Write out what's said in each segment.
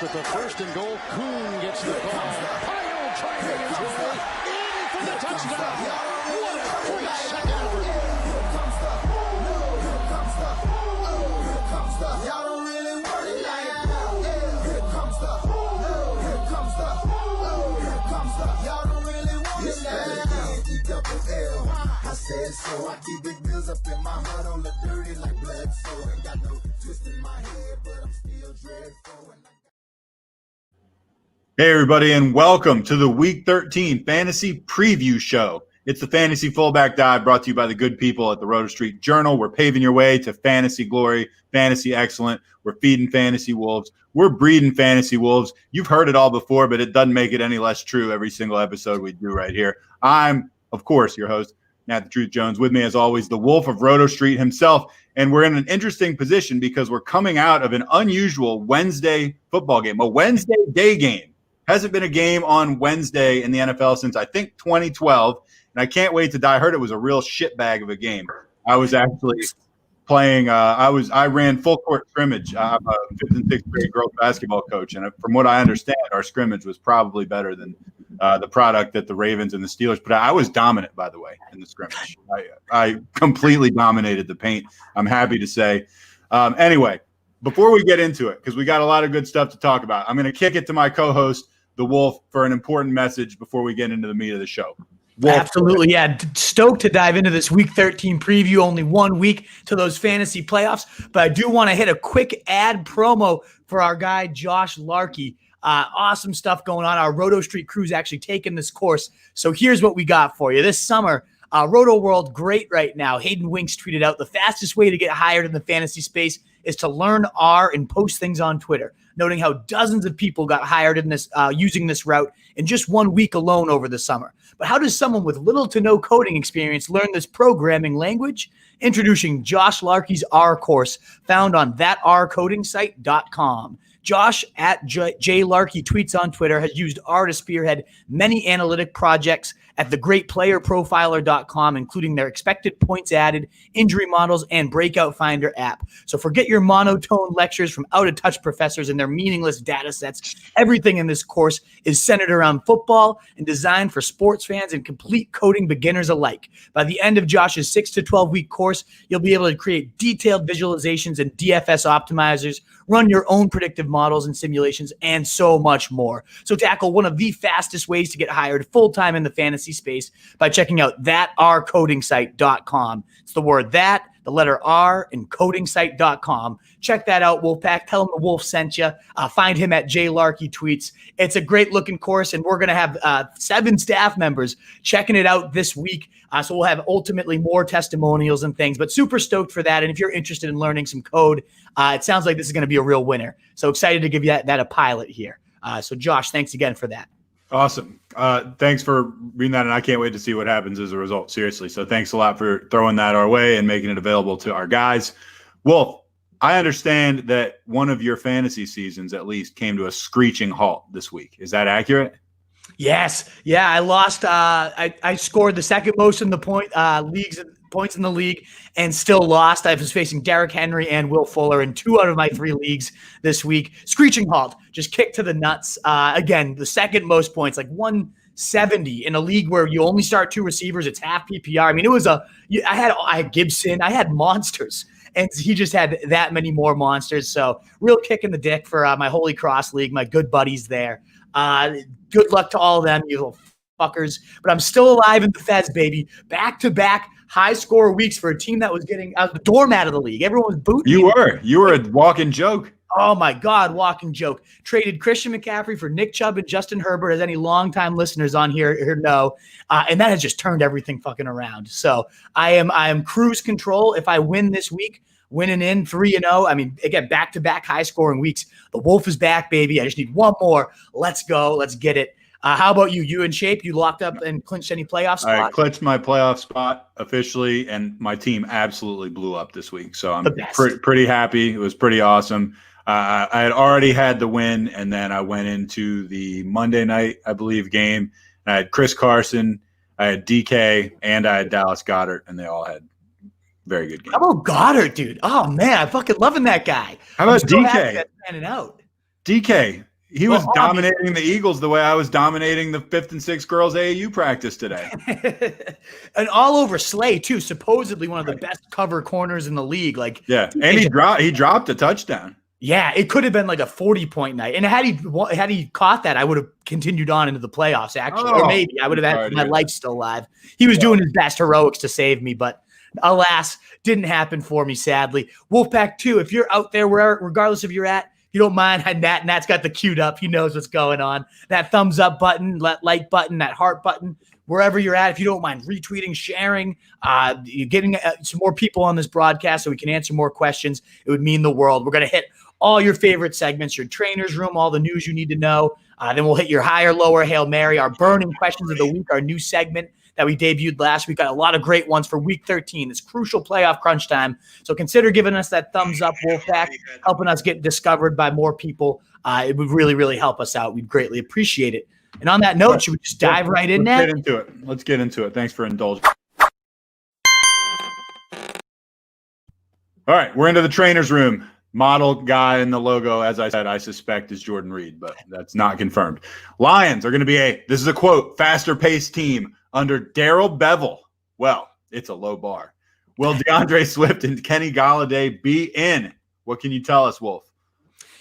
with the first and goal. Kuhn gets the call. Pyle driving his way in for the touchdown. What a great second effort. Y'all don't really want it like that. Here comes the here comes the here comes the y'all don't really want it like E-double-L. I said so. I keep big bills up in my heart on the dirty like blood. So ain't got no twist in my head, but I'm still dreadful. Hey, everybody, and welcome to the Week 13 Fantasy Preview Show. It's the Fantasy Fullback Dive brought to you by the good people at the Roto Street Journal. We're paving your way to fantasy glory, fantasy excellent. We're feeding fantasy wolves. We're breeding fantasy wolves. You've heard it all before, but it doesn't make it any less true every single episode we do right here. I'm, of course, your host, Matt the Truth Jones. With me, as always, the Wolf of Roto Street himself. And we're in an interesting position because we're coming out of an unusual Wednesday football game, a Wednesday day game. Hasn't been a game on Wednesday in the NFL since, I think, 2012. And I can't wait to die. I heard it was a real shitbag of a game. I was actually playing. I ran full court scrimmage. I'm a 5th and 6th grade girls basketball coach, and from what I understand, our scrimmage was probably better than the product that the Ravens and the Steelers put out. I was dominant, by the way, in the scrimmage. I completely dominated the paint. I'm happy to say. Anyway, before we get into it, because we got a lot of good stuff to talk about, I'm going to kick it to my co-host, the Wolf, for an important message before we get into the meat of the show. Wolf. Absolutely, yeah. Stoked to dive into this Week 13 preview. Only 1 week to those fantasy playoffs, but I do want to hit a quick ad promo for our guy Josh Larkey. Awesome stuff going on. Our Roto Street crew's actually taken this course, so here's what we got for you this summer. Roto World, great right now. Hayden Winks tweeted out, the fastest way to get hired in the fantasy space is to learn R and post things on Twitter, noting how dozens of people got hired in this using this route in just 1 week alone over the summer. But how does someone with little to no coding experience learn this programming language? Introducing Josh Larkey's R course, found on thatrcodingsite.com. Josh at J Larkey tweets on Twitter has used R to spearhead many analytic projects at thegreatplayerprofiler.com, including their expected points added, injury models, and Breakout Finder app. So forget your monotone lectures from out-of-touch professors and their meaningless data sets. Everything in this course is centered around football and designed for sports fans and complete coding beginners alike. By the end of Josh's 6 to 12-week course, you'll be able to create detailed visualizations and DFS optimizers, run your own predictive models and simulations, and so much more. So tackle one of the fastest ways to get hired full-time in the fantasy space by checking out thatrcodingsite.com. It's the word that, the letter R, and codingsite.com. Check that out, Wolfpack. Tell him the Wolf sent you. Find him at J Larkey Tweets. It's a great-looking course, and we're going to have 7 staff members checking it out this week. So we'll have ultimately more testimonials and things, but super stoked for that. And if you're interested in learning some code, it sounds like this is going to be a real winner. So excited to give you that a pilot here. So Josh, thanks again for that. Awesome. Thanks for reading that, and I can't wait to see what happens as a result, seriously. So thanks a lot for throwing that our way and making it available to our guys. Wolf, I understand that one of your fantasy seasons at least came to a screeching halt this week. Is that accurate? Yes. Yeah, I lost. I scored the second most in the points in the league and still lost. I was facing Derrick Henry and Will Fuller in 2 out of my 3 leagues this week. Screeching halt, just kicked to the nuts. Again, the second most points, like 170 in a league where you only start 2 receivers. It's half PPR. I mean, I had Gibson. I had monsters. And he just had that many more monsters. So real kick in the dick for my Holy Cross League, my good buddies there. Good luck to all of them, you little fuckers. But I'm still alive in the Fez, baby. Back-to-back high score weeks for a team that was getting out the doormat of the league. Everyone was booting. You were a walking joke. Oh, my God, walking joke. Traded Christian McCaffrey for Nick Chubb and Justin Herbert, as any longtime listeners on here know. And that has just turned everything fucking around. So I am cruise control. If I win this week, winning in 3-0. I mean, again, back-to-back high-scoring weeks. The Wolf is back, baby. I just need one more. Let's go. Let's get it. How about you? You in shape? You locked up and clinched any playoff spot? I clinched my playoff spot officially, and my team absolutely blew up this week. So I'm pretty happy. It was pretty awesome. I had already had the win, and then I went into the Monday night, I believe, game. I had Chris Carson, I had DK, and I had Dallas Goedert, and they all had very good games. How about Goddard, dude? Oh, man, I'm fucking loving that guy. How about DK? Panning out. DK, He was dominating the Eagles the way I was dominating the 5th and 6th girls AAU practice today. And all over Slay, too, supposedly one of the best cover corners in the league. Like, yeah, and he dropped a touchdown. Yeah, it could have been like a 40-point night. And had he caught that, I would have continued on into the playoffs, actually. Or maybe I would have had my life still alive. He was doing his best heroics to save me, but alas, didn't happen for me, sadly. Wolfpack 2, if you're out there, regardless of you're at, you don't mind, Nat's got the queued up. He knows what's going on. That thumbs up button, like button, that heart button, wherever you're at, if you don't mind retweeting, sharing, getting some more people on this broadcast so we can answer more questions, it would mean the world. We're going to hit all your favorite segments, your trainer's room, all the news you need to know. Then we'll hit your higher, lower, Hail Mary, our burning questions of the week, our new segment that we debuted last week. Got a lot of great ones for week 13. It's crucial playoff crunch time. So consider giving us that thumbs up, Wolfpack, helping us get discovered by more people. It would really, really help us out. We'd greatly appreciate it. And on that note, should we just dive right in there? Let's get into it. Thanks for indulging. All right, we're into the trainer's room. Model guy in the logo, as I said, I suspect is Jordan Reed, but that's not confirmed. Lions are going to be this is a quote, faster-paced team under Darrell Bevell. Well, it's a low bar. Will DeAndre Swift and Kenny Golladay be in? What can you tell us, Wolf?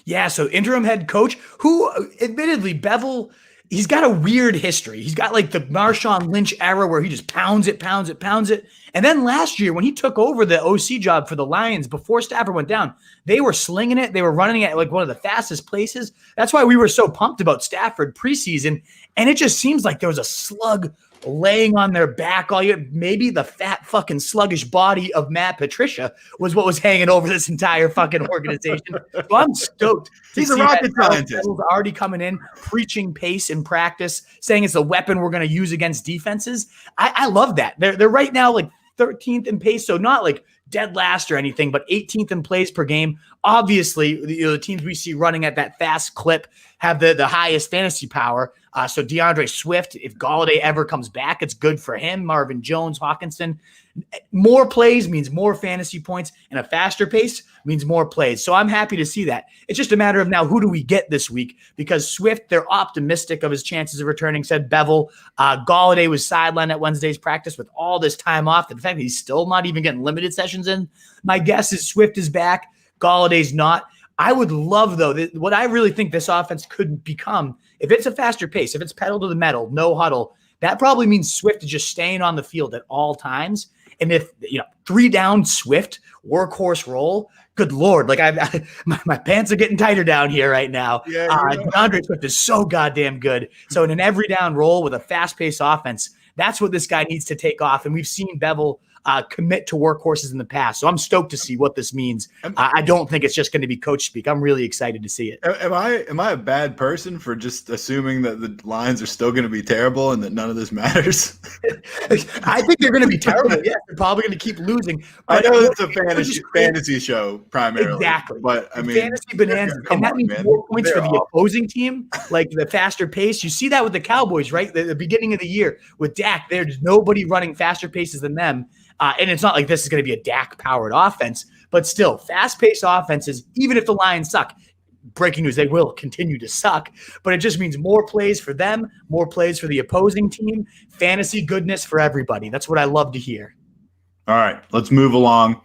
Yeah, so interim head coach, who admittedly, Bevell, he's got a weird history. He's got like the Marshawn Lynch era where he just pounds it. And then last year when he took over the OC job for the Lions before Stafford went down, they were slinging it. They were running it like one of the fastest places. That's why we were so pumped about Stafford preseason. And it just seems like there was a slug laying on their back all year. Maybe the fat fucking sluggish body of Matt Patricia was what was hanging over this entire fucking organization. So I'm stoked. He's a rocket scientist. Already coming in, preaching pace in practice, saying it's the weapon we're going to use against defenses. I love that. They're right now like 13th in pace, so not like dead last or anything, but 18th in plays per game. Obviously, the teams we see running at that fast clip have the highest fantasy power. So DeAndre Swift, if Golladay ever comes back, it's good for him. Marvin Jones, Hawkinson. More plays means more fantasy points, and a faster pace means more plays. So I'm happy to see that. It's just a matter of now, who do we get this week? Because Swift, they're optimistic of his chances of returning, said Bevell. Golladay was sidelined at Wednesday's practice with all this time off. In fact, he's still not even getting limited sessions in. My guess is Swift is back. Galladay's not. I would love, though, what I really think this offense could become, if it's a faster pace, if it's pedal to the metal, no huddle, that probably means Swift is just staying on the field at all times. And if, 3 down Swift, workhorse role, good Lord, like my pants are getting tighter down here right now. Yeah, DeAndre Swift is so goddamn good. So in an every down role with a fast-paced offense, that's what this guy needs to take off. And we've seen Bevell commit to workhorses in the past. So I'm stoked to see what this means. I don't think it's just going to be coach speak. I'm really excited to see it. Am I a bad person for just assuming that the Lions are still going to be terrible and that none of this matters? I think they're going to be terrible. Yeah, they're probably going to keep losing. I know it's a fantasy show primarily. Exactly. But I mean, fantasy bonanza. And that means more points for the opposing team, like the faster pace. You see that with the Cowboys, right? The beginning of the year with Dak, there's nobody running faster paces than them. And it's not like this is going to be a Dak-powered offense, but still, fast-paced offenses, even if the Lions suck, breaking news, they will continue to suck, but it just means more plays for them, more plays for the opposing team, fantasy goodness for everybody. That's what I love to hear. All right, let's move along.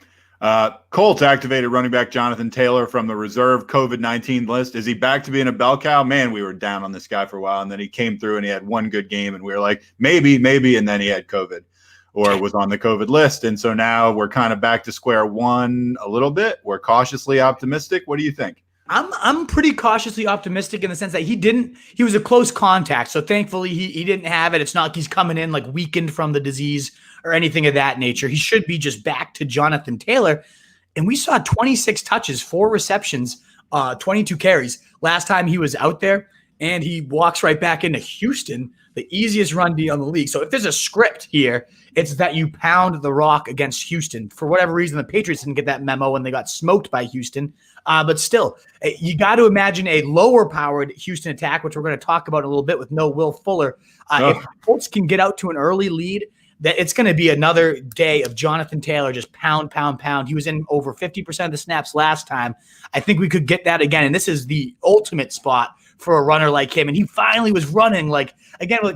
Colts activated running back Jonathan Taylor from the reserve COVID-19 list. Is he back to being a bell cow? Man, we were down on this guy for a while, and then he came through and he had one good game, and we were like, maybe, and then he had COVID. Or was on the COVID list. And so now we're kind of back to square one a little bit. We're cautiously optimistic. What do you think? I'm pretty cautiously optimistic in the sense that he was a close contact. So thankfully he didn't have it. It's not like he's coming in like weakened from the disease or anything of that nature. He should be just back to Jonathan Taylor. And we saw 26 touches, 4 receptions, 22 carries last time he was out there. And he walks right back into Houston, the easiest run D on the league. So if there's a script here, it's that you pound the rock against Houston. For whatever reason, the Patriots didn't get that memo when they got smoked by Houston. But still, you got to imagine a lower-powered Houston attack, which we're going to talk about in a little bit with no Will Fuller. If the Colts can get out to an early lead, that it's going to be another day of Jonathan Taylor just pound. He was in over 50% of the snaps last time. I think we could get that again, and this is the ultimate spot for a runner like him. And he finally was running like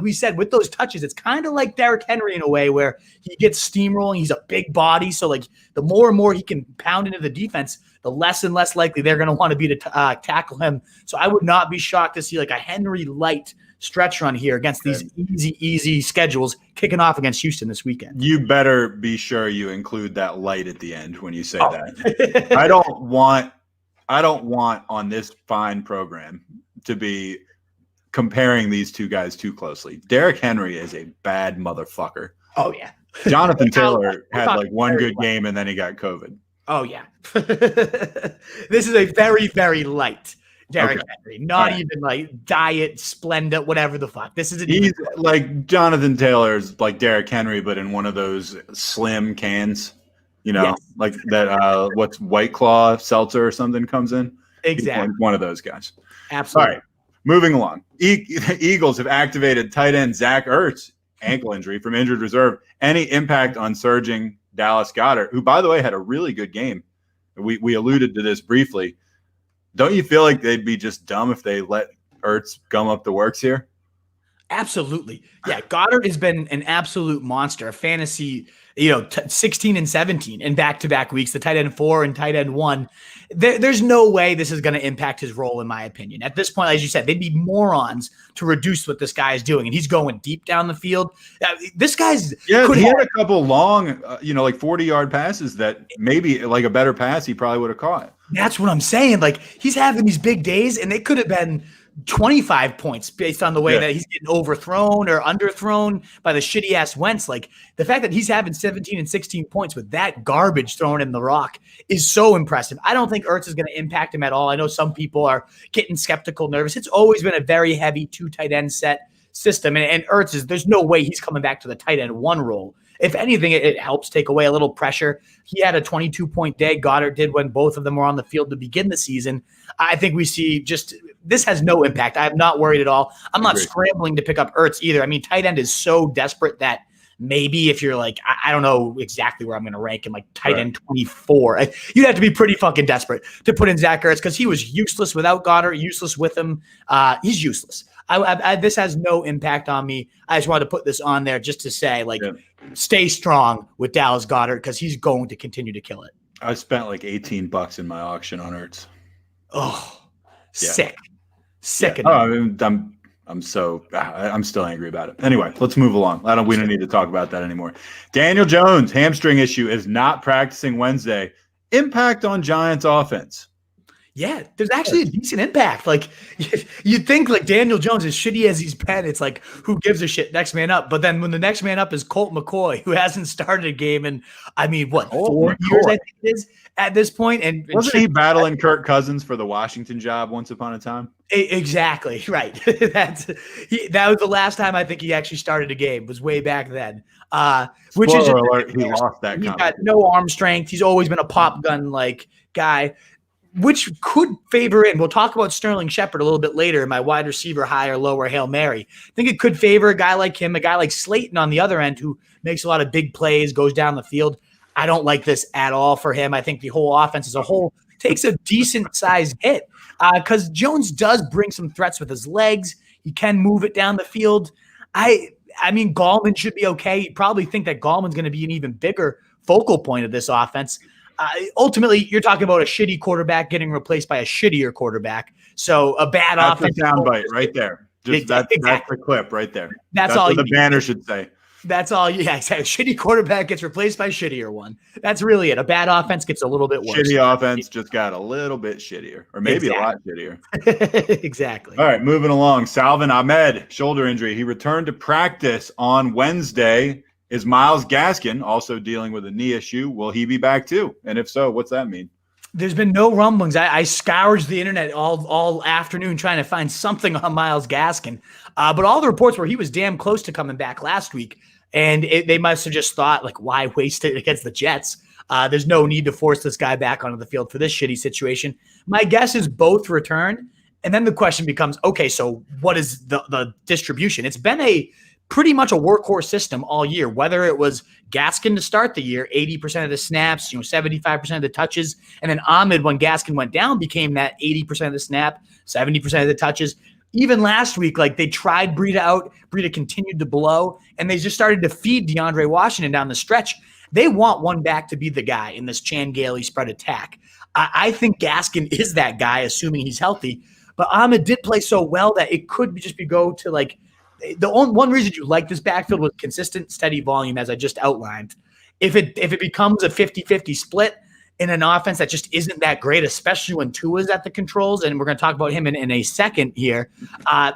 we said, with those touches, it's kind of like Derrick Henry in a way where he gets steamrolling. He's a big body. So like the more and more he can pound into the defense, the less and less likely they're going to want to be to tackle him. So I would not be shocked to see like a Henry light stretch run here against these easy schedules kicking off against Houston this weekend. You better be sure you include that light at the end when you say that. I don't want on this fine program to be comparing these two guys too closely. Derrick Henry is a bad motherfucker. Oh yeah. Jonathan Taylor had like one good game and then he got COVID. Oh yeah. This is a very, very light Derrick Henry. Not even like diet, Splenda, whatever the fuck. This is he's like Jonathan Taylor's like Derrick Henry, but in one of those slim cans, like that what's White Claw seltzer or something comes in. Exactly. One of those guys. Absolutely. All right. Moving along. Eagles have activated tight end Zach Ertz, ankle injury from injured reserve. Any impact on surging Dallas Goedert, who, by the way, had a really good game. We alluded to this briefly. Don't you feel like they'd be just dumb if they let Ertz gum up the works here? Absolutely. Yeah, Goddard has been an absolute monster, a fantasy, 16 and 17 in back-to-back weeks, the tight end 4 and tight end 1. There's no way this is going to impact his role, in my opinion. At this point, as you said, they'd be morons to reduce what this guy is doing, and he's going deep down the field. This guy's he had a couple long, like 40-yard passes that maybe like a better pass he probably would have caught. That's what I'm saying. Like, he's having these big days, and they could have been 25 points based on the way that he's getting overthrown or underthrown by the shitty ass Wentz. Like, the fact that he's having 17 and 16 points with that garbage thrown in the rock is so impressive. I don't think Ertz is going to impact him at all. I know some people are getting skeptical, nervous. It's always been a very heavy 2 tight end set system. And Ertz there's no way he's coming back to the tight end 1 role. If anything, it helps take away a little pressure. He had a 22-point day. Goddard did when both of them were on the field to begin the season. I think we see this has no impact. I'm not worried at all. I'm not scrambling to pick up Ertz either. I mean, tight end is so desperate that maybe if you're like, I don't know exactly where I'm going to rank him, like tight end 24. You'd have to be pretty fucking desperate to put in Zach Ertz because he was useless without Goddard, useless with him. He's useless. This has no impact on me. I just wanted to put this on there just to say, stay strong with Dallas Goedert because he's going to continue to kill it. I spent like $18 in my auction on Ertz. Oh, sick. Yeah. I'm still angry about it. Anyway, let's move along. We don't need to talk about that anymore. Daniel Jones, hamstring issue, is not practicing Wednesday. Impact on Giants offense. Yeah, there's actually a decent impact. Like, you'd think like Daniel Jones, as shitty as he's been, it's like, who gives a shit, next man up. But then when the next man up is Colt McCoy, who hasn't started a game in, 4 years, I think it is at this point. And wasn't he battling Kirk Cousins for the Washington job once upon a time? Exactly, right. That was the last time I think he actually started a game, was way back then. Which Spoiler is alert, he lost that. He's got no arm strength. He's always been a pop gun like guy, which could favor in. We'll talk about Sterling Shepard a little bit later in my wide receiver high or low or Hail Mary. I think it could favor a guy like him, a guy like Slayton on the other end who makes a lot of big plays, goes down the field. I don't like this at all for him. I think the whole offense as a whole takes a decent sized hit because Jones does bring some threats with his legs. He can move it down the field. I mean, Gallman should be okay. You probably think that Gallman's going to be an even bigger focal point of this offense. Ultimately, you're talking about a shitty quarterback getting replaced by a shittier quarterback. So a bad offense. That's a soundbite right there. That's the clip right there. That's all what the banner should say. That's all. Yeah, exactly. Shitty quarterback gets replaced by a shittier one. That's really it. A bad offense gets a little bit worse. Shitty offense just got a little bit shittier, or maybe a lot shittier. Exactly. All right, moving along. Salvin Ahmed, shoulder injury. He returned to practice on Wednesday. Is Myles Gaskin also dealing with a knee issue? Will he be back too? And if so, what's that mean? There's been no rumblings. I scourged the internet all afternoon trying to find something on Myles Gaskin. But all the reports were he was damn close to coming back last week. And they must have just thought, like, why waste it against the Jets? There's no need to force this guy back onto the field for this shitty situation. My guess is both return. And then the question becomes, okay, so what is the distribution? It's been pretty much a workhorse system all year, whether it was Gaskin to start the year, 80% of the snaps, 75% of the touches. And then Ahmed, when Gaskin went down, became that 80% of the snap, 70% of the touches. even last week, like they tried Breida out. Breida continued to blow, and they just started to feed DeAndre Washington down the stretch. They want one back to be the guy in this Chan Gailey spread attack. I think Gaskin is that guy, assuming he's healthy. But Ahmed did play so well that it could just be go to like the one reason you like this backfield was consistent, steady volume, as I just outlined. If it becomes a 50-50 split in an offense that just isn't that great, especially when Tua's at the controls, and we're going to talk about him in a second here. I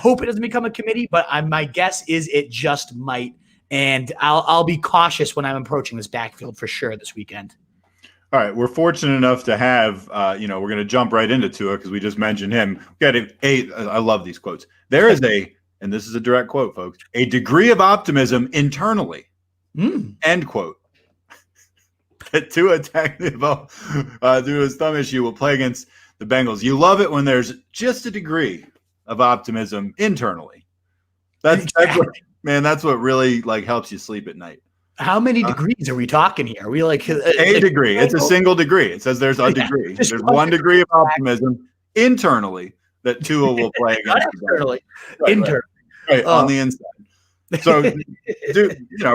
hope it doesn't become a committee, but my guess is it just might. And I'll be cautious when I'm approaching this backfield for sure this weekend. All right, we're fortunate enough to have, we're going to jump right into Tua because we just mentioned him. We got I love these quotes. There is and this is a direct quote, folks, a degree of optimism internally, end quote, that Tua Tagovailoa, through his thumb issue, will play against the Bengals. You love it when there's just a degree of optimism internally. That's what really like helps you sleep at night. How many degrees are we talking here? Are we like a degree? It's a single degree. It says there's a degree. There's 1 degree of optimism internally that Tua will play against. Externally, on the inside. So,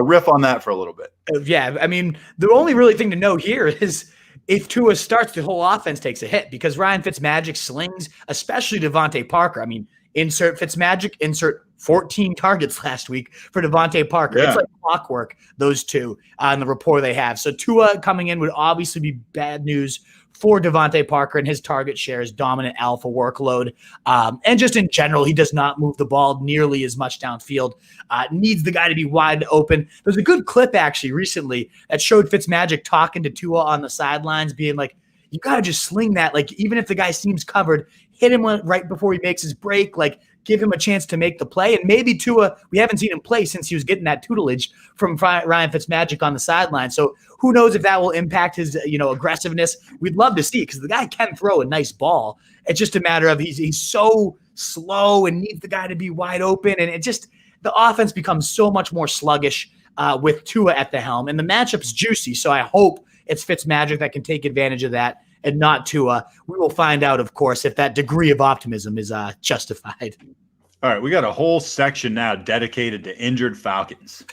riff on that for a little bit. Yeah, I mean, the only really thing to know here is if Tua starts, the whole offense takes a hit because Ryan Fitzmagic slings, especially Devontae Parker. I mean, insert Fitzmagic, insert 14 targets last week for Devontae Parker. Yeah. It's like clockwork, those two, on the rapport they have. So Tua coming in would obviously be bad news for Devontae Parker, and his target share is dominant alpha workload. And just in general, he does not move the ball nearly as much downfield. Needs the guy to be wide open. There's a good clip actually recently that showed Fitzmagic talking to Tua on the sidelines, being like, you got to just sling that. Like, even if the guy seems covered, hit him right before he makes his break, like give him a chance to make the play. And maybe Tua, we haven't seen him play since he was getting that tutelage from Ryan Fitzmagic on the sideline. So who knows if that will impact his, aggressiveness. We'd love to see it because the guy can throw a nice ball. It's just a matter of he's so slow and needs the guy to be wide open. And the offense becomes so much more sluggish with Tua at the helm. And the matchup's juicy. So I hope it's Fitzmagic that can take advantage of that and not Tua. We will find out, of course, if that degree of optimism is justified. All right, we got a whole section now dedicated to injured Falcons.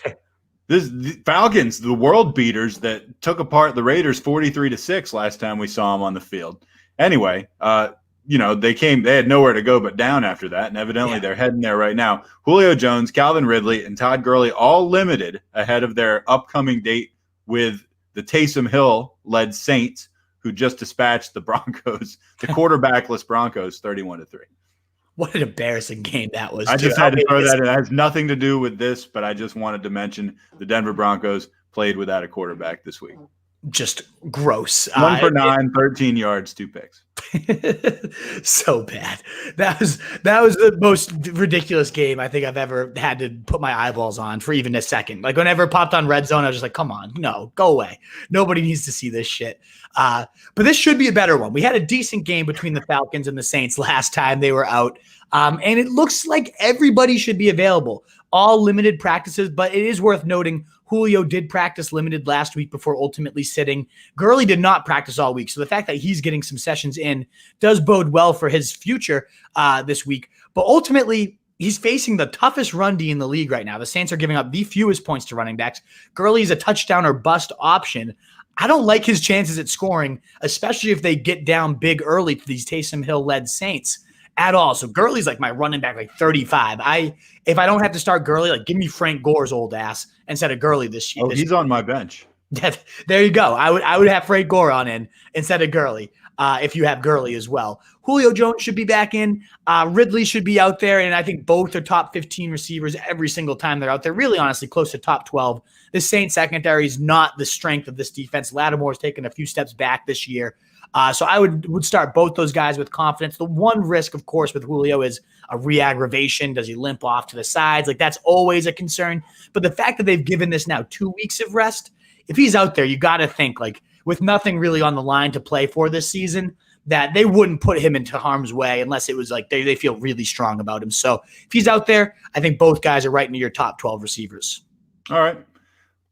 The Falcons, the world beaters that took apart the Raiders 43-6 last time we saw them on the field. Anyway, they had nowhere to go but down after that, and evidently they're heading there right now. Julio Jones, Calvin Ridley, and Todd Gurley all limited ahead of their upcoming date with the Taysom Hill-led Saints, who just dispatched the Broncos, the quarterbackless Broncos, 31-3. What an embarrassing game that was. I just had to throw that in. It has nothing to do with this, but I just wanted to mention the Denver Broncos played without a quarterback this week. Just gross. 1 for 9, 13 yards, 2 picks. So bad. That was the most ridiculous game I think I've ever had to put my eyeballs on for even a second. Like whenever it popped on Red Zone, I was just like, come on, no, go away. Nobody needs to see this shit. But this should be a better one. We had a decent game between the Falcons and the Saints last time they were out. And it looks like everybody should be available. All limited practices, but it is worth noting Julio did practice limited last week before ultimately sitting. Gurley did not practice all week, so the fact that he's getting some sessions in does bode well for his future this week. But ultimately, he's facing the toughest run D in the league right now. The Saints are giving up the fewest points to running backs. Gurley is a touchdown or bust option. I don't like his chances at scoring, especially if they get down big early to these Taysom Hill-led Saints at all. So Gurley's like my running back, like 35. If I don't have to start Gurley, like give me Frank Gore's old ass instead of Gurley this year. Oh, he's on my bench. There you go. I would have Frank Gore on in instead of Gurley if you have Gurley as well. Julio Jones should be back in. Ridley should be out there, and I think both are top 15 receivers every single time they're out there. Really, honestly, close to top 12. The Saints secondary is not the strength of this defense. Lattimore's taken a few steps back this year. So I would start both those guys with confidence. The one risk, of course, with Julio is a re-aggravation. Does he limp off to the sides? Like that's always a concern. But the fact that they've given this now 2 weeks of rest, if he's out there, you got to think like with nothing really on the line to play for this season, that they wouldn't put him into harm's way unless it was like they feel really strong about him. So if he's out there, I think both guys are right into your top 12 receivers. All right.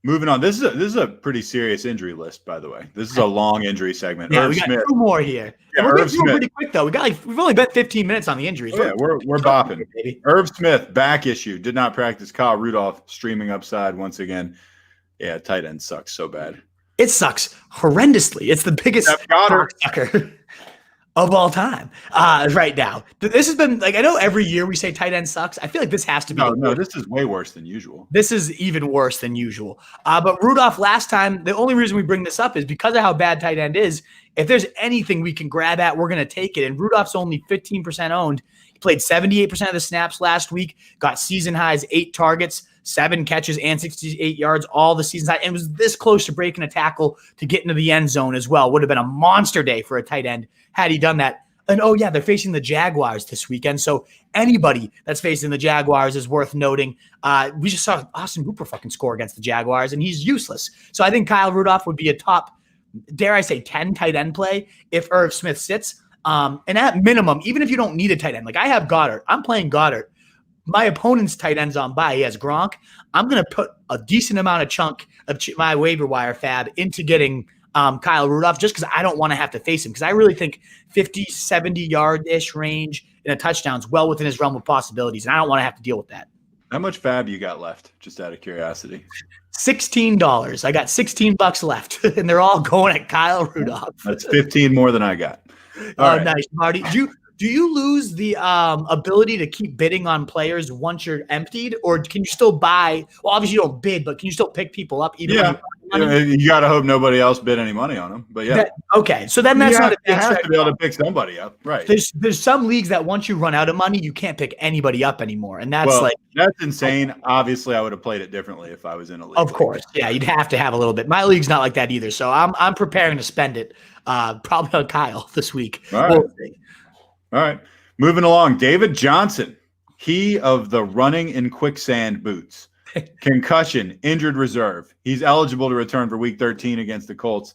Moving on. This is a pretty serious injury list, by the way. This is a long injury segment. Yeah, Irv we got Smith. 2 more here. Yeah, We're Irv getting through Smith. pretty quick though. We've only bet 15 minutes on the injuries. Oh, yeah, we're bopping. Baby. Irv Smith, back issue, did not practice. Kyle Rudolph streaming upside once again. Yeah, tight end sucks so bad. It sucks horrendously. It's the biggest sucker of all time right now. This has been like, I know every year we say tight end sucks. I feel like this has to be. No, this is way worse than usual. This is even worse than usual. But Rudolph last time, the only reason we bring this up is because of how bad tight end is. If there's anything we can grab at, we're going to take it. And Rudolph's only 15% owned. He played 78% of the snaps last week, got season highs, 8 targets, 7 catches, and 68 yards, all the season high, and was this close to breaking a tackle to get into the end zone as well. Would have been a monster day for a tight end had he done that. And oh yeah, they're facing the Jaguars this weekend. So anybody that's facing the Jaguars is worth noting. We just saw Austin Hooper fucking score against the Jaguars, and he's useless. So I think Kyle Rudolph would be a top, dare I say, 10 tight end play if Irv Smith sits. And at minimum, even if you don't need a tight end, like I have Goddard, I'm playing Goddard. My opponent's tight end's on bye. He has Gronk. I'm going to put a decent amount of chunk of my waiver wire fab into getting Kyle Rudolph just because I don't want to have to face him, because I really think 50, 70-yard-ish range in a touchdown is well within his realm of possibilities, and I don't want to have to deal with that. How much fab you got left, just out of curiosity? $16. I got $16 left, and they're all going at Kyle Rudolph. That's 15 more than I got. All right. Nice, Marty. Do you lose the ability to keep bidding on players once you're emptied, or can you still buy? Well, obviously you don't bid, but can you still pick people up? Even you got to hope nobody else bid any money on them. But yeah, okay. So then that's not a big you have to be able to pick somebody up, right? There's some leagues that once you run out of money, you can't pick anybody up anymore, and that's that's insane. Obviously, I would have played it differently if I was in a league. Of course, yeah, you'd have to have a little bit. My league's not like that either, so I'm preparing to spend it. Probably on Kyle this week. All right. All right. Moving along, David Johnson, he of the running in quicksand boots, concussion, injured reserve. He's eligible to return for week 13 against the Colts.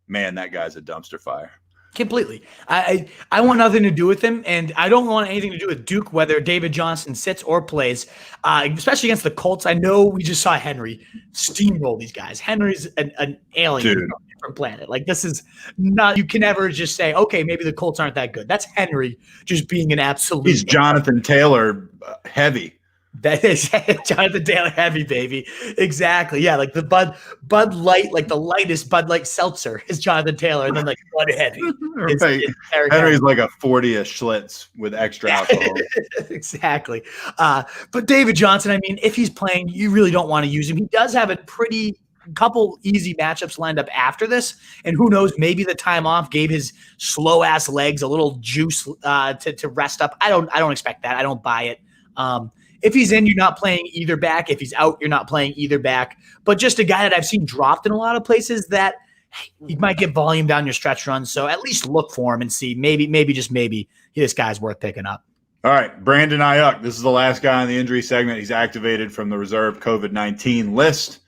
Man, that guy's a dumpster fire. Completely. I want nothing to do with him, and I don't want anything to do with Duke, whether David Johnson sits or plays, especially against the Colts. I know we just saw Henry steamroll these guys. Henry's an alien. Dude. Different planet. Like, this is not, you can never just say, okay, maybe the Colts aren't that good. That's Henry just being an absolute. He's Jonathan Taylor heavy. That is Jonathan Taylor heavy, baby. Exactly. Yeah, like the Bud Light, like the lightest Bud Light seltzer is Jonathan Taylor, and then like Bud Heavy. Right. Henry's like a 40-ish Schlitz with extra alcohol. Exactly. But David Johnson, I mean, if he's playing, you really don't want to use him. He does have a pretty couple easy matchups lined up after this, and who knows, maybe the time off gave his slow ass legs a little juice to rest up. I don't expect that. I don't buy it. If he's in, you're not playing either back. If he's out, you're not playing either back. But just a guy that I've seen dropped in a lot of places that he might get volume down your stretch runs. So at least look for him and see maybe just maybe this guy's worth picking up. All right, Brandon Ayock. This is the last guy in the injury segment. He's activated from the reserve COVID-19 list.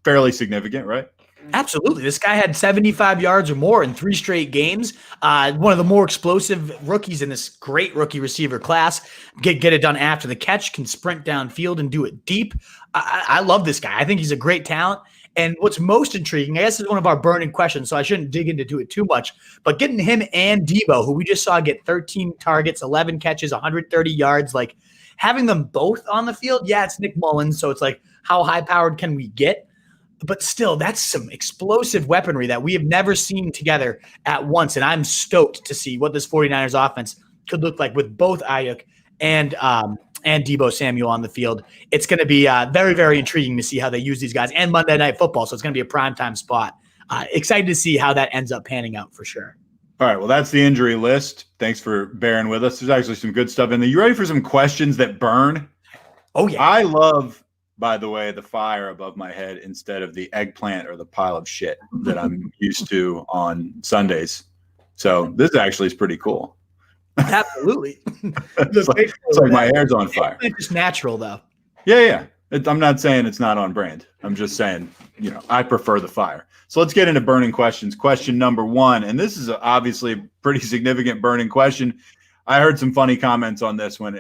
Fairly significant, right? Absolutely. This guy had 75 yards or more in 3 straight games. One of the more explosive rookies in this great rookie receiver class. Get it done after the catch, can sprint downfield and do it deep. I love this guy. I think he's a great talent. And what's most intriguing, I guess, is one of our burning questions, so I shouldn't dig into it too much, but getting him and Debo, who we just saw get 13 targets, 11 catches, 130 yards, like having them both on the field, yeah, it's Nick Mullins, so it's like, how high-powered can we get? But still, that's some explosive weaponry that we have never seen together at once, and I'm stoked to see what this 49ers offense could look like with both Ayock and Debo Samuel on the field. It's going to be very, very intriguing to see how they use these guys, and Monday Night Football, so it's going to be a primetime spot. Excited to see how that ends up panning out for sure. All right, well, that's the injury list. Thanks for bearing with us. There's actually some good stuff in there. You ready for some questions that burn? Oh, yeah. I love, by the way, the fire above my head instead of the eggplant or the pile of shit that I'm used to on Sundays. So this actually is pretty cool. Absolutely. It's like my hair's on fire. It's just natural, though. Yeah. I'm not saying it's not on brand. I'm just saying, I prefer the fire. So let's get into burning questions. Question number 1, and this is obviously a pretty significant burning question. I heard some funny comments on this when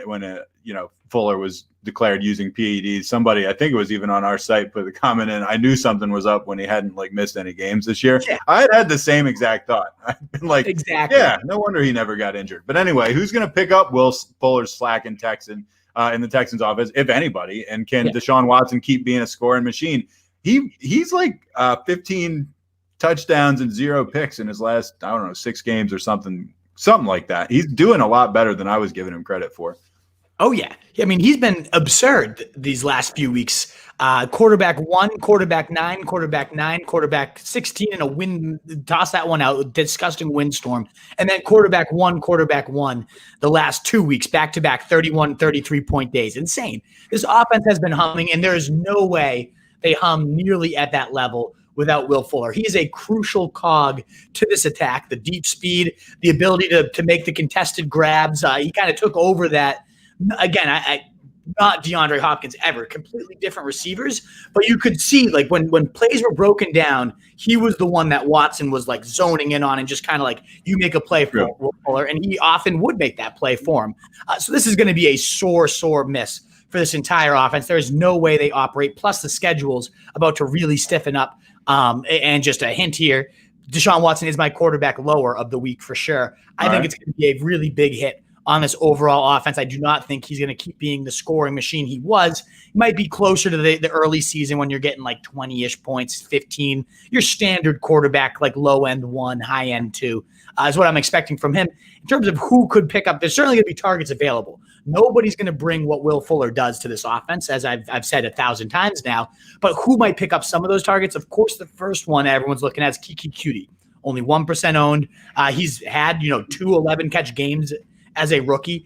Fuller was declared using PEDs. Somebody, I think it was even on our site, put a comment in. I knew something was up when he hadn't missed any games this year. Yeah. I had the same exact thought. I've been exactly. Yeah, no wonder he never got injured. But anyway, who's going to pick up Will Fuller's slack in the Texans offense, if anybody? And can Deshaun Watson keep being a scoring machine? He's 15 touchdowns and 0 picks in his last, 6 games or something like that. He's doing a lot better than I was giving him credit for. Oh, yeah. I mean, he's been absurd these last few weeks. Quarterback 1, quarterback 9, quarterback 9, quarterback 16 in a wind. Toss that one out. Disgusting windstorm. And then quarterback 1 the last 2 weeks, back-to-back 31, 33-point days. Insane. This offense has been humming, and there is no way they hum nearly at that level without Will Fuller. He is a crucial cog to this attack, the deep speed, the ability to make the contested grabs. He kind of took over that. Again, I not DeAndre Hopkins ever, completely different receivers, but you could see when plays were broken down, he was the one that Watson was zoning in on and just kind of you make a play for Fuller, and he often would make that play for him. So this is going to be a sore miss for this entire offense. There is no way they operate, plus the schedule's about to really stiffen up. And just a hint here, Deshaun Watson is my quarterback lower of the week for sure. I think it's going to be a really big hit on this overall offense. I do not think he's going to keep being the scoring machine he was. He might be closer to the early season when you're getting 20-ish points, 15. Your standard quarterback, low end 1, high end 2, is what I'm expecting from him. In terms of who could pick up, there's certainly going to be targets available. Nobody's going to bring what Will Fuller does to this offense, as I've said 1,000 times now. But who might pick up some of those targets? Of course, the first one everyone's looking at is Kiki Cutie. Only 1% owned. He's had 2 11-catch games as a rookie,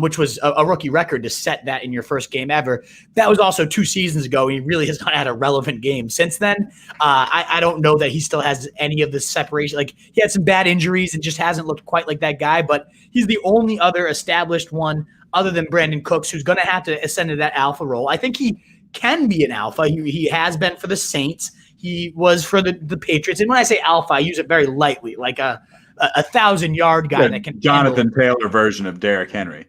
which was a rookie record to set that in your first game ever. That was also 2 seasons ago. He really has not had a relevant game since then. I don't know that he still has any of the separation. He had some bad injuries and just hasn't looked quite like that guy, but he's the only other established one other than Brandon Cooks who's going to have to ascend to that alpha role. I think he can be an alpha. He has been for the Saints. He was for the Patriots. And when I say alpha, I use it very lightly, like a 1,000-yard guy that can Jonathan Taylor version of Derrick Henry.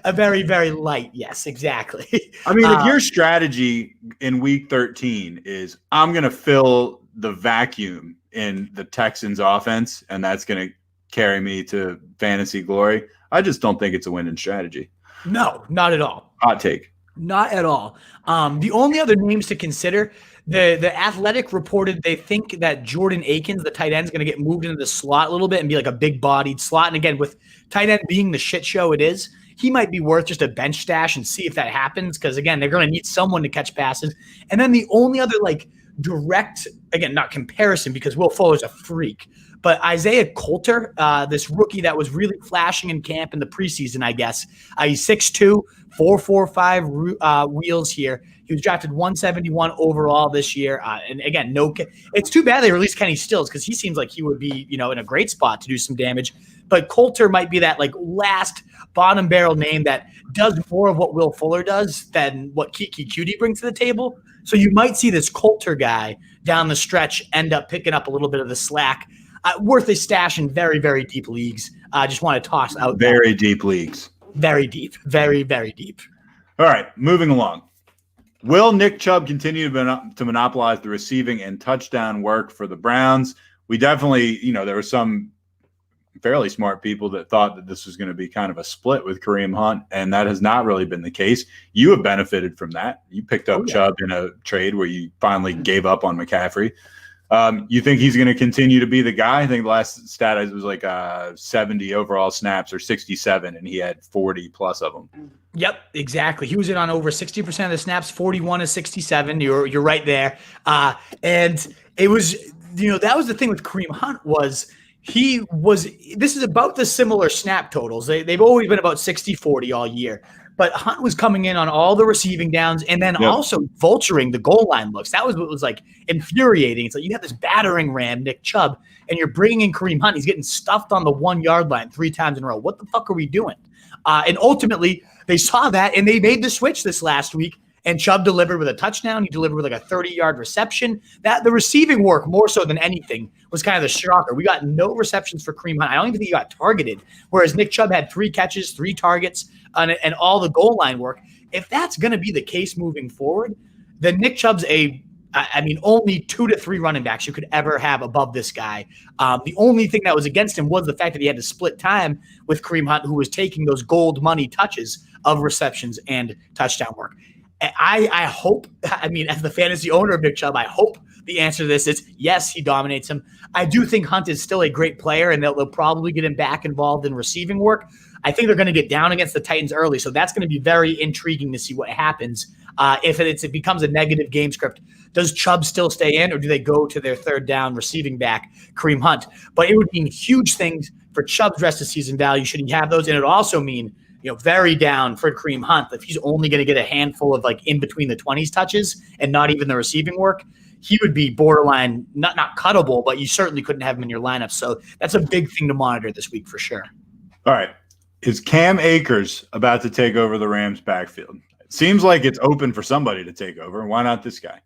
A very, very light. Yes, exactly. I mean, if your strategy in week 13 is I'm going to fill the vacuum in the Texans offense, and that's going to carry me to fantasy glory, I just don't think it's a winning strategy. No, not at all. Hot take. Not at all. The only other names to consider, the Athletic reported they think that Jordan Akins, the tight end, is going to get moved into the slot a little bit and be like a big-bodied slot. And again, with tight end being the shit show it is, he might be worth just a bench stash and see if that happens because, again, they're going to need someone to catch passes. And then the only other, direct, again, not comparison because Will Fuller's a freak, but Isaiah Coulter, this rookie that was really flashing in camp in the preseason, I guess. He's 6'2", 4.45 wheels here. He was drafted 171 overall this year. And again, it's too bad they released Kenny Stills because he seems like he would be, in a great spot to do some damage. But Coulter might be that last bottom barrel name that does more of what Will Fuller does than what Kiki Cutie brings to the table. So you might see this Coulter guy down the stretch end up picking up a little bit of the slack. Worth a stash in very, very deep leagues. I just want to toss out very deep leagues. Very deep. Very, very deep. All right, moving along. Will Nick Chubb continue to monopolize the receiving and touchdown work for the Browns? We definitely, there were some fairly smart people that thought that this was going to be kind of a split with Kareem Hunt, and that has not really been the case. You have benefited from that. You picked up Chubb in a trade where you finally gave up on McCaffrey. You think he's going to continue to be the guy? I think the last stat was 70 overall snaps or 67, and he had 40 plus of them. Yep, exactly. He was in on over 60% of the snaps, 41 to 67. You're right there. And it was, that was the thing with Kareem Hunt this is about the similar snap totals. They've always been about 60-40 all year. But Hunt was coming in on all the receiving downs and then also vulturing the goal line looks. That was what was infuriating. It's you have this battering ram, Nick Chubb, and you're bringing in Kareem Hunt. He's getting stuffed on the 1-yard line 3 times in a row. What the fuck are we doing? And ultimately, they saw that and they made the switch this last week. And Chubb delivered with a touchdown. He delivered with like a 30-yard reception. That the receiving work, more so than anything, was kind of the shocker. We got no receptions for Kareem Hunt. I don't even think he got targeted, whereas Nick Chubb had 3 catches, 3 targets, and all the goal line work. If that's going to be the case moving forward, then Nick Chubb's only 2 to 3 running backs you could ever have above this guy. The only thing that was against him was the fact that he had to split time with Kareem Hunt, who was taking those gold money touches of receptions and touchdown work. I hope, as the fantasy owner of Nick Chubb, I hope the answer to this is yes, he dominates him. I do think Hunt is still a great player, and they'll probably get him back involved in receiving work. I think they're going to get down against the Titans early, so that's going to be very intriguing to see what happens. If it becomes a negative game script, does Chubb still stay in, or do they go to their third down receiving back, Kareem Hunt? But it would mean huge things for Chubb's rest of season value should he have those, and it would also mean very down for Kareem Hunt if he's only going to get a handful of like in between the 20s touches and not even the receiving work. He would be borderline, not cuttable, but you certainly couldn't have him in your lineup. So that's a big thing to monitor this week for sure. All right. Is Cam Akers about to take over the Rams backfield? It seems like it's open for somebody to take over. Why not this guy?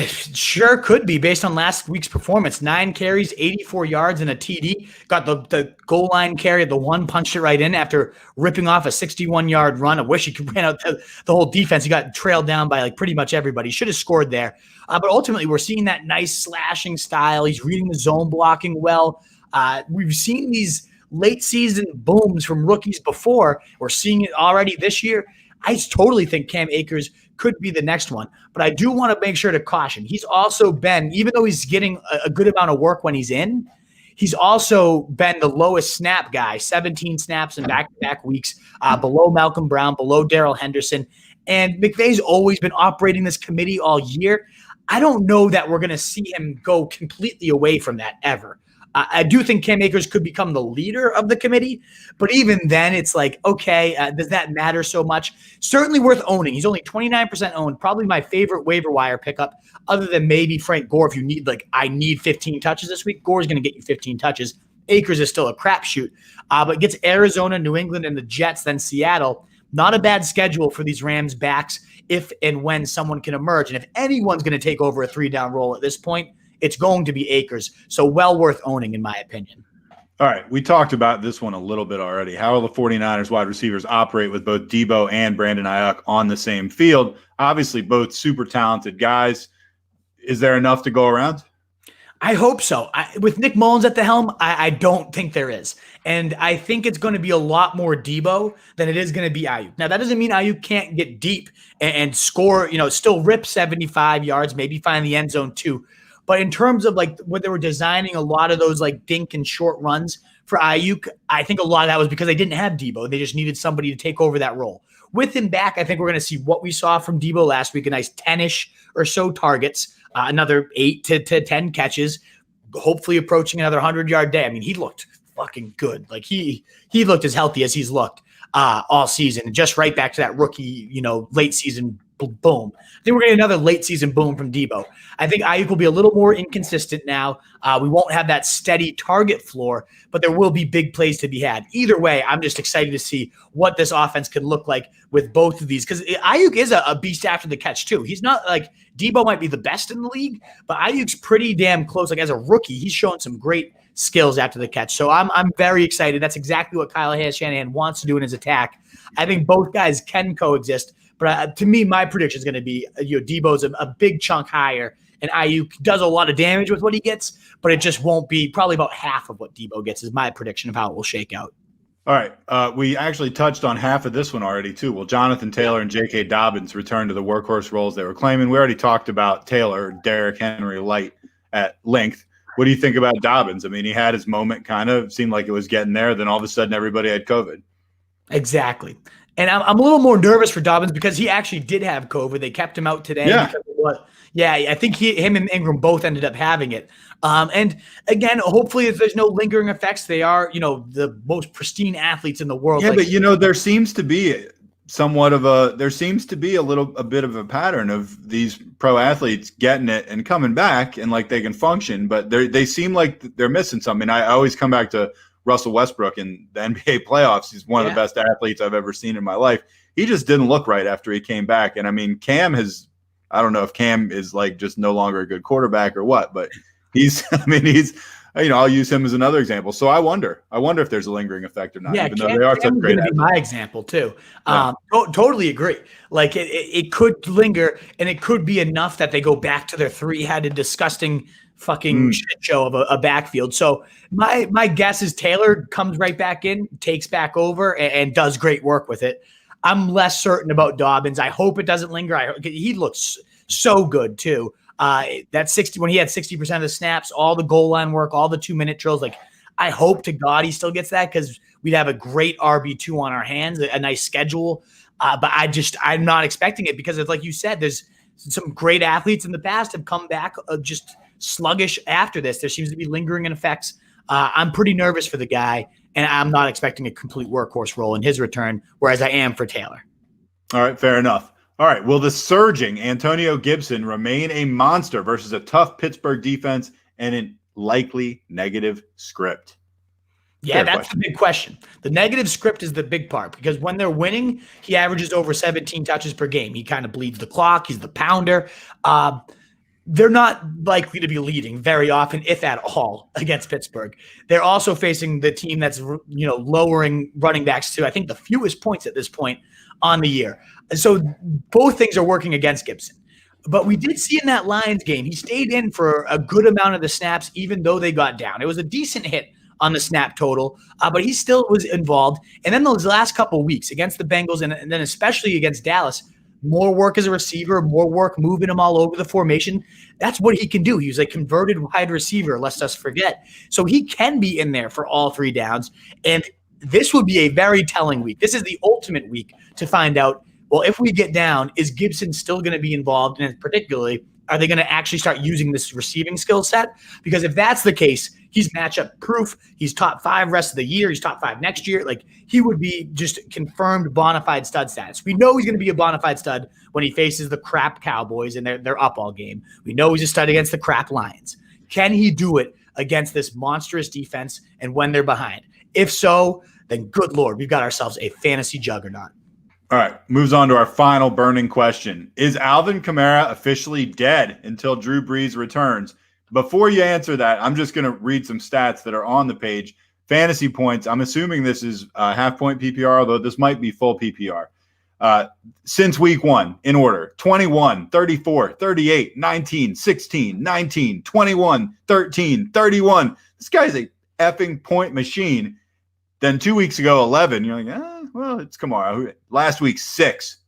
Sure could be based on last week's performance. 9 carries, 84 yards, and a TD. Got the goal line carry, the one punched it right in after ripping off a 61-yard run. I wish he could ran out the whole defense. He got trailed down by like pretty much everybody. Should have scored there. But ultimately, we're seeing that nice slashing style. He's reading the zone blocking well. We've seen these late season booms from rookies before. We're seeing it already this year. I totally think Cam Akers could be the next one, but I do want to make sure to caution. He's also been, even though he's getting a good amount of work when he's in, he's also been the lowest snap guy, 17 snaps in back-to-back weeks, below Malcolm Brown, below Darrell Henderson. And McVay's always been operating this committee all year. I don't know that we're going to see him go completely away from that ever. I do think Cam Akers could become the leader of the committee, but even then it's like, okay, does that matter so much? Certainly worth owning. He's only 29% owned, probably my favorite waiver wire pickup other than maybe Frank Gore. If you need I need 15 touches this week, Gore's going to get you 15 touches. Akers is still a crapshoot, but gets Arizona, New England, and the Jets, then Seattle. Not a bad schedule for these Rams backs if and when someone can emerge. And if anyone's going to take over a 3-down role at this point, it's going to be Akers. So well worth owning, in my opinion. All right. We talked about this one a little bit already. How will the 49ers wide receivers operate with both Debo and Brandon Ayock on the same field? Obviously, both super talented guys. Is there enough to go around? I hope so. With Nick Mullins at the helm, I don't think there is. And I think it's going to be a lot more Debo than it is going to be Ayock. Now, that doesn't mean Ayock can't get deep and score, still rip 75 yards, maybe find the end zone too. But in terms of when they were designing a lot of those dink and short runs for Ayock, I think a lot of that was because they didn't have Debo. They just needed somebody to take over that role. With him back, I think we're going to see what we saw from Debo last week, a nice 10-ish or so targets, another 8 to 10 catches, hopefully approaching another 100-yard day. I mean, he looked fucking good. He looked as healthy as he's looked all season. Just right back to that rookie, late season boom. I think we're getting another late season boom from Debo. I think Ayock will be a little more inconsistent now. We won't have that steady target floor, but there will be big plays to be had. Either way, I'm just excited to see what this offense can look like with both of these, because Ayock is a beast after the catch too. He's not Debo might be the best in the league, but Ayock's pretty damn close. As a rookie, he's shown some great skills after the catch. So I'm very excited. That's exactly what Kyle Shanahan wants to do in his attack. I think both guys can coexist. But to me, my prediction is going to be Debo's a big chunk higher, and Ayock does a lot of damage with what he gets, but it just won't be probably about half of what Debo gets is my prediction of how it will shake out. All right. We actually touched on half of this one already, too. Well, Jonathan Taylor and J.K. Dobbins returned to the workhorse roles they were claiming. We already talked about Taylor, Derrick Henry light at length. What do you think about Dobbins? I mean, he had his moment, kind of seemed like it was getting there. Then all of a sudden everybody had COVID. Exactly. And I'm a little more nervous for Dobbins because he actually did have COVID. They kept him out today. Yeah. I think him and Ingram both ended up having it. And again, hopefully if there's no lingering effects, they are, the most pristine athletes in the world. Yeah, but there seems to be a bit of a pattern of these pro athletes getting it and coming back and they can function, but they seem like they're missing something. I always come back to Russell Westbrook in the NBA playoffs. He's one of the best athletes I've ever seen in my life. he just didn't look right after he came back. And I mean, I don't know if Cam is like just no longer a good quarterback or what, but I'll use him as another example. So I wonder if there's a lingering effect or not, even though they are such great athletes. My example too. Totally agree. Like it could linger, and it could be enough that they go back to their three-headed, disgusting fucking shit show of a backfield. So my guess is Taylor comes right back in, takes back over, and does great work with it. I'm less certain about Dobbins. I hope it doesn't linger. He looks so good too. That 60 when he had 60% of the snaps, all the goal line work, all the 2-minute drills. Like, I hope to God he still gets that, because we'd have a great RB2 on our hands, a nice schedule. But I'm not expecting it, because it's like you said, there's some great athletes in the past have come back just sluggish after this. There seems to be lingering effects. I'm pretty nervous for the guy, and I'm not expecting a complete workhorse role in his return, whereas I am for Taylor. All right, fair enough. All right, will the surging Antonio Gibson remain a monster versus a tough Pittsburgh defense and a likely negative script? Yeah, that's the big question. The negative script is the big part, because when they're winning, he averages over 17 touches per game. He kind of bleeds the clock. He's the pounder. They're not likely to be leading very often, if at all, against Pittsburgh. They're also facing the team that's, lowering running backs to, I think, the fewest points at this point on the year. So both things are working against Gibson. But we did see in that Lions game, he stayed in for a good amount of the snaps, even though they got down. It was a decent hit on the snap total, but he still was involved. And then those last couple of weeks against the Bengals, and then especially against Dallas, more work as a receiver, more work moving him all over the formation. That's what he can do. He was a converted wide receiver, lest us forget. So he can be in there for all 3 downs. And this would be a very telling week. This is the ultimate week to find out, well, if we get down, is Gibson still going to be involved? And particularly, are they going to actually start using this receiving skill set? Because if that's the case, he's matchup proof. He's top 5 rest of the year. He's top 5 next year. Like, he would be just confirmed bona fide stud status. We know he's going to be a bona fide stud when he faces the crap Cowboys and they're up all game. We know he's a stud against the crap Lions. Can he do it against this monstrous defense and when they're behind? If so, then good Lord, we've got ourselves a fantasy juggernaut. All right, moves on to our final burning question. Is Alvin Kamara officially dead until Drew Brees returns? Before you answer that, I'm just going to read some stats that are on the page. Fantasy points, I'm assuming this is half-point PPR, although this might be full PPR. Since week 1, in order, 21, 34, 38, 19, 16, 19, 21, 13, 31. This guy's a effing point machine. Then 2 weeks ago, 11. You're like, well, it's Kimora. Last week, 6.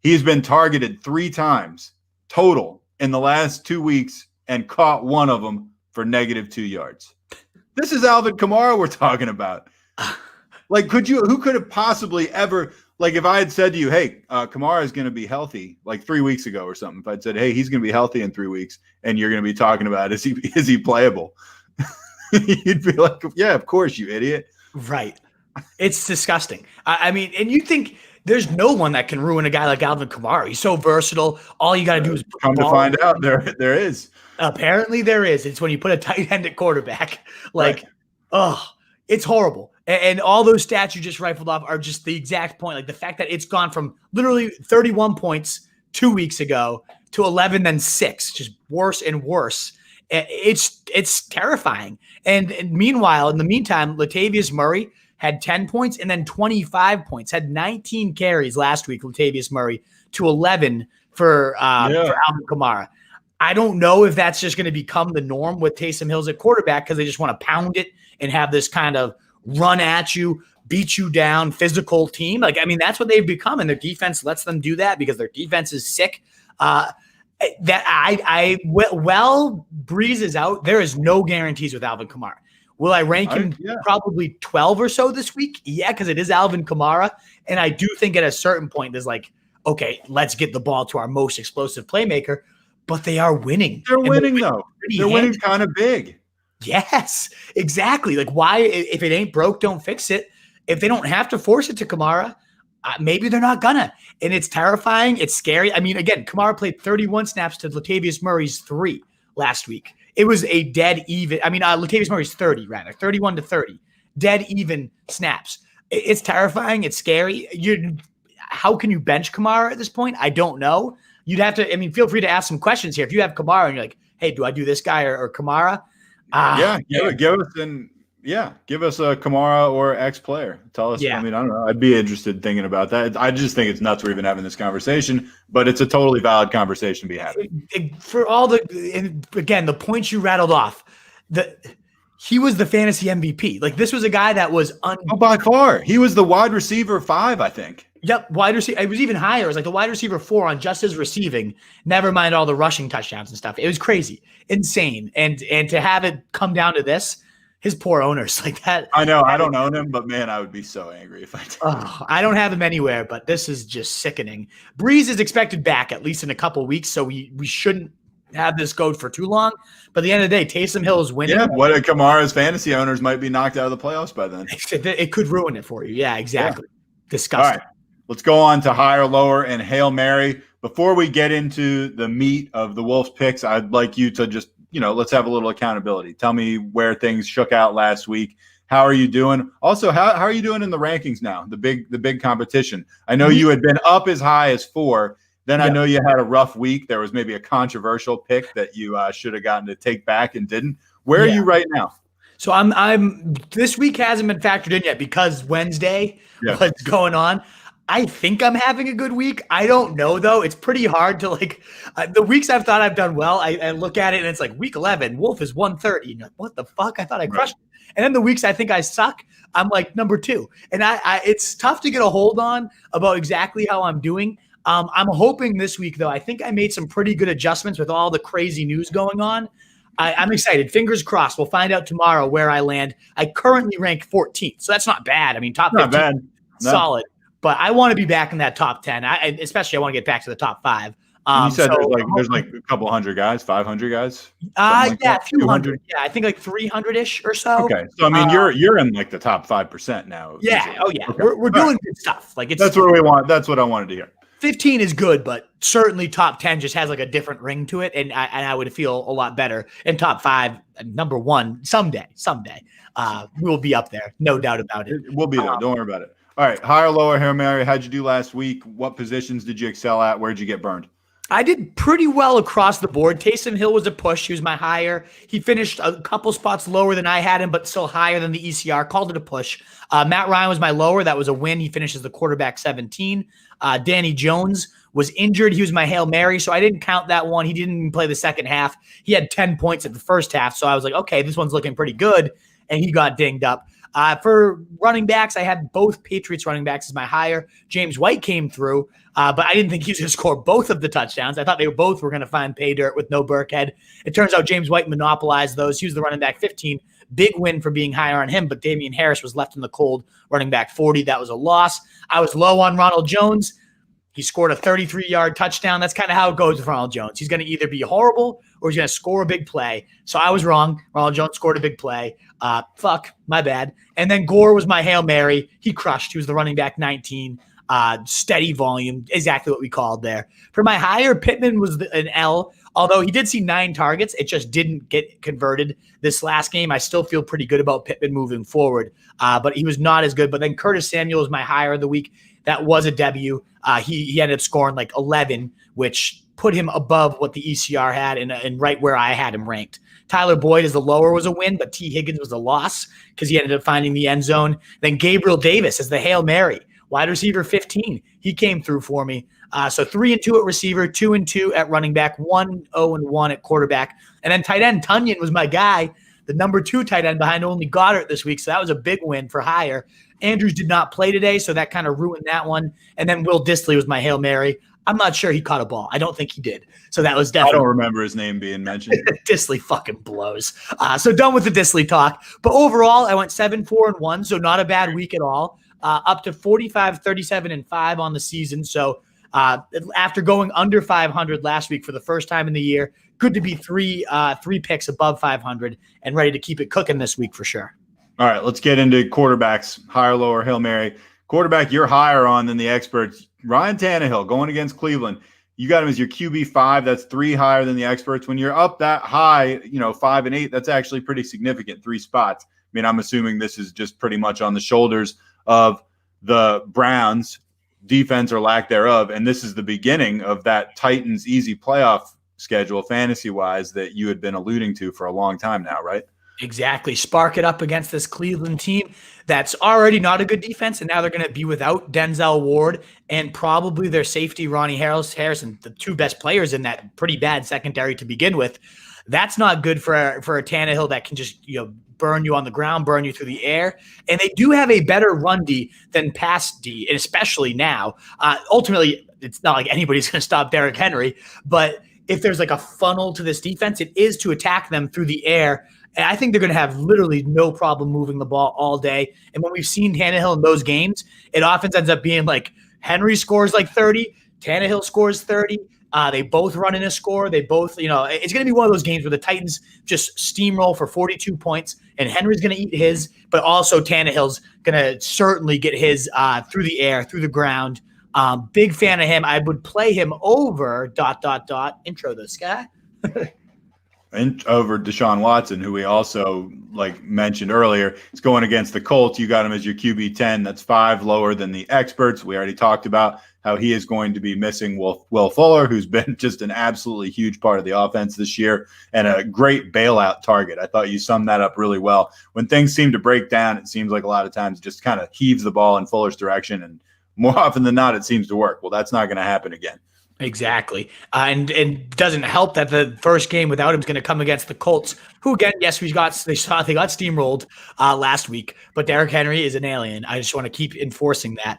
He's been targeted 3 times total in the last 2 weeks and caught one of them for -2 yards. This is Alvin Kamara we're talking about. Like, who could have possibly ever, like, if I had said to you, hey, Kamara is going to be healthy, like 3 weeks ago or something, if I'd said, hey, he's going to be healthy in 3 weeks, and you're going to be talking about, is he playable? You'd be like, yeah, of course, you idiot. Right. It's disgusting. I mean, and you think there's no one that can ruin a guy like Alvin Kamara. He's so versatile. All you got to do is come to find out there is. Apparently there is. It's when you put a tight end at quarterback. Like, it's horrible. And all those stats you just rifled off are just the exact point. Like, the fact that it's gone from literally 31 points 2 weeks ago to 11, then 6, just worse and worse. It's terrifying. And meanwhile, in the meantime, Latavius Murray had 10 points and then 25 points, had 19 carries last week, Latavius Murray, to 11 for Alvin Kamara. I don't know if that's just going to become the norm with Taysom Hills at quarterback, because they just want to pound it and have this kind of run at you, beat you down, physical team. Like, I mean, that's what they've become, and their defense lets them do that because their defense is sick. Well, Brees is out. There is no guarantees with Alvin Kamara. Will I rank him probably 12 or so this week? Yeah, because it is Alvin Kamara. And I do think at a certain point, there's like, okay, let's get the ball to our most explosive playmaker. But they are winning. They're winning, though. They're winning kind of big. Yes, exactly. Like, why, if it ain't broke, don't fix it. If they don't have to force it to Kamara, maybe they're not gonna. And it's terrifying. It's scary. I mean, again, Kamara played 31 snaps to Latavius Murray's 3 last week. It was a dead even. I mean, Latavius Murray's 30, rather. 31 to 30. Dead even snaps. It's terrifying. It's scary. how can you bench Kamara at this point? I don't know. You'd have to, feel free to ask some questions here. If you have Kamara and you're like, hey, do I do this guy or Kamara? Give us a Kimora or X player. Tell us. Yeah. I don't know. I'd be interested thinking about that. I just think it's nuts we're even having this conversation, but it's a totally valid conversation to be having. For all the points you rattled off, he was the fantasy MVP. Like, this was a guy that was by far. He was the wide receiver 5, I think. Yep, wide receiver. It was even higher. It was like the wide receiver 4 on just his receiving. Never mind all the rushing touchdowns and stuff. It was crazy, insane, and to have it come down to this. His poor owners like that. I know. I don't own him, but man, I would be so angry if I did. I don't have him anywhere, but this is just sickening. Brees is expected back at least in a couple weeks, so we shouldn't have this go for too long. But at the end of the day, Taysom Hill is winning. Yeah, what if Kamara's fantasy owners might be knocked out of the playoffs by then? It could ruin it for you. Yeah, exactly. Yeah. Disgusting. All right, let's go on to higher, lower, and Hail Mary. Before we get into the meat of the Wolves picks, I'd like you to just let's have a little accountability. Tell me where things shook out last week. How are you doing? Also, how are you doing in the rankings now? The big competition. I know you had been up as high as 4. Then I know you had a rough week. There was maybe a controversial pick that you should have gotten to take back and didn't. Where are you right now? So I'm this week hasn't been factored in yet because Wednesday, what's going on. I think I'm having a good week. I don't know, though. It's pretty hard to the weeks I've thought I've done well. I look at it and it's like week 11, Wolf is 130. You're like, what the fuck? I thought I crushed it. And then the weeks I think I suck, I'm like number 2. And it's tough to get a hold on about exactly how I'm doing. I'm hoping this week, though, I think I made some pretty good adjustments with all the crazy news going on. I'm excited. Fingers crossed. We'll find out tomorrow where I land. I currently rank 14th, so that's not bad. Top 15, not bad. No. Solid. But I want to be back in that top 10. Especially I want to get back to the top 5. You said there's like a couple hundred guys, 500 guys. A few hundred. Yeah, I think like 300-ish or so. Okay, so you're in like the top 5% now. Yeah. Usually. Oh yeah. Okay. We're doing good stuff. That's what we want. That's what I wanted to hear. 15 is good, but certainly top 10 just has like a different ring to it, and I would feel a lot better. And top 5, number 1, someday, we'll be up there, no doubt about it. We'll be there. Don't worry about it. All right, higher, lower, Hail Mary. How'd you do last week? What positions did you excel at? Where'd you get burned? I did pretty well across the board. Taysom Hill was a push. He was my higher. He finished a couple spots lower than I had him, but still higher than the ECR. Called it a push. Matt Ryan was my lower. That was a win. He finishes the quarterback 17. Danny Jones was injured. He was my Hail Mary, so I didn't count that one. He didn't even play the second half. He had 10 points at the first half, so I was like, okay, this one's looking pretty good, and he got dinged up. For running backs, I had both Patriots running backs as my higher. James White came through, but I didn't think he was going to score both of the touchdowns. I thought they both were going to find pay dirt with no Burkhead. It turns out James White monopolized those. He was the running back 15. Big win for being higher on him, but Damian Harris was left in the cold, running back 40. That was a loss. I was low on Ronald Jones. He scored a 33-yard touchdown. That's kind of how it goes with Ronald Jones. He's going to either be horrible or he's going to score a big play. So I was wrong. Ronald Jones scored a big play. My bad. And then Gore was my Hail Mary. He crushed. He was the running back 19. Steady volume, exactly what we called there. For my higher, Pittman was an L. Although he did see 9 targets, it just didn't get converted this last game. I still feel pretty good about Pittman moving forward, but he was not as good. But then Curtis Samuel was my higher of the week. That was a W. He ended up scoring like 11, which put him above what the ECR had and right where I had him ranked. Tyler Boyd as the lower was a win, but T. Higgins was a loss because he ended up finding the end zone. Then Gabriel Davis as the Hail Mary, wide receiver 15. He came through for me. So 3-2 at receiver, 2-2 at running back, 1-0-1 at quarterback. And then tight end, Tunyon was my guy, the number 2 tight end behind only Goddard this week. So that was a big win for higher. Andrews did not play today, so that kind of ruined that one. And then Will Dissly was my Hail Mary. I'm not sure he caught a ball. I don't think he did. So that was definitely. I don't remember his name being mentioned. Dissly fucking blows. So done with the Dissly talk. But overall, I went 7-4-1, so not a bad week at all. Up to 45-37-5 on the season. So after going under 500 last week for the first time in the year, good to be three picks above 500 and ready to keep it cooking this week for sure. All right, let's get into quarterbacks, higher, lower, Hail Mary. Quarterback you're higher on than the experts. Ryan Tannehill going against Cleveland. You got him as your QB5. That's 3 higher than the experts. When you're up that high, 5 and 8, that's actually pretty significant, 3 spots. I mean, I'm assuming this is just pretty much on the shoulders of the Browns defense or lack thereof. And this is the beginning of that Titans easy playoff schedule fantasy-wise that you had been alluding to for a long time now, right? Exactly. Spark it up against this Cleveland team that's already not a good defense, and now they're going to be without Denzel Ward and probably their safety, Ronnie Harrison, the two best players in that pretty bad secondary to begin with. That's not good for a Tannehill that can just burn you on the ground, burn you through the air. And they do have a better run D than pass D, and especially now. Ultimately, it's not like anybody's going to stop Derrick Henry, but if there's like a funnel to this defense, it is to attack them through the air. And I think they're going to have literally no problem moving the ball all day. And when we've seen Tannehill in those games, it often ends up being like Henry scores like 30, Tannehill scores 30. They both run in a score. They both, it's going to be one of those games where the Titans just steamroll for 42 points, and Henry's going to eat his, but also Tannehill's going to certainly get his through the air, through the ground. Big fan of him. I would play him over ... Intro this guy. And over Deshaun Watson, who we also mentioned earlier, is going against the Colts. You got him as your QB 10. That's 5 lower than the experts. We already talked about how he is going to be missing Will Fuller, who's been just an absolutely huge part of the offense this year and a great bailout target. I thought you summed that up really well. When things seem to break down, it seems like a lot of times it just kind of heaves the ball in Fuller's direction, and more often than not, it seems to work. Well, that's not going to happen again. Exactly. And it doesn't help that the first game without him is going to come against the Colts, who, again, yes, they got steamrolled last week, but Derrick Henry is an alien. I just want to keep enforcing that.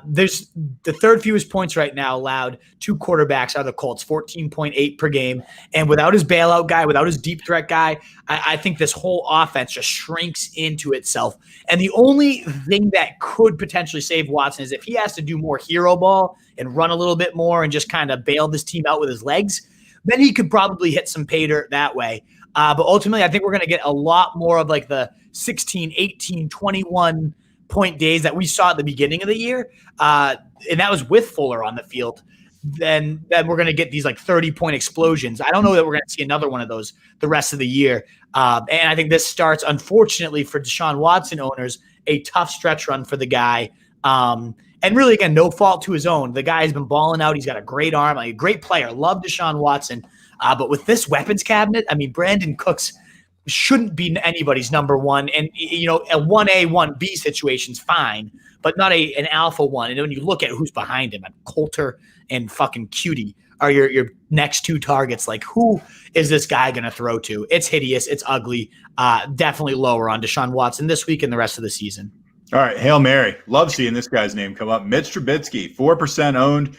There's the third fewest points right now allowed to quarterbacks are the Colts, 14.8 per game. And without his bailout guy, without his deep threat guy, I think this whole offense just shrinks into itself. And the only thing that could potentially save Watson is if he has to do more hero ball and run a little bit more and just kind of bail this team out with his legs, then he could probably hit some pay dirt that way. But ultimately, I think we're going to get a lot more of like the 16, 18, 21 point days that we saw at the beginning of the year. And that was with Fuller on the field. Then we're going to get these 30-point explosions. I don't know that we're going to see another one of those the rest of the year. And I think this starts, unfortunately, for Deshaun Watson owners, a tough stretch run for the guy. And really, again, no fault to his own. The guy's been balling out. He's got a great arm, a great player. Love Deshaun Watson. But with this weapons cabinet, Brandon Cooks shouldn't be anybody's number one. And, a 1A, 1B situation's fine, but not an alpha one. And when you look at who's behind him, Coulter and fucking Cutie are your next two targets. Who is this guy going to throw to? It's hideous. It's ugly. Definitely lower on Deshaun Watson this week and the rest of the season. All right, Hail Mary. Love seeing this guy's name come up. Mitch Trubisky, 4% owned.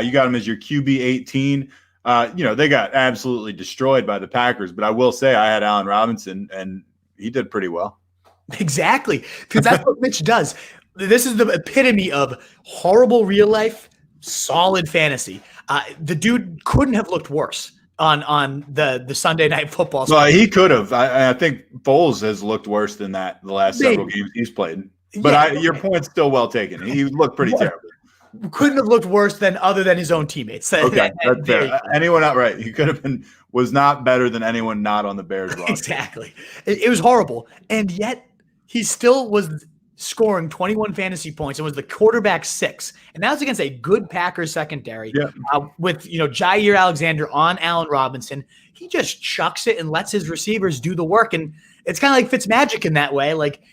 You got him as your QB 18. They got absolutely destroyed by the Packers, but I will say I had Allen Robinson, and he did pretty well. Exactly, because that's what Mitch does. This is the epitome of horrible real life, solid fantasy. The dude couldn't have looked worse on the Sunday Night Football. Well, he could have. I think Foles has looked worse than that the last several games he's played. But your point's still well taken. He looked pretty terrible. Couldn't have looked worse than other than his own teammates. Okay, that's fair. Anyone not right? He could have was not better than anyone not on the Bears roster. Exactly. It was horrible, and yet he still was scoring 21 fantasy points and was the quarterback 6, and that was against a good Packers secondary. Yeah. With Jair Alexander on Allen Robinson, he just chucks it and lets his receivers do the work, and it's kind of like Fitzmagic in that way.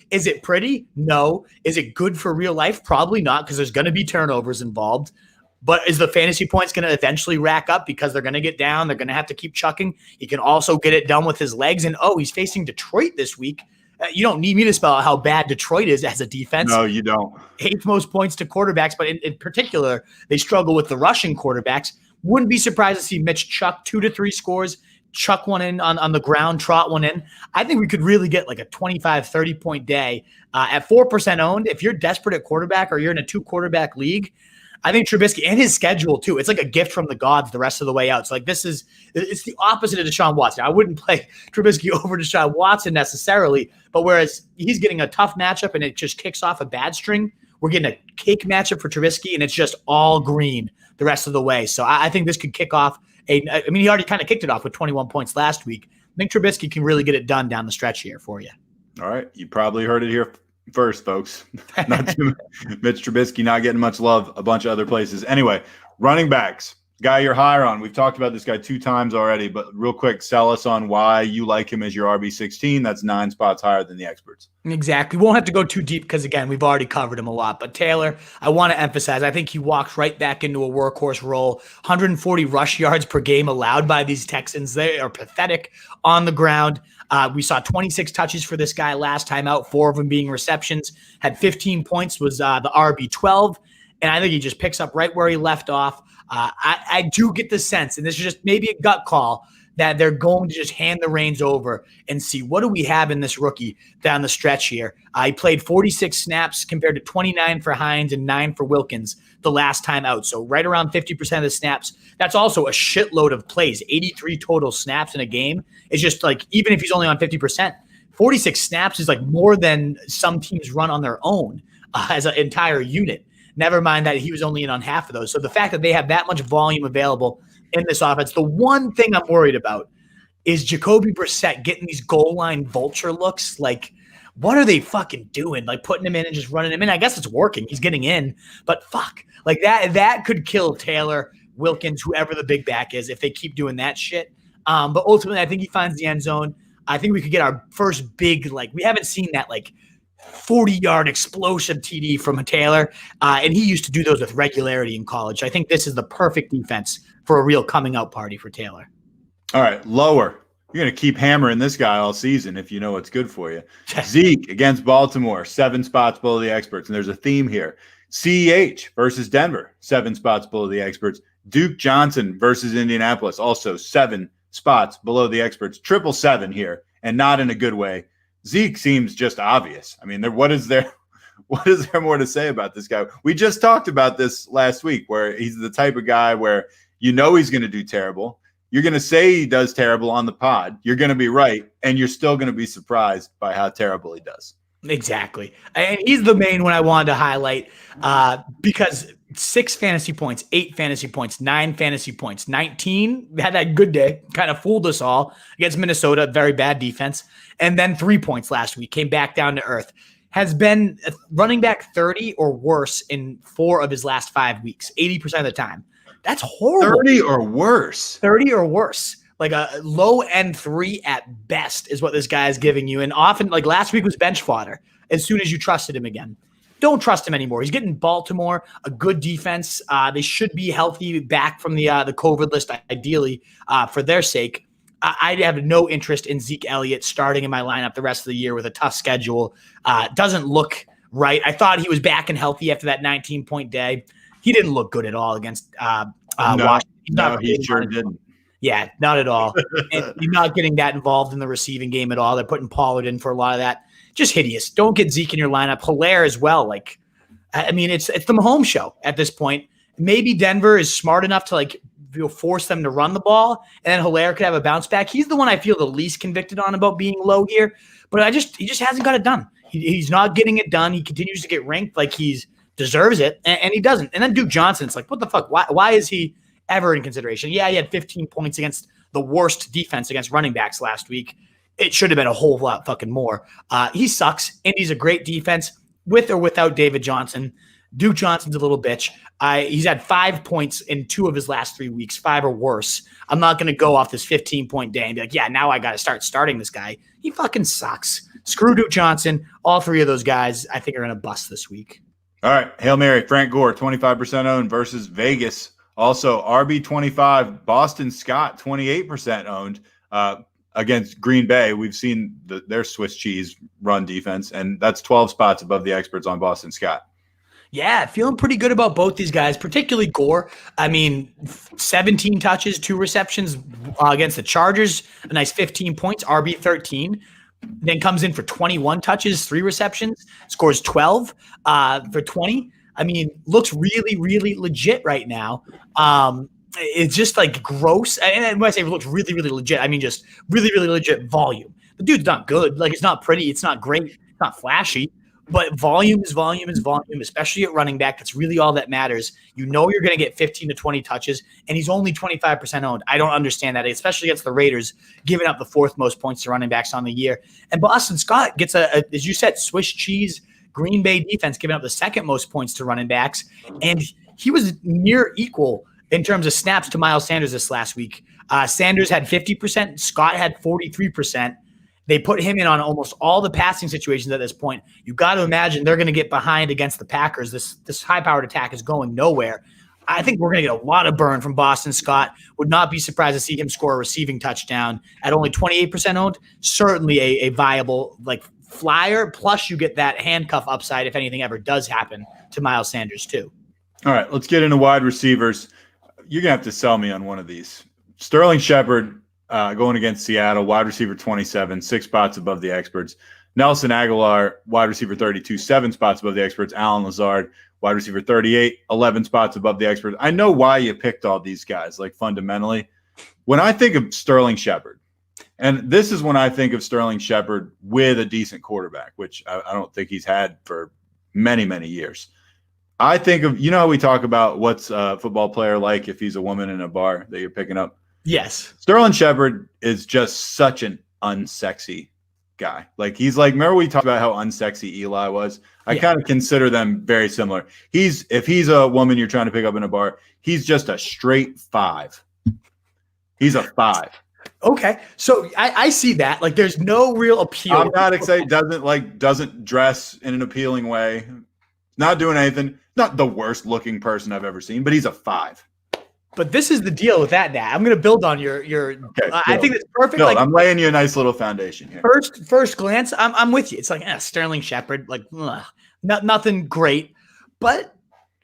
Is it pretty? No. Is it good for real life? Probably not, because there's going to be turnovers involved. But is the fantasy points going to eventually rack up because they're going to get down? They're going to have to keep chucking. He can also get it done with his legs. And, he's facing Detroit this week. You don't need me to spell out how bad Detroit is as a defense. No, you don't. 8th most points to quarterbacks, but in particular, they struggle with the rushing quarterbacks. Wouldn't be surprised to see Mitch chuck 2 to 3 scores, chuck one in on the ground, trot one in. I think we could really get a 25, 30-point day at 4% owned. If you're desperate at quarterback or you're in a 2-quarterback league, I think Trubisky and his schedule too. It's like a gift from the gods the rest of the way out. So it's the opposite of Deshaun Watson. I wouldn't play Trubisky over Deshaun Watson necessarily, but whereas he's getting a tough matchup and it just kicks off a bad string, we're getting a cake matchup for Trubisky and it's just all green the rest of the way. So I think this could kick off he already kind of kicked it off with 21 points last week. I think Trubisky can really get it done down the stretch here for you. All right. You probably heard it here first, folks. Mitch Trubisky not getting much love a bunch of other places. Anyway, running backs. Guy you're higher on. We've talked about this guy 2 times already, but real quick, sell us on why you like him as your RB16. That's 9 spots higher than the experts. Exactly. We won't have to go too deep because, again, we've already covered him a lot. But Taylor, I want to emphasize, I think he walks right back into a workhorse role. 140 rush yards per game allowed by these Texans. They are pathetic on the ground. We saw 26 touches for this guy last time out, 4 of them being receptions. Had 15 points, was the RB12. And I think he just picks up right where he left off. I do get the sense, and this is just maybe a gut call, that they're going to just hand the reins over and see what do we have in this rookie down the stretch here. He played 46 snaps compared to 29 for Hines and 9 for Wilkins the last time out. So right around 50% of the snaps. That's also a shitload of plays. 83 total snaps in a game. It's just like, even if he's only on 50%, 46 snaps is like more than some teams run on their own as an entire unit. Never mind that he was only in on half of those. So the fact that they have that much volume available in this offense, the one thing I'm worried about is Jacoby Brissett getting these goal line vulture looks. Like, what are they fucking doing? Like, putting him in and just running him in. I guess it's working. He's getting in, but fuck. Like, that could kill Taylor, Wilkins, whoever the big back is, if they keep doing that shit. But ultimately, I think he finds the end zone. I think we could get our first big, like, we haven't seen that, like, 40-yard explosive TD from a Taylor, and he used to do those with regularity in college. I think this is the perfect defense for a real coming-out party for Taylor. All right, lower. You're going to keep hammering this guy all season if you know what's good for you. Zeke against Baltimore, 7 spots below the experts, and there's a theme here. CEH versus Denver, 7 spots below the experts. Duke Johnson versus Indianapolis, also 7 spots below the experts. 777 here, and not in a good way. Zeke seems just obvious. I mean, what is there more to say about this guy? We just talked about this last week, where he's the type of guy where you know he's going to do terrible. You're going to say he does terrible on the pod. You're going to be right, and you're still going to be surprised by how terrible he does. Exactly. And he's the main one I wanted to highlight because 6 fantasy points, 8 fantasy points, 9 fantasy points, 19, had that good day, kind of fooled us all against Minnesota, very bad defense. And then 3 points last week, came back down to earth. Has been running back 30 or worse in 4 of his last 5 weeks, 80% of the time. That's horrible. 30 or worse. 30 or worse. Like a low end 3 at best is what this guy is giving you. And often, like last week was bench fodder as soon as you trusted him again. Don't trust him anymore. He's getting Baltimore, a good defense. They should be healthy back from the COVID list, ideally, for their sake. I have no interest in Zeke Elliott starting in my lineup the rest of the year with a tough schedule. Doesn't look right. I thought he was back and healthy after that 19-point day. He didn't look good at all against Washington. No, he sure didn't. Yeah, not at all. And you're not getting that involved in the receiving game at all. They're putting Pollard in for a lot of that. Just hideous. Don't get Zeke in your lineup. Hilaire as well. Like, I mean, it's the Mahomes show at this point. Maybe Denver is smart enough to force them to run the ball, and then Hilaire could have a bounce back. He's the one I feel the least convicted on about being low here, but he just hasn't got it done. He's not getting it done. He continues to get ranked like he deserves it, and he doesn't. And then Duke Johnson, it's like, what the fuck? Why is he ever in consideration? Yeah, he had 15 points against the worst defense against running backs last week. It should have been a whole lot fucking more. He sucks. Indy's a great defense with or without David Johnson. Duke Johnson's a little bitch. He's had 5 points in 2 of his last 3 weeks, 5 or worse. I'm not going to go off this 15-point day and be like, yeah, now I got to start starting this guy. He fucking sucks. Screw Duke Johnson. All 3 of those guys, I think, are going to bust this week. All right. Hail Mary, Frank Gore, 25% owned versus Vegas. Also, RB25, Boston Scott, 28% owned against Green Bay. We've seen their Swiss cheese run defense, and that's 12 spots above the experts on Boston Scott. Yeah, feeling pretty good about both these guys, particularly Gore. I mean, 17 touches, 2 receptions against the Chargers, a nice 15 points, RB13. Then comes in for 21 touches, 3 receptions, scores 12 for 20. I mean, looks really, really legit right now. It's just like gross. And when I say looks really, really legit, I mean just really, really legit volume. The dude's not good. Like, it's not pretty. It's not great. It's not flashy. But volume is volume is volume, especially at running back. That's really all that matters. You know you're going to get 15 to 20 touches, and he's only 25% owned. I don't understand that, especially against the Raiders, giving up the 4th most points to running backs on the year. And Boston Scott gets as you said, Swiss cheese Green Bay defense giving up the second most points to running backs, and he was near equal in terms of snaps to Miles Sanders this last week. Sanders had 50%. Scott had 43%. They put him in on almost all the passing situations at this point. You got to imagine they're going to get behind against the Packers. This high-powered attack is going nowhere. I think we're going to get a lot of burn from Boston Scott. Would not be surprised to see him score a receiving touchdown at only 28% owned. Certainly a viable flyer. Plus, you get that handcuff upside if anything ever does happen to Miles Sanders too. All right, let's get into wide receivers. You're going to have to sell me on one of these. Sterling Shepard going against Seattle, wide receiver 27, 6 spots above the experts. Nelson Aguilar, wide receiver 32, 7 spots above the experts. Allen Lazard, wide receiver 38, 11 spots above the experts. I know why you picked all these guys, fundamentally. When I think of Sterling Shepard, and this is when I think of Sterling Shepard with a decent quarterback, which I don't think he's had for many, many years. I think of, how we talk about what's a football player like if he's a woman in a bar that you're picking up? Yes. Sterling Shepard is just such an unsexy guy. Remember we talked about how unsexy Eli was? I kind of consider them very similar. If he's a woman you're trying to pick up in a bar, he's just a straight 5. He's a 5. Okay. So I see that. There's no real appeal. I'm not excited. Doesn't dress in an appealing way. Not doing anything. Not the worst looking person I've ever seen, but he's a 5. But this is the deal with that, Dad. I'm going to build on your. Okay, I think it's perfect. I'm laying you a nice little foundation here. First glance, I'm with you. It's Sterling Shepard, nothing great, but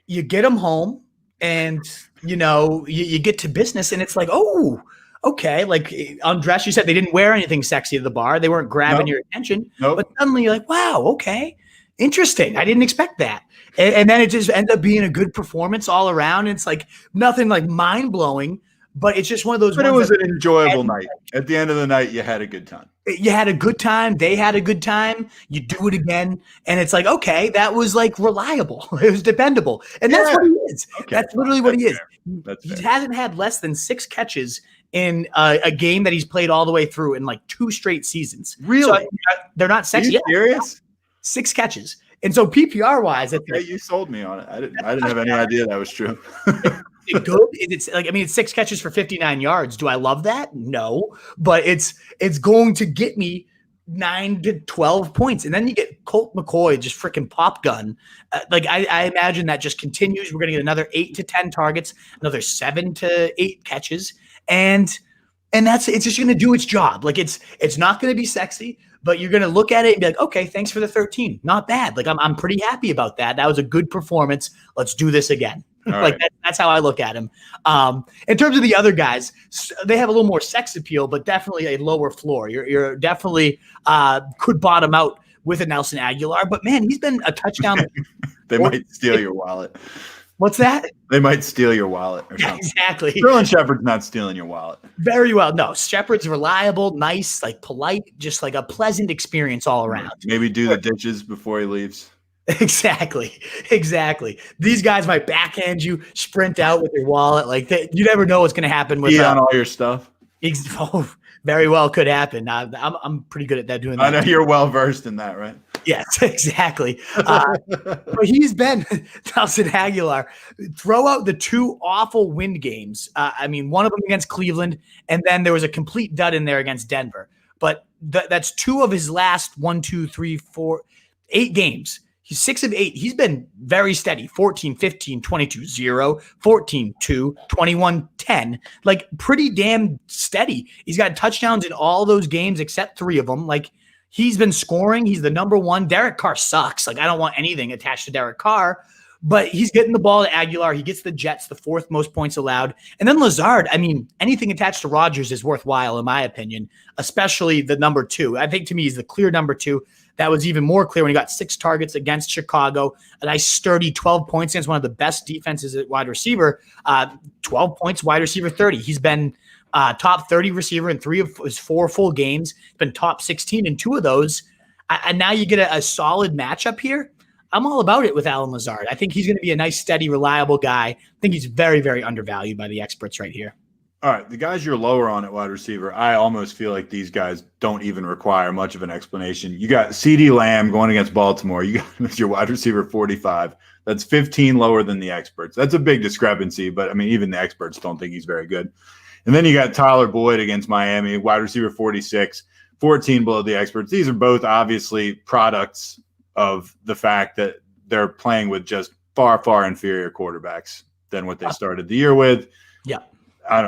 you get him home, and you get to business, and it's oh, okay. On dress, you said they didn't wear anything sexy to the bar. They weren't grabbing your attention. Nope. But suddenly you're wow, okay, interesting. I didn't expect that. And then it just ends up being a good performance all around. It's nothing mind blowing, but it's just one of those. But it was an enjoyable night. At the end of the night, you had a good time. You had a good time. They had a good time. You do it again, and it's okay, that was reliable. It was dependable, and that's what he is. Okay. That's literally what he is. He hasn't had less than 6 catches in a game that he's played all the way through in 2 straight seasons. Really? So, they're not sexy. Are you serious? 6 catches. And so PPR wise, you sold me on it. I didn't have any idea that was true. Is it good? It's 6 catches for 59 yards. Do I love that? No, but it's going to get me 9 to 12 points, and then you get Colt McCoy just freaking pop gun. I imagine that just continues. We're going to get another 8 to 10 targets, another 7 to 8 catches, and it's just going to do its job. It's not going to be sexy, but you're going to look at it and be okay, thanks for the 13. Not bad. I'm pretty happy about that. That was a good performance. Let's do this again. Right. That's how I look at him. In terms of the other guys, they have a little more sex appeal, but definitely a lower floor. You're definitely could bottom out with a Nelson Aguilar, but man, he's been a touchdown. They might steal your wallet. What's that? They might steal your wallet or something. Exactly. Sterling Shepard's not stealing your wallet. Very well. No, Shepard's reliable, nice, polite, just a pleasant experience all around. Maybe do the dishes before he leaves. Exactly. These guys might backhand you, sprint out with your wallet. You never know what's going to happen with on all your stuff. Very well could happen. I'm pretty good at that. Doing that. I know you're well versed in that, right? Yes, exactly. But he's been Nelson Aguilar. Throw out the 2 awful wind games. One of them against Cleveland, and then there was a complete dud in there against Denver. But that's 2 of his last 8 games. He's 6 of 8. He's been very steady. 14, 15, 22, 0, 14, 2, 21, 10. Pretty damn steady. He's got touchdowns in all those games except 3 of them. He's been scoring. He's the number 1. Derek Carr sucks. I don't want anything attached to Derek Carr. But he's getting the ball to Aguilar. He gets the Jets, the 4th most points allowed. And then Lazard, anything attached to Rodgers is worthwhile, in my opinion, especially the number 2. I think to me he's the clear number 2. That was even more clear when he got 6 targets against Chicago. A nice sturdy 12 points against one of the best defenses at wide receiver. 12 points, wide receiver 30. He's been top 30 receiver in 3 of his 4 full games. He's been top 16 in 2 of those. And now you get a solid matchup here. I'm all about it with Allen Lazard. I think he's going to be a nice, steady, reliable guy. I think he's very, very undervalued by the experts right here. All right, the guys you're lower on at wide receiver, I almost feel like these guys don't even require much of an explanation. You got CeeDee Lamb going against Baltimore. You got him as your wide receiver 45. That's 15 lower than the experts. That's a big discrepancy, but I mean, even the experts don't think he's very good. And then you got Tyler Boyd against Miami, wide receiver 46, 14 below the experts. These are both obviously products of the fact that they're playing with just far, far inferior quarterbacks than what they started the year with. Yeah.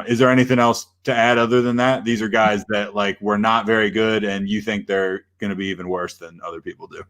Is there anything else to add other than that? These are guys that like were not very good, and you think they're going to be even worse than other people do.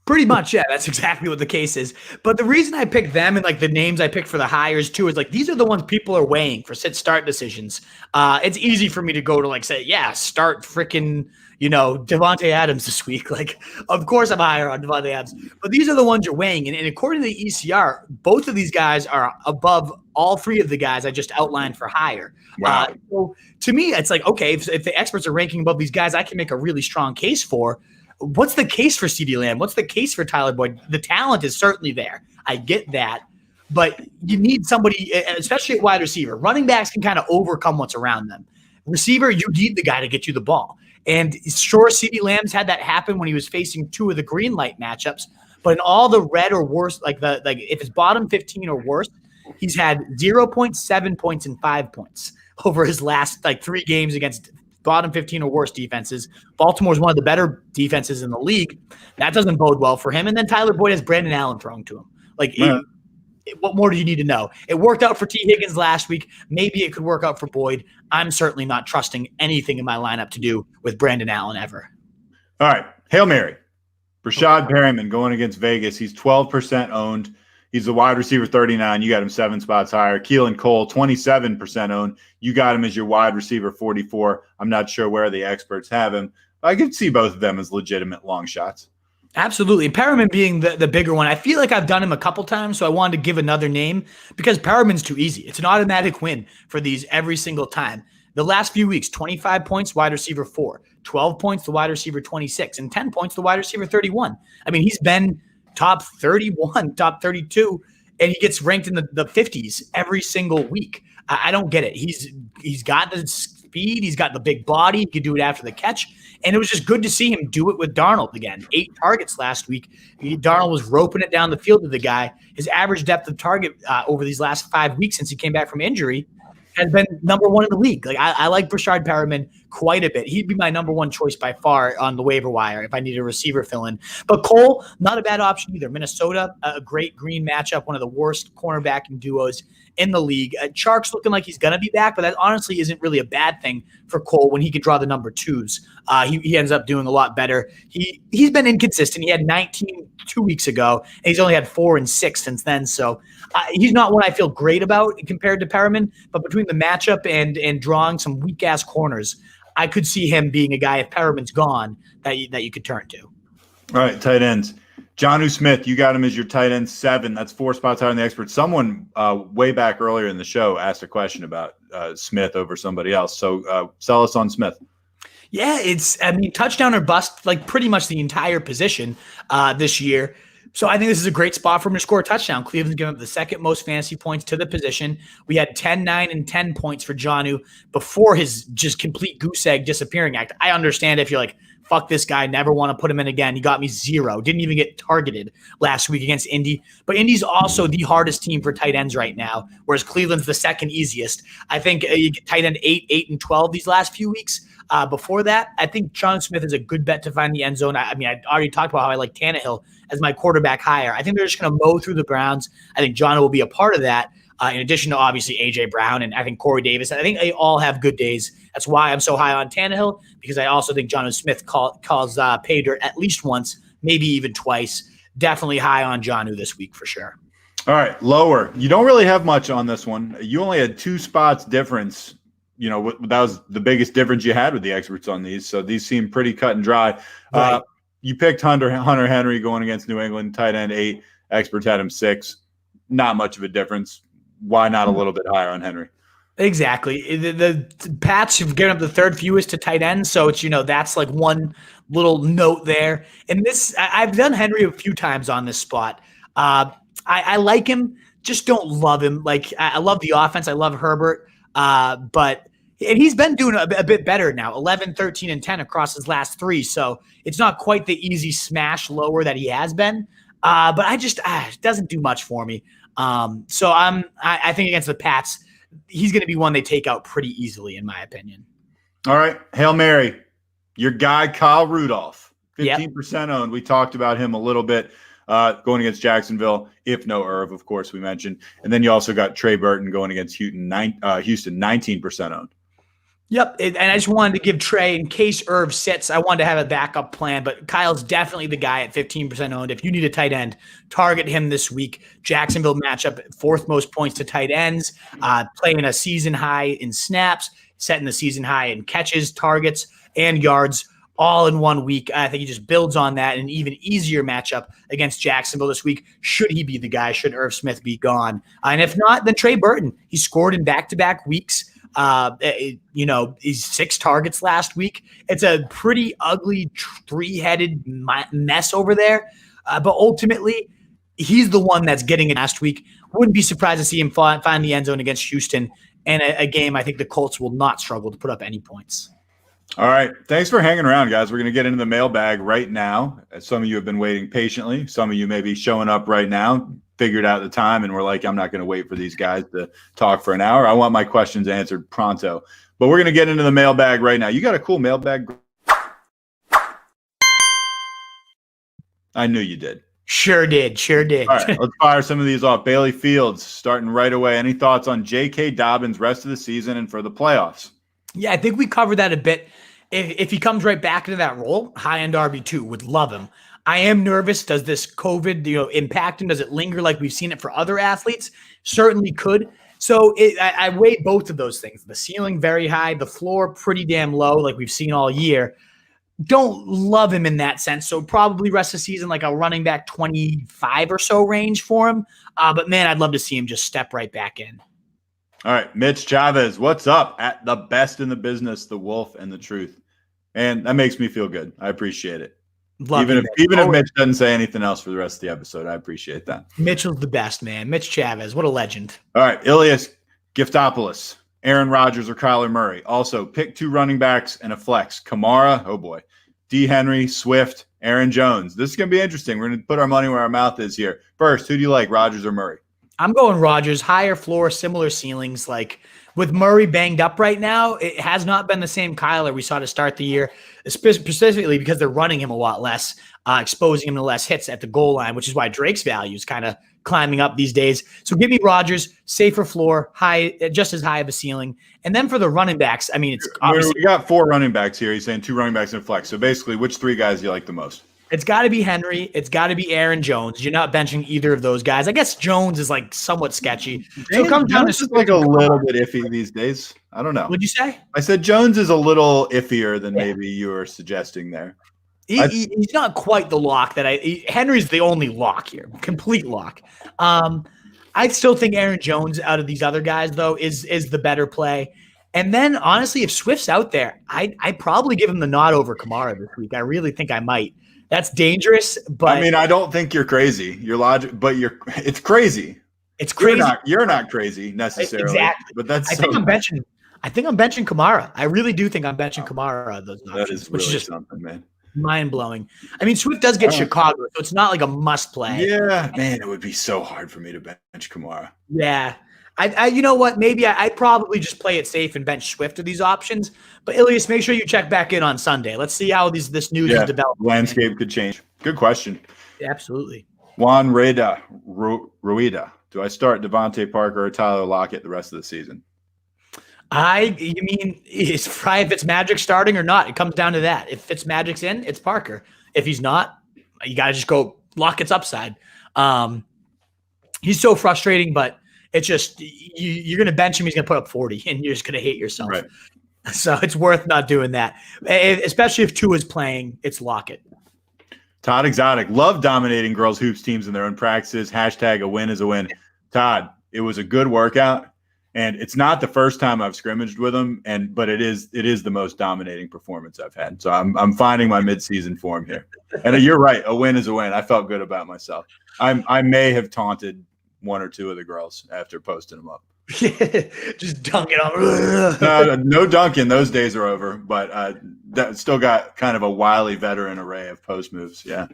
Pretty much, yeah. That's exactly what the case is. But the reason I picked them and like the names I picked for the hires too is like these are the ones people are weighing for sit-start decisions. It's easy for me to go to like say, yeah, start freaking Devonte Adams this week. Like, of course I'm higher on Devonte Adams. But these are the ones you're weighing. And according to the ECR, both of these guys are above all three of the guys I just outlined for higher. Wow. So to me, it's like, okay, if the experts are ranking above these guys, I can make a really strong case for. What's the case for CeeDee Lamb? What's the case for Tyler Boyd? The talent is certainly there. I get that. But you need somebody, especially at wide receiver. Running backs can kind of overcome what's around them. Receiver, you need the guy to get you the ball. And sure, CeeDee Lamb's had that happen when he was facing two of the green light matchups. But in all the red or worse, like if it's bottom 15 or worse, he's had 0.7 points and 5 points over his last 3 games against bottom 15 or worse defenses. Baltimore's one of the better defenses in the league. That doesn't bode well for him. And then Tyler Boyd has Brandon Allen throwing to him. What more do you need to know? It worked out for T. Higgins last week. Maybe it could work out for Boyd. I'm certainly not trusting anything in my lineup to do with Brandon Allen ever. All right. Hail Mary. Rashad Barryman going against Vegas. He's 12% owned. He's the wide receiver 39. You got him 7 spots higher. Keelan Cole, 27% owned. You got him as your wide receiver 44. I'm not sure where the experts have him. I could see both of them as legitimate long shots. Absolutely. Perriman being the bigger one. I feel like I've done him a couple times, so I wanted to give another name because Perriman's too easy. It's an automatic win for these every single time. The last few weeks, 25 points, wide receiver 4, 12 points, the wide receiver 26, and 10 points, the wide receiver 31. I mean, he's been top 31, top 32, and he gets ranked in the 50s every single week. I don't get it. He's got the speed. He's got the big body. He can do it after the catch. And it was just good to see him do it with Darnold again. 8 targets last week. Darnold was roping it down the field to the guy. His average depth of target over these last 5 weeks since he came back from injury has been number 1 in the league. Like I like Rashad Barryman quite a bit. He'd be my number 1 choice by far on the waiver wire if I need a receiver fill-in. But Cole, not a bad option either. Minnesota, a great green matchup, one of the worst cornerbacking duos in the league. Chark's looking like he's going to be back, but that honestly isn't really a bad thing for Cole when he can draw the number 2s. He ends up doing a lot better. He's been inconsistent. He had 19 2 weeks ago, and he's only had 4 and 6 since then. So he's not one I feel great about compared to Perriman, but between the matchup and drawing some weak-ass corners, I could see him being a guy, if Perriman's gone, that you could turn to. All right, tight ends. Jonnu Smith, you got him as your tight end 7. That's 4 spots higher than the experts. Someone way back earlier in the show asked a question about Smith over somebody else. So sell us on Smith. Yeah, touchdown or bust, like pretty much the entire position this year. So I think this is a great spot for him to score a touchdown. Cleveland's given up the second most fantasy points to the position. We had 10, 9, and 10 points for Jonnu before his just complete goose egg disappearing act. I understand if you're like, fuck this guy, never want to put him in again. He got me 0. Didn't even get targeted last week against Indy. But Indy's also the hardest team for tight ends right now, whereas Cleveland's the second easiest. I think you get tight end 8, 8, and 12 these last few weeks. Before that, I think Jonnu Smith is a good bet to find the end zone. I already talked about how I like Tannehill as my quarterback higher. I think they're just going to mow through the Browns. I think Jonnu will be a part of that. In addition to obviously A.J. Brown and I think Corey Davis. I think they all have good days. That's why I'm so high on Tannehill, because I also think Jonnu Smith calls pay dirt at least once, maybe even twice. Definitely high on Jonnu this week for sure. All right, lower. You don't really have much on this one. You only had 2 spots difference. You know, that was the biggest difference you had with the experts on these. So these seem pretty cut and dry. Right. You picked Hunter Henry going against New England, tight end 8. Experts had him 6. Not much of a difference. Why not a little bit higher on Henry? Exactly. The Pats have given up the third fewest to tight ends, so it's that's like one little note there. And this, I've done Henry a few times on this spot. I like him, just don't love him. Like I love the offense. I love Herbert. And he's been doing a bit better now, 11, 13, and 10 across his last 3. So it's not quite the easy smash lower that he has been. But it doesn't do much for me. So I think against the Pats, he's going to be one they take out pretty easily, in my opinion. All right. Hail Mary. Your guy, Kyle Rudolph, 15% owned. We talked about him a little bit going against Jacksonville, if no Irv, of course, we mentioned. And then you also got Trey Burton going against Houston, 19% owned. Yep, and I just wanted to give Trey, in case Irv sits, I wanted to have a backup plan, but Kyle's definitely the guy at 15% owned. If you need a tight end, target him this week. Jacksonville matchup, 4th most points to tight ends, playing a season high in snaps, setting the season high in catches, targets, and yards all in 1 week. I think he just builds on that, in an even easier matchup against Jacksonville this week, should he be the guy, should Irv Smith be gone. And if not, then Trey Burton. He scored in back-to-back weeks. He's 6 targets last week. It's a pretty ugly 3-headed mess over there. But ultimately, he's the one that's getting it last week. Wouldn't be surprised to see him find the end zone against Houston. And a game I think the Colts will not struggle to put up any points. All right. Thanks for hanging around, guys. We're going to get into the mailbag right now. Some of you have been waiting patiently. Some of you may be showing up right now, figured out the time, and we're like, I'm not going to wait for these guys to talk for an hour. I want my questions answered pronto. But we're going to get into the mailbag right now. You got a cool mailbag? I knew you did. Sure did. All right, let's fire some of these off. Bailey Fields, starting right away. Any thoughts on J.K. Dobbins rest of the season and for the playoffs? Yeah, I think we covered that a bit. If he comes right back into that role, high-end RB2, would love him. I am nervous. Does this COVID, impact him? Does it linger like we've seen it for other athletes? Certainly could. So I weigh both of those things. The ceiling very high, the floor pretty damn low, like we've seen all year. Don't love him in that sense. So probably rest of the season like a running back 25 or so range for him. But man, I'd love to see him just step right back in. All right, Mitch Chavez, what's up? At the best in the business, the wolf and the truth. And that makes me feel good. I appreciate it. Even if Mitch doesn't say anything else for the rest of the episode, I appreciate that. Mitchell's the best, man. Mitch Chavez, what a legend. All right, Ilias Giftopoulos, Aaron Rodgers or Kyler Murray. Also, pick 2 running backs and a flex. Kimora, oh boy. D. Henry, Swift, Aaron Jones. This is going to be interesting. We're going to put our money where our mouth is here. First, who do you like, Rodgers or Murray? I'm going Rodgers, higher floor, similar ceilings. Like with Murray banged up right now, it has not been the same Kyler we saw to start the year, specifically because they're running him a lot less, exposing him to less hits at the goal line, which is why Drake's value is kind of climbing up these days. So give me Rodgers, safer floor, high, just as high of a ceiling. And then for the running backs, I mean, it's obviously we got 4 running backs here. He's saying 2 running backs and flex. So basically, which 3 guys do you like the most? It's got to be Henry. It's got to be Aaron Jones. You're not benching either of those guys. I guess Jones is like somewhat sketchy. So it comes down to like a little bit iffy these days. I don't know. What'd you say? I said Jones is a little iffier than maybe you were suggesting there. He's not quite the lock that Henry's the only lock here, complete lock. I still think Aaron Jones out of these other guys though is the better play. And then honestly, if Swift's out there, I probably give him the nod over Kamara this week. I really think I might. That's dangerous, but I mean, I don't think you're crazy. You're logic, but it's crazy. It's crazy. You're not crazy necessarily. Exactly. But that's I think I'm benching Kamara. I really do think I'm benching Kamara. Those options, that is really which is just something, man. Mind blowing. I mean, Swift does get Chicago, so it's not like a must play. Yeah, man, it would be so hard for me to bench Kimora. Yeah. I you know what? Maybe I probably just play it safe and bench Swift of these options. But Ilias, make sure you check back in on Sunday. Let's see how this news is developing. Landscape could change. Good question. Yeah, absolutely. Juan Ruida. Do I start Devontae Parker or Tyler Lockett the rest of the season? You mean is Ryan Fitzmagic starting or not? It comes down to that. If Fitzmagic's in, it's Parker. If he's not, you got to just go Lockett's upside. He's so frustrating, but it's just you're going to bench him. He's going to put up 40, and you're just going to hate yourself. Right. So it's worth not doing that, especially if Tua is playing. It's Lockett. Todd Exotic, love dominating girls hoops teams in their own practices. # a win is a win. Todd, it was a good workout, and it's not the first time I've scrimmaged with him, but it is the most dominating performance I've had. So I'm finding my midseason form here. And you're right, a win is a win. I felt good about myself. I may have taunted 1 or 2 of the girls after posting them up. Just dunk it on. No dunking. Those days are over, but that still got kind of a wily veteran array of post moves. Yeah.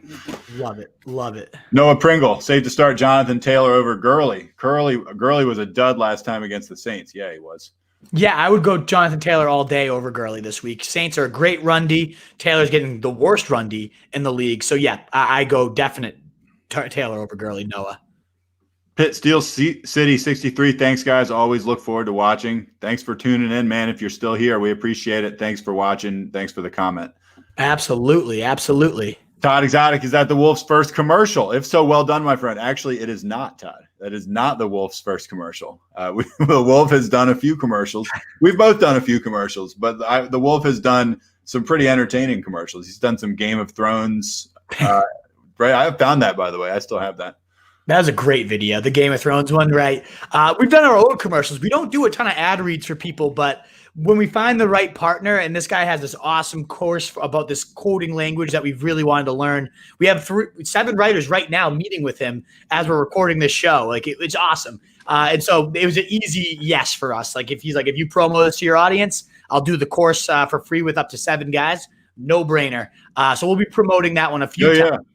Love it. Love it. Noah Pringle, safe to start Jonathan Taylor over Gurley. Gurley was a dud last time against the Saints. Yeah, he was. Yeah, I would go Jonathan Taylor all day over Gurley this week. Saints are a great run D. Taylor's getting the worst run D in the league. So, yeah, I go definite Taylor over Gurley, Noah. Pitt Steel City 63. Thanks, guys. Always look forward to watching. Thanks for tuning in, man. If you're still here, we appreciate it. Thanks for watching. Thanks for the comment. Absolutely. Absolutely. Todd Exotic, is that the Wolf's first commercial? If so, well done, my friend. Actually, it is not, Todd. That is not the Wolf's first commercial. The Wolf has done a few commercials. We've both done a few commercials, but the Wolf has done some pretty entertaining commercials. He's done some Game of Thrones. Right? I found that, by the way. I still have that. That was a great video, the Game of Thrones one, right? We've done our own commercials. We don't do a ton of ad reads for people, but when we find the right partner, and this guy has this awesome course about this coding language that we've really wanted to learn. We have 7 writers right now meeting with him as we're recording this show. Like it's awesome. And so it was an easy yes for us. Like if he's like, if you promo this to your audience, I'll do the course for free with up to 7 guys. No brainer. So we'll be promoting that one a few times.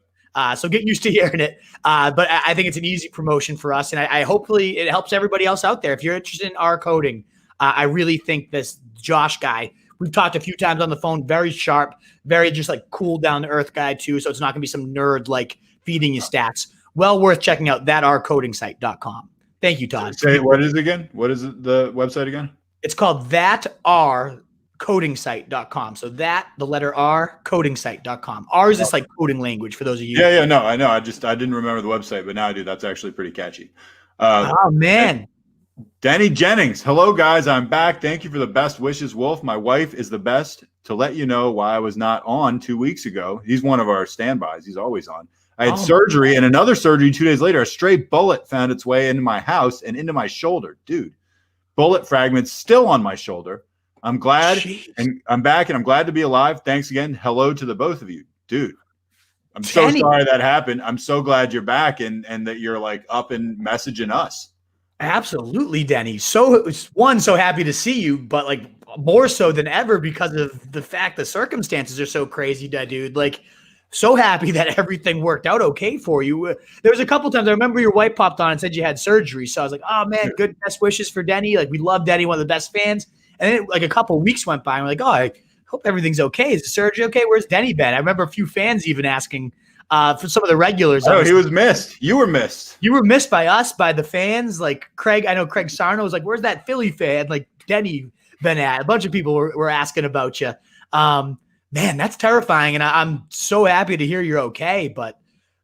So get used to hearing it. But I think it's an easy promotion for us. And I hopefully it helps everybody else out there. If you're interested in our coding, I really think this Josh guy, we've talked a few times on the phone, very sharp, very just like cool down to earth guy too. So it's not going to be some nerd like feeding you stats. Well worth checking out thatrcodingsite.com. Thank you, Todd. Say what is it again? What is it, the website again? It's called thatrcodingsite.com. So that, the letter R, codingsite.com. R is this like coding language for those of you. Yeah, no, I know. I didn't remember the website, but now I do. That's actually pretty catchy. Oh, man. Danny Jennings. Hello, guys. I'm back. Thank you for the best wishes, Wolf. My wife is the best. To let you know why I was not on 2 weeks ago. He's one of our standbys. He's always on. I had surgery and another surgery 2 days later. A stray bullet found its way into my house and into my shoulder. Dude, bullet fragments still on my shoulder. I'm glad and I'm back and I'm glad to be alive. Thanks again. Hello to the both of you. Dude, I'm so sorry that happened. I'm so glad you're back and that you're like up and messaging us. Absolutely, Denny. So happy to see you, but like more so than ever because of the fact the circumstances are so crazy, dude. Like so happy that everything worked out okay for you. There was a couple times I remember your wife popped on and said you had surgery. So I was like, oh man, good best wishes for Denny. Like we love Denny, one of the best fans. And then like a couple of weeks went by and we're like, oh, I hope everything's okay. Is the surgery okay? Where's Denny been? I remember a few fans even asking for some of the regulars. Oh, he was missed. You were missed. You were missed by us, by the fans. Like Craig, I know Craig Sarno was like, where's that Philly fan? Like Denny been at. A bunch of people were asking about you. Man, that's terrifying. And I'm so happy to hear you're okay. But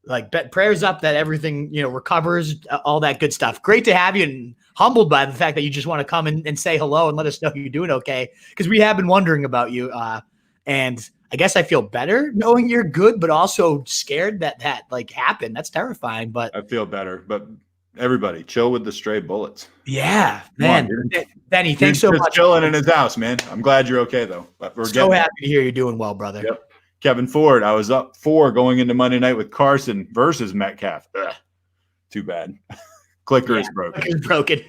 like prayers up that everything, recovers, all that good stuff. Great to have you and humbled by the fact that you just want to come and say hello and let us know you're doing okay. Because we have been wondering about you. And I guess I feel better knowing you're good, but also scared that like happened. That's terrifying. But I feel better. But everybody, chill with the stray bullets. Yeah, man. Benny, thanks so much. Chilling in his house, man. I'm glad you're okay though. But we're so happy to hear you're doing well, brother. Yep. Kevin Ford, I was up 4 going into Monday night with Carson versus Metcalf. Ugh, too bad. Clicker is broken. It's broken.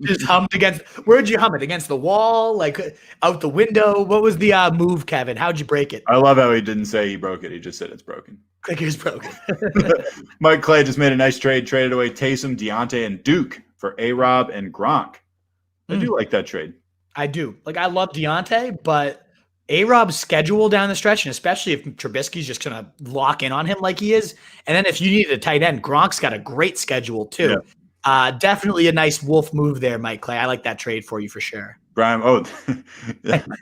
Just hummed against. Where'd you hum it? Against the wall? Like out the window? What was the move, Kevin? How'd you break it? I love how he didn't say he broke it. He just said it's broken. Clicker's broken. Mike Clay just made a nice trade. Traded away Taysom, Deontay, and Duke for A-Rob and Gronk. I do like that trade. I do. Like I love Deontay, but A-Rob's schedule down the stretch, and especially if Trubisky's just going to lock in on him like he is. And then if you need a tight end, Gronk's got a great schedule too. Yeah. Definitely a nice Wolf move there, Mike Clay. I like that trade for you for sure. Brian, I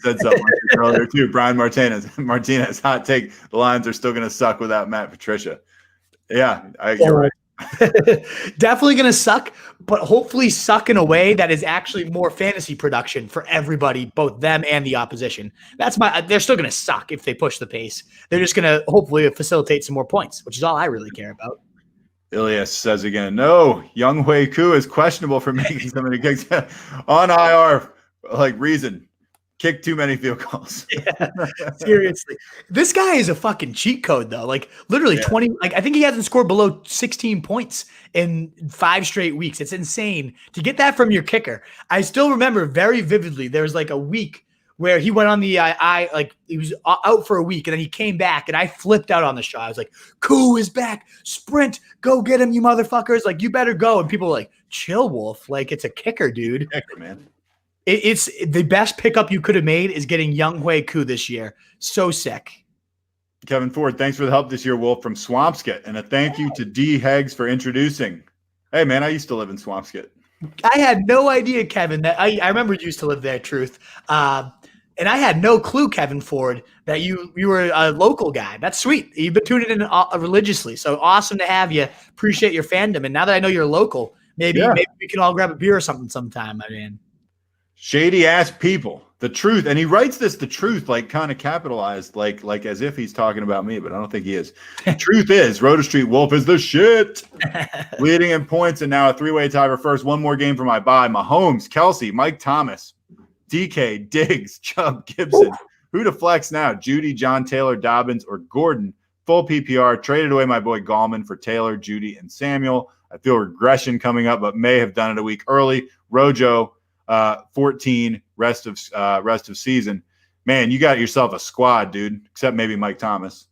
said something earlier too. Brian Martinez, hot take. The Lions are still going to suck without Matt Patricia. Yeah, you're right. Definitely going to suck, but hopefully suck in a way that is actually more fantasy production for everybody, both them and the opposition. They're still going to suck if they push the pace. They're just going to hopefully facilitate some more points, which is all I really care about. Ilias says again, no, Young Hui Koo is questionable for making so many kicks on IR, like reason. Kick too many field goals. Yeah, seriously. This guy is a fucking cheat code, though. Like, literally 20. Like, I think he hasn't scored below 16 points in 5 straight weeks. It's insane to get that from your kicker. I still remember very vividly. There was like a week where he went on the he was out for a week, and then he came back, and I flipped out on the shot. I was like, "Koo is back! Sprint! Go get him, you motherfuckers! Like, you better go!" And people were like, "Chill, Wolf! Like, it's a kicker, dude." Kicker, man. It's the best pickup you could have made is getting Younghoe Koo this year. So sick. Kevin Ford, thanks for the help this year, Wolf, from Swampskit. And a thank you to D. Heggs for introducing. Hey, man, I used to live in Swampskit. I had no idea, Kevin, that I remember you used to live there, Truth. And I had no clue, Kevin Ford, that you were a local guy. That's sweet. You've been tuning in religiously. So awesome to have you. Appreciate your fandom. And now that I know you're local, maybe we can all grab a beer or something sometime, my man. Shady ass people, the truth, and he writes this the truth, like kind of capitalized, like as if he's talking about me, but I don't think he is. The truth is, Roto Street Wolf is the shit, leading in points, and now a 3-way tie for first. One more game for my bye. Mahomes, Kelsey, Mike Thomas, DK, Diggs, Chubb, Gibson. Who to flex now? Judy, John Taylor, Dobbins, or Gordon? Full PPR. Traded away my boy Gallman for Taylor, Judy, and Samuel. I feel regression coming up, but may have done it a week early. Rojo. 14 rest of season. Man, you got yourself a squad, dude, except maybe Mike Thomas.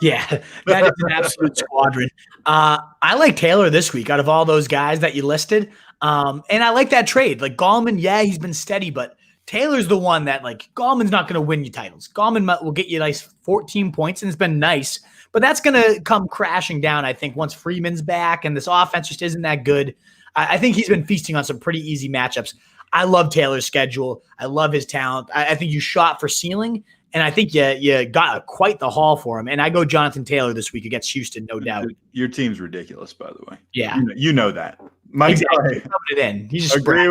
Yeah, that is an absolute squadron. I like Taylor this week out of all those guys that you listed. And I like that trade. Like Gallman, yeah, he's been steady, but Taylor's the one that, like, Gallman's not going to win you titles. Gallman will get you nice 14 points, and it's been nice. But that's going to come crashing down, I think, once Freeman's back and this offense just isn't that good. I think he's been feasting on some pretty easy matchups. I love Taylor's schedule. I love his talent. I think you shot for ceiling, and I think you got quite the haul for him. And I go Jonathan Taylor this week against Houston, no doubt. Your team's ridiculous, by the way. Yeah. You know that. Mike, exactly. It in. He just agree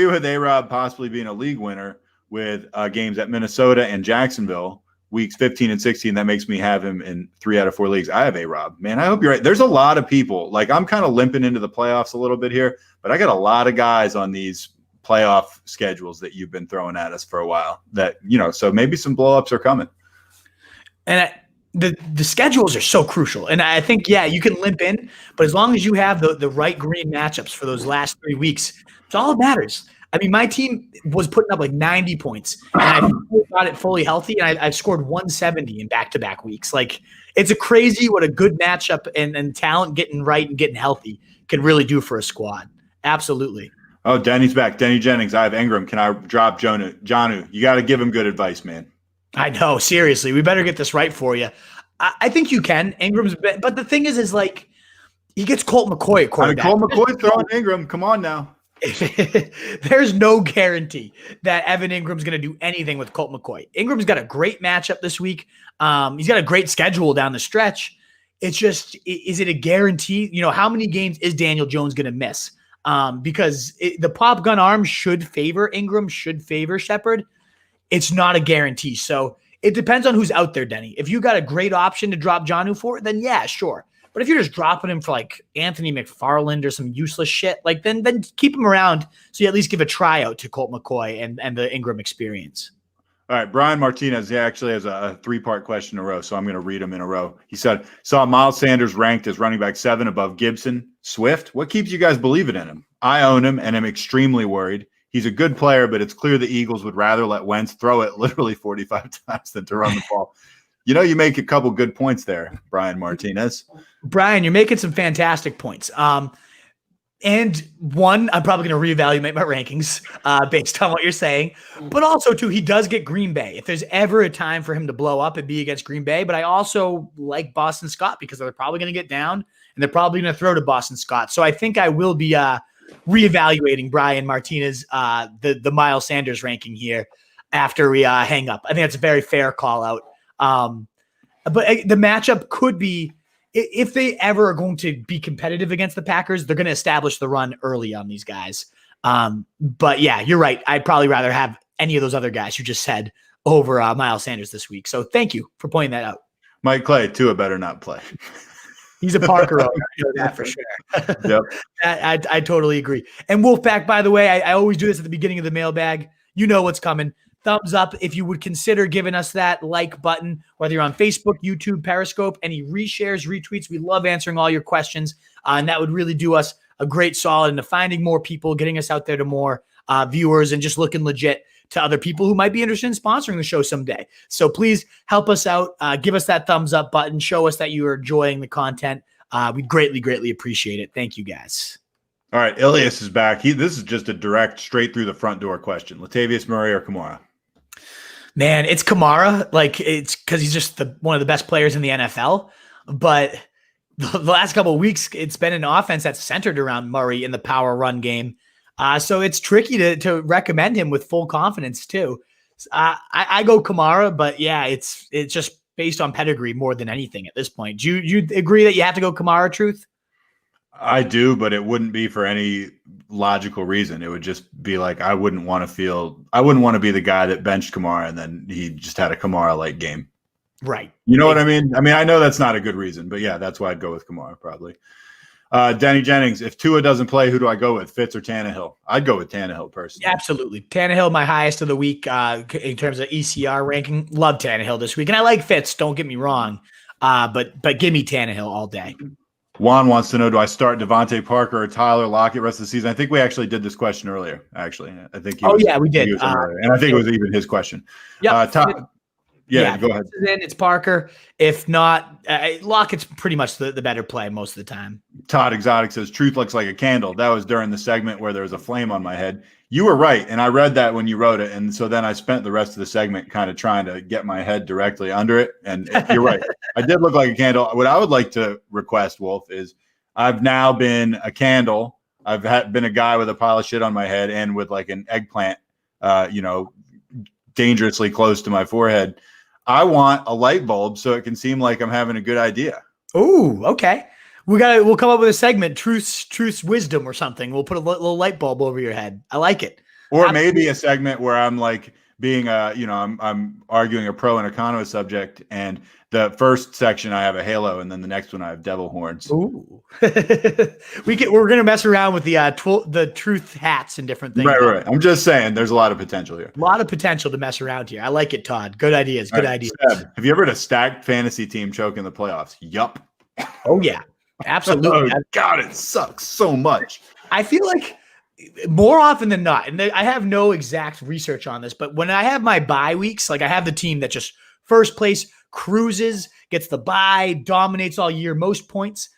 with A-Rob possibly being a league winner with games at Minnesota and Jacksonville, weeks 15 and 16. That makes me have him in 3 out of 4 leagues. I have A-Rob. Man, I hope you're right. There's a lot of people. Like, I'm kind of limping into the playoffs a little bit here, but I got a lot of guys on these playoff schedules that you've been throwing at us for a while that, so maybe some blowups are coming. And the schedules are so crucial. And I think, you can limp in, but as long as you have the right green matchups for those last 3 weeks, it's all that matters. I mean, my team was putting up like 90 points, and I got it fully healthy, and I've scored 170 in back-to-back weeks. Like, it's a crazy what a good matchup and talent getting right and getting healthy can really do for a squad. Absolutely. Oh, Denny's back. Denny Jennings. I have Ingram. Can I drop Jonnu? You got to give him good advice, man. I know. Seriously. We better get this right for you. I think you can. Ingram's – but the thing is like he gets Colt McCoy at quarterback. Colt McCoy throwing Ingram. Come on now. There's no guarantee that Evan Ingram's going to do anything with Colt McCoy. Ingram's got a great matchup this week. He's got a great schedule down the stretch. It's just – is it a guarantee? How many games is Daniel Jones going to miss? Because the pop gun arm should favor Ingram, should favor Shepard. It's not a guarantee. So it depends on who's out there, Denny. If you got a great option to drop Jonnu for, then yeah, sure. But if you're just dropping him for like Anthony McFarland or some useless shit, like then keep him around so you at least give a tryout to Colt McCoy and the Ingram experience. All right, Brian Martinez, he actually has a 3-part question in a row, so I'm going to read them in a row. He said, saw Miles Sanders ranked as running back 7 above Gibson. Swift, what keeps you guys believing in him? I own him, and I'm extremely worried. He's a good player, but it's clear the Eagles would rather let Wentz throw it literally 45 times than to run the ball. You make a couple good points there, Brian Martinez. Brian, you're making some fantastic points. And one, I'm probably going to reevaluate my rankings based on what you're saying. But also, too, he does get Green Bay. If there's ever a time for him to blow up, it'd be against Green Bay. But I also like Boston Scott because they're probably going to get down, and they're probably going to throw to Boston Scott. So I think I will be reevaluating Brian Martinez, the Miles Sanders ranking here after we hang up. I think that's a very fair call out. But the matchup could be, if they ever are going to be competitive against the Packers, they're going to establish the run early on these guys. But yeah, you're right. I'd probably rather have any of those other guys you just said over Miles Sanders this week. So thank you for pointing that out. Mike Clay, Tua better not play. He's a Parker owner. I know that for sure. Yep. I totally agree. And Wolfpack, by the way, I always do this at the beginning of the mailbag. You know what's coming. thumbs up if you would consider giving us that like button, whether you're on Facebook, YouTube, Periscope, any reshares, retweets. We love answering all your questions, and that would really do us a great solid into finding more people, getting us out there to more viewers, and just looking legit to other people who might be interested in sponsoring the show someday. So please help us out. Give us that thumbs up button. Show us that you are enjoying the content. We'd greatly, greatly appreciate it. Thank you, guys. All right, Ilias is back. This is just a direct, straight through the front door question. Latavius Murray or Kimora? Man, it's Kamara. Like, it's because he's just one of the best players in the NFL. But the last couple of weeks, it's been an offense that's centered around Murray in the power run game. So it's tricky to recommend him with full confidence too. I go Kamara, but yeah, it's just based on pedigree more than anything at this point. Do you agree that you have to go Kamara, Truth? I do, but it wouldn't be for any logical reason. It would just be like I wouldn't want to be the guy that benched Kamara and then he just had a Kamara-like game. Right. You know what I mean? I mean, I know that's not a good reason, but yeah, that's why I'd go with Kamara probably. Denny Jennings, if Tua doesn't play, who do I go with, Fitz or Tannehill? I'd go with Tannehill personally. Absolutely. Tannehill, my highest of the week in terms of ECR ranking. Love Tannehill this week. And I like Fitz, don't get me wrong. But give me Tannehill all day. Juan wants to know, do I start Devontae Parker or Tyler Lockett rest of the season? I think we actually did this question earlier, actually. I think we did. And I think it was even his question. Yep. Go ahead. It's Parker. If not, Lockett's pretty much the better play most of the time. Todd Exotic says, truth looks like a candle. That was during the segment where there was a flame on my head. You were right, and I read that when you wrote it, and so then I spent the rest of the segment kind of trying to get my head directly under it, and you're right. I did look like a candle. What I would like to request, Wolf, is I've now been a candle. I've been a guy with a pile of shit on my head and with like an eggplant, dangerously close to my forehead. I want a light bulb so it can seem like I'm having a good idea. Oh, okay. We'll come up with a segment, truth's wisdom or something. We'll put a little light bulb over your head. I like it. Or maybe a segment where I'm like being I'm arguing a pro and a con of a subject, and the first section I have a halo, and then the next one I have devil horns. Ooh. We're gonna mess around with the truth hats and different things. Right. I'm just saying, there's a lot of potential here. A lot of potential to mess around here. I like it, Todd. Good ideas. Good ideas. Seb, have you ever had a stacked fantasy team choke in the playoffs? Yup. Oh yeah, absolutely. Oh, God, it sucks so much. I feel like more often than not, and I have no exact research on this, but when I have my bye weeks, like I have the team that just first place cruises, gets the bye, dominates all year, most points.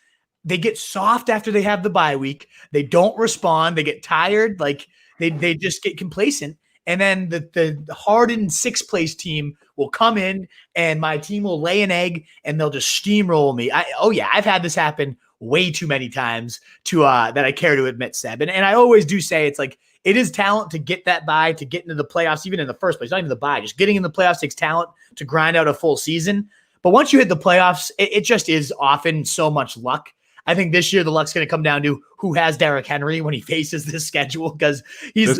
They get soft after they have the bye week. They don't respond. They get tired. Like they just get complacent. And then the hardened sixth place team will come in and my team will lay an egg and they'll just steamroll me. I've had this happen way too many times that I care to admit, Seb. And I always do say it's like it is talent to get that bye, to get into the playoffs, even in the first place, not even the bye. Just getting in the playoffs takes talent to grind out a full season. But once you hit the playoffs, it just is often so much luck. I think this year the luck's going to come down to who has Derrick Henry when he faces this schedule, because he's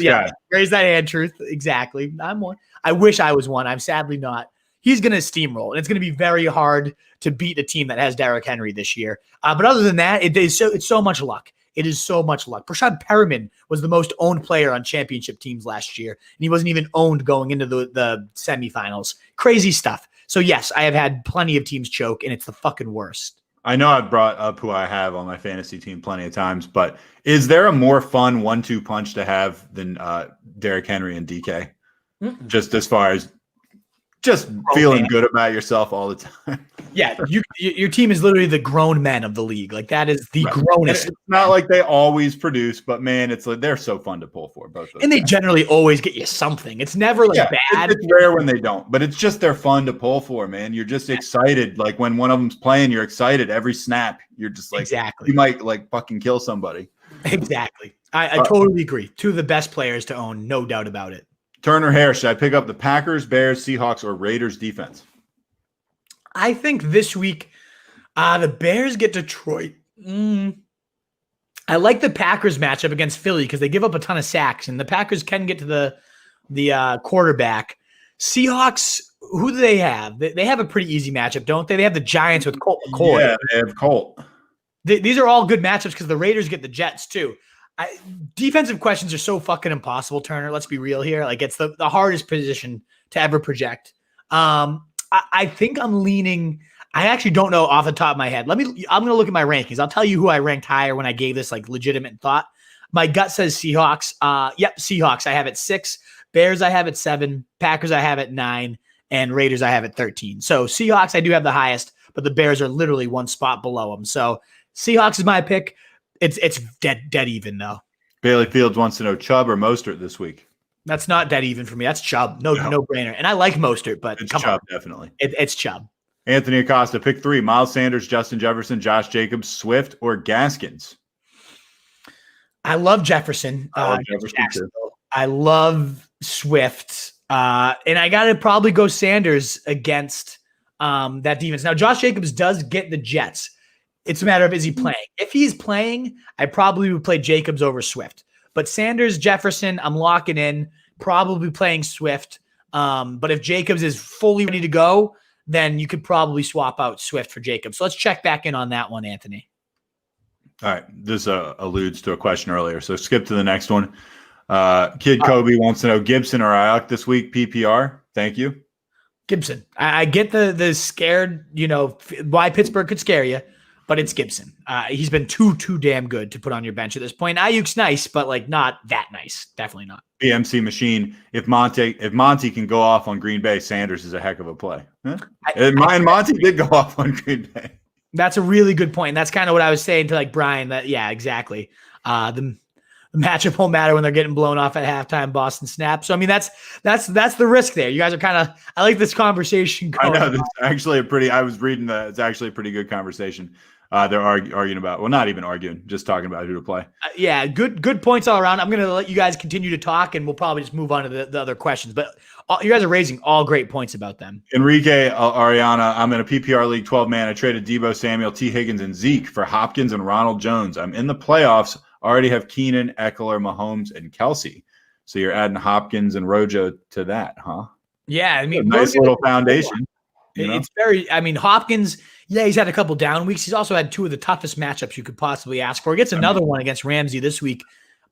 raise that hand, Truth. Exactly. I'm one. I wish I was one. I'm sadly not. He's going to steamroll, and it's going to be very hard to beat a team that has Derrick Henry this year. But other than that, it's so much luck. It is so much luck. Rashad Barryman was the most owned player on championship teams last year, and he wasn't even owned going into the semifinals. Crazy stuff. So yes, I have had plenty of teams choke, and it's the fucking worst. I know I've brought up who I have on my fantasy team plenty of times, but is there a more fun 1-2 punch to have than Derrick Henry and DK? Mm-mm. Just as far as just feeling good about yourself all the time. Yeah, your team is literally the grown men of the league. Like that is the grownest. It's not like they always produce, but man, it's like they're so fun to pull for both. And they generally always get you something. It's never like bad. It's rare when they don't, but it's just they're fun to pull for, man. You're just excited. Like when one of them's playing, you're excited every snap. You're just like, exactly. You might like fucking kill somebody. Exactly. I totally agree. Two of the best players to own, no doubt about it. Turner Hare, should I pick up the Packers, Bears, Seahawks, or Raiders defense? I think this week the Bears get Detroit. I like the Packers matchup against Philly because they give up a ton of sacks, and the Packers can get to the quarterback. Seahawks, who do they have? They have a pretty easy matchup, don't they? They have the Giants with Colt McCoy. Yeah, they have Colt. These are all good matchups because the Raiders get the Jets too. Defensive questions are so fucking impossible, Turner. Let's be real here. Like, it's the hardest position to ever project. I think I'm leaning. I actually don't know off the top of my head. I'm going to look at my rankings. I'll tell you who I ranked higher when I gave this like legitimate thought. My gut says Seahawks. Yep, Seahawks. I have at 6. Bears I have at 7. Packers I have at 9. And Raiders I have at 13. So Seahawks I do have the highest, but the Bears are literally one spot below them. So Seahawks is my pick. It's dead even though. Bailey Fields wants to know Chubb or Mostert this week. That's not dead even for me. That's Chubb. No brainer. And I like Mostert, but it's Chubb, definitely. It's Chubb. Anthony Acosta, pick 3. Miles Sanders, Justin Jefferson, Josh Jacobs, Swift, or Gaskins. I love Jefferson. I love Swift. And I got to probably go Sanders against that defense. Now, Josh Jacobs does get the Jets. It's a matter of, is he playing? If he's playing, I probably would play Jacobs over Swift. But Sanders, Jefferson, I'm locking in, probably playing Swift. But if Jacobs is fully ready to go, then you could probably swap out Swift for Jacobs. So let's check back in on that one, Anthony. All right. This alludes to a question earlier. So skip to the next one. Kid Kobe wants to know Gibson or Ayock this week, PPR. Thank you. Gibson. I get the scared, why Pittsburgh could scare you. But it's Gibson. He's been too damn good to put on your bench at this point. Ayuk's nice, but like not that nice. Definitely not. BMC machine. If Monty can go off on Green Bay, Sanders is a heck of a play. Huh? Monty did go off on Green Bay. That's a really good point. That's kind of what I was saying to like Brian. That exactly. The matchup won't matter when they're getting blown off at halftime. Boston snap. So I mean that's the risk there. You guys are kind of. I like this conversation going. I know. It's actually I was reading that. It's actually a pretty good conversation. They're arguing about, well, not even arguing, just talking about who to play. Good points all around. I'm going to let you guys continue to talk, and we'll probably just move on to the other questions. But you guys are raising all great points about them. Enrique Ariana, I'm in a PPR league 12-man. I traded Debo Samuel, T. Higgins, and Zeke for Hopkins and Ronald Jones. I'm in the playoffs. Already have Keenan, Eckler, Mahomes, and Kelsey. So you're adding Hopkins and Rojo to that, huh? Yeah, I mean, nice little foundation. It's Hopkins, he's had a couple down weeks. He's also had 2 of the toughest matchups you could possibly ask for. He gets another one against Ramsey this week.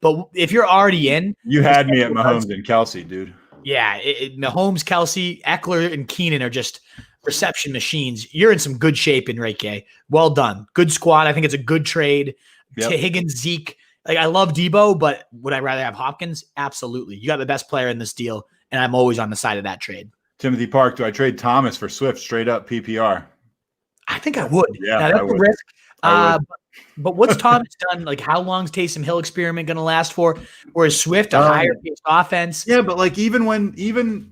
But if you're already in. You had me at Mahomes and Kelsey, dude. Yeah, Mahomes, Kelsey, Eckler, and Keenan are just reception machines. You're in some good shape, Enrique. Well done. Good squad. I think it's a good trade. Yep. To Higgins, Zeke. Like, I love Debo, but would I rather have Hopkins? Absolutely. You got the best player in this deal, and I'm always on the side of that trade. Timothy Park, do I trade Thomas for Swift straight up PPR? I think I would. Yeah, now, that's a risk. But what's Thomas done? Like, how long is Taysom Hill experiment going to last for? Or is Swift a higher paced offense? Yeah, but like even with Brees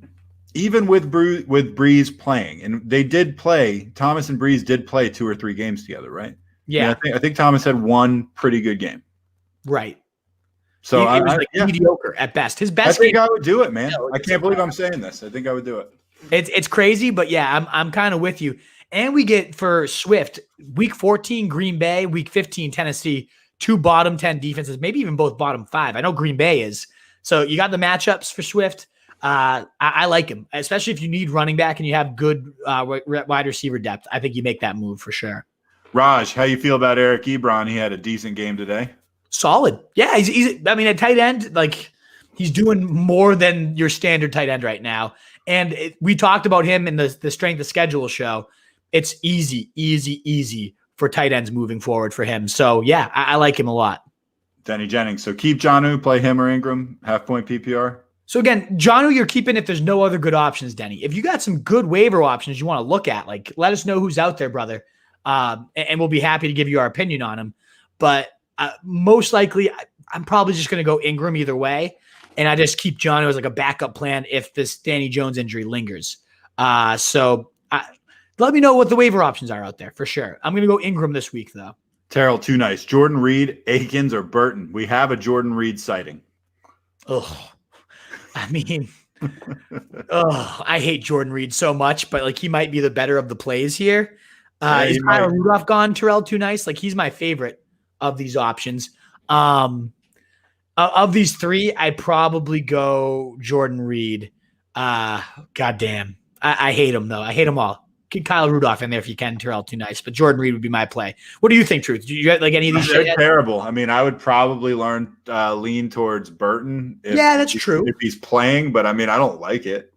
playing, and they did play, Thomas and Brees did play 2 or 3 games together, right? Yeah, I think Thomas had one pretty good game. Right. So it was mediocre at best. His best. I think I would do it, man. I can't believe I'm saying this. I think I would do it. It's crazy, but yeah, I'm kind of with you. And we get for Swift week 14 Green Bay, week 15 Tennessee, 2 bottom 10 defenses, maybe even both bottom 5. I know Green Bay is. So you got the matchups for Swift. I like him, especially if you need running back and you have good wide receiver depth. I think you make that move for sure. Raj, how you feel about Eric Ebron? He had a decent game today. Solid. Yeah, he's a tight end, like he's doing more than your standard tight end right now. And we talked about him in the strength of schedule show. It's easy for tight ends moving forward for him. So yeah, I like him a lot. Denny Jennings. So keep Jonnu, play him or Ingram, half-point PPR. So again, Jonnu, you're keeping if there's no other good options, Denny. If you got some good waiver options you want to look at, like let us know who's out there, brother. And we'll be happy to give you our opinion on him. But most likely, I'm probably just going to go Ingram either way. And I just keep Jonnu as like a backup plan if this Danny Jones injury lingers. So let me know what the waiver options are out there for sure. I'm going to go Ingram this week, though. Terrell, too nice. Jordan Reed, Akins, or Burton? We have a Jordan Reed sighting. Oh, I mean, I hate Jordan Reed so much, but like he might be the better of the plays here. Is Kyle Rudolph gone? Terrell, too nice. Like he's my favorite of these options. Of these 3, I probably go Jordan Reed. Goddamn. I hate him though. I hate them all. get Kyle Rudolph in there if you can. Terrell, too nice. But Jordan Reed would be my play. What do you think, Truth? Do you get like any of these? They're terrible. I mean, I would probably lean towards Burton. That's true. If he's playing, but I mean, I don't like it.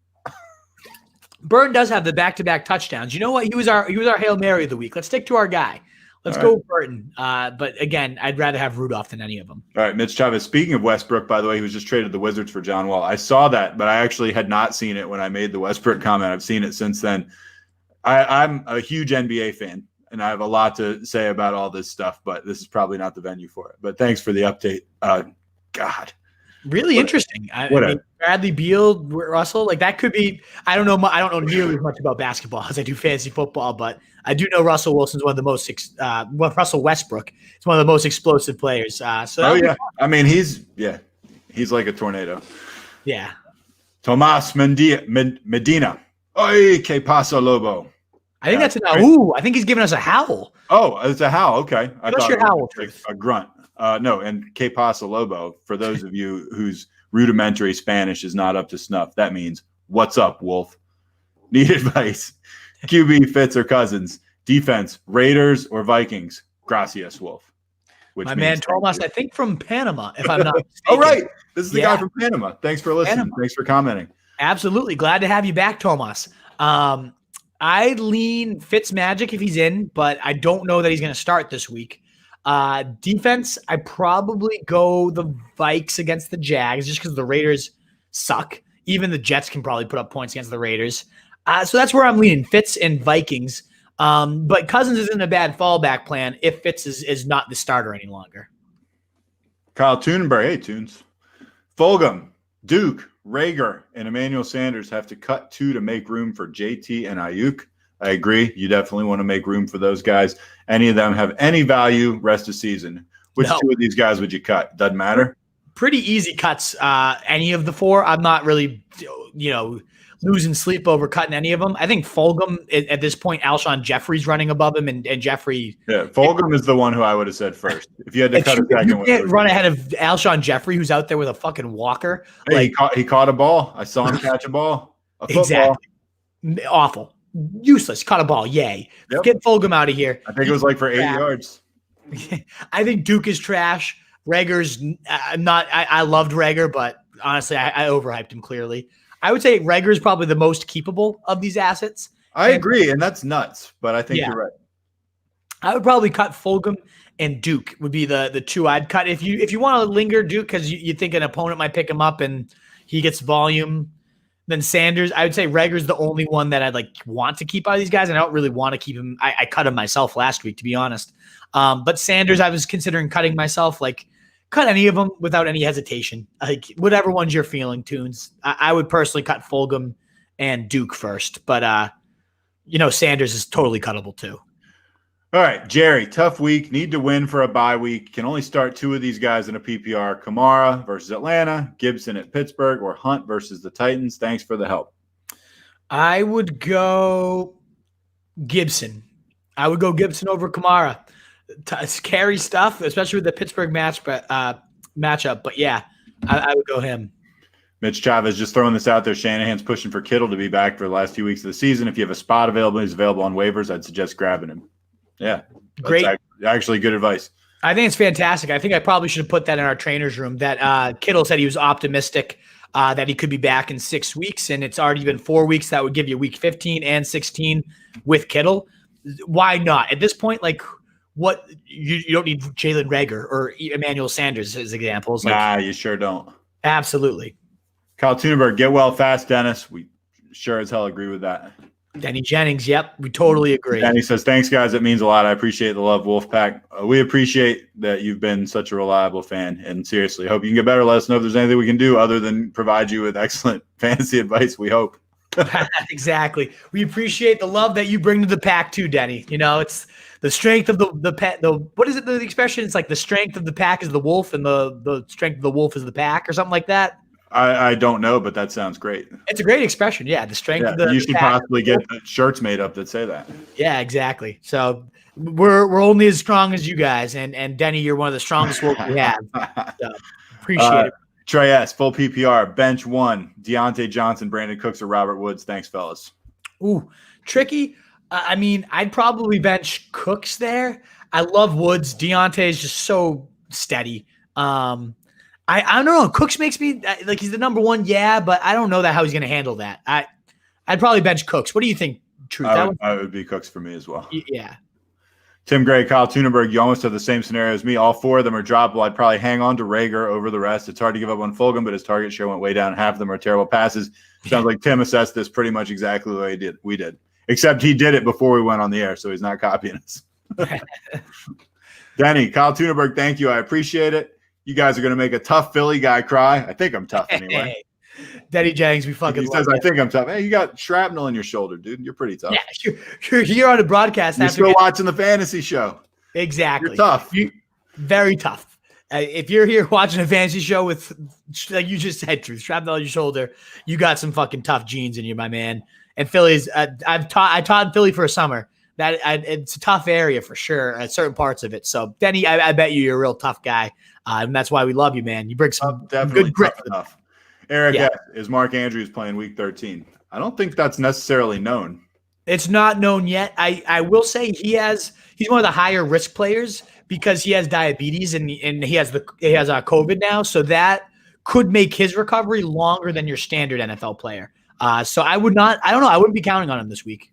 Burton does have the back-to-back touchdowns. You know what? He was our Hail Mary of the week. Let's stick to our guy. Let's go with Burton. But again, I'd rather have Rudolph than any of them. All right, Mitch Chavez. Speaking of Westbrook, by the way, he was just traded to the Wizards for John Wall. I saw that, but I actually had not seen it when I made the Westbrook comment. I've seen it since then. I'm a huge NBA fan, and I have a lot to say about all this stuff, but this is probably not the venue for it. But thanks for the update. God. Really interesting. I mean, Bradley Beal, Russell, like that could be. I don't know. I don't know nearly as much about basketball as I do fantasy football, but I do know Russell Wilson's one of the most. Russell Westbrook is one of the most explosive players. I mean, he's like a tornado. Yeah. Tomas Medina. Oy, que pasa, Lobo. I think that's I think he's giving us a howl. Oh, it's a howl. Okay, I thought your howl, like a grunt. No, and que pasa, Lobo, for those of you whose rudimentary Spanish is not up to snuff, that means, what's up, Wolf? Need advice. QB, Fitz, or Cousins. Defense, Raiders or Vikings. Gracias, Wolf. My man Tomas, I think from Panama, if I'm not mistaken. Oh, right. This is the guy from Panama. Thanks for listening. Panama. Thanks for commenting. Absolutely. Glad to have you back, Tomas. I lean Fitzmagic if he's in, but I don't know that he's going to start this week. Defense, I probably go the Vikes against the Jags just because the Raiders suck. Even the Jets can probably put up points against the Raiders. So that's where I'm leaning, Fitz and Vikings. But Cousins isn't a bad fallback plan if Fitz is not the starter any longer. Kyle Tunenberg, hey, Tunes. Fulgham, Duke, Rager, and Emmanuel Sanders have to cut 2 to make room for JT and Ayock. I agree. You definitely want to make room for those guys. Any of them have any value rest of season. Which 2 of these guys would you cut? Doesn't matter. Pretty easy cuts. Any of the 4. I'm not really, losing sleep over cutting any of them. I think Fulgham at this point, Alshon Jeffrey's running above him, and Jeffrey. Yeah, Fulgham is the one who I would have said first. If you had to cut a second, you can't run ahead of Alshon Jeffrey, who's out there with a fucking walker. Hey, he caught a ball. I saw him catch a ball. A football. Exactly. Awful. Useless. Caught a ball. Yay. Yep. Get Fulgham out of here. I think it was like for 8 yards. I think Duke is trash. Rager's not. I loved Rager, but honestly, I overhyped him clearly. I would say Rager is probably the most keepable of these assets. I agree, and that's nuts, but I think you're right. I would probably cut Fulgham and Duke would be the 2 I'd cut. If you want to linger Duke because you think an opponent might pick him up and he gets volume, then Sanders. I would say Rager's the only one that I'd want to keep out of these guys, and I don't really want to keep him. I cut him myself last week, to be honest. But Sanders, I was considering cutting myself. Cut any of them without any hesitation. Whatever ones you're feeling, Tunes. I would personally cut Fulgham and Duke first, but Sanders is totally cuttable too. All right, Jerry, tough week. Need to win for a bye week. Can only start 2 of these guys in a PPR. Kimora versus Atlanta, Gibson at Pittsburgh, or Hunt versus the Titans. Thanks for the help. I would go Gibson. I would go Gibson over Kamara. Scary stuff, especially with the Pittsburgh matchup. But yeah, I would go him. Mitch Chavez just throwing this out there. Shanahan's pushing for Kittle to be back for the last few weeks of the season. If you have a spot available, he's available on waivers, I'd suggest grabbing him. Yeah, great. Actually, good advice. I think it's fantastic. I think I probably should have put that in our trainer's room. That Kittle said he was optimistic that he could be back in 6 weeks, and it's already been 4 weeks. That would give you week 15 and 16 with Kittle. Why not? At this point, what you don't need Jalen Rager or Emmanuel Sanders as examples. Nah, you sure don't. Absolutely. Kyle Tunenberg, get well fast, Dennis. We sure as hell agree with that. Denny Jennings, yep, we totally agree. Denny says, thanks, guys. It means a lot. I appreciate the love, Wolfpack. We appreciate that you've been such a reliable fan. And seriously, hope you can get better. Let us know if there's anything we can do other than provide you with excellent fantasy advice, we hope. Exactly. We appreciate the love that you bring to the pack too, Denny. It's the strength of the pet. What is it? The expression? It's like the strength of the pack is the wolf, and the strength of the wolf is the pack, or something like that. I don't know, but that sounds great. It's a great expression. Yeah, the strength of the. You should possibly get the shirts made up that say that. Yeah, exactly. So we're only as strong as you guys, and Denny, you're one of the strongest wolves we have. So, appreciate it. Trey S, full PPR, bench 1, Deontay Johnson, Brandon Cooks, or Robert Woods. Thanks, fellas. Ooh, tricky. I mean, I'd probably bench Cooks there. I love Woods. Deontay is just so steady. I don't know. Cooks makes me like he's the number one, but I don't know how he's going to handle that. I'd probably bench Cooks. What do you think, Truth? I would be Cooks for me as well. Yeah. Tim Gray, Kyle Tunenberg, you almost have the same scenario as me. All four of them are droppable. I'd probably hang on to Rager over the rest. It's hard to give up on Fulgham, but his target share went way down. Half of them are terrible passes. Sounds like Tim assessed this pretty much exactly the way we did. Except he did it before we went on the air, so he's not copying us. Denny, Kyle Tunenberg, thank you. I appreciate it. You guys are going to make a tough Philly guy cry. I think I'm tough anyway. Denny Jennings, we fucking He says, I think I'm tough. Hey, you got shrapnel in your shoulder, dude. You're pretty tough. Yeah, you're on a broadcast. You're still watching the fantasy show. Exactly. You're tough. Very tough. If you're here watching a fantasy show with, like you just said, Truth, shrapnel on your shoulder, you got some fucking tough genes in you, my man. And Philly's, I taught Philly for a summer. It's a tough area for sure at certain parts of it. So, Denny, I bet you're a real tough guy. And that's why we love you, man. You bring some good grit. Enough. Eric, is Mark Andrews playing week 13? I don't think that's necessarily known. It's not known yet. I will say he's one of the higher risk players because he has diabetes and he has COVID now. So that could make his recovery longer than your standard NFL player. So I wouldn't be counting on him this week.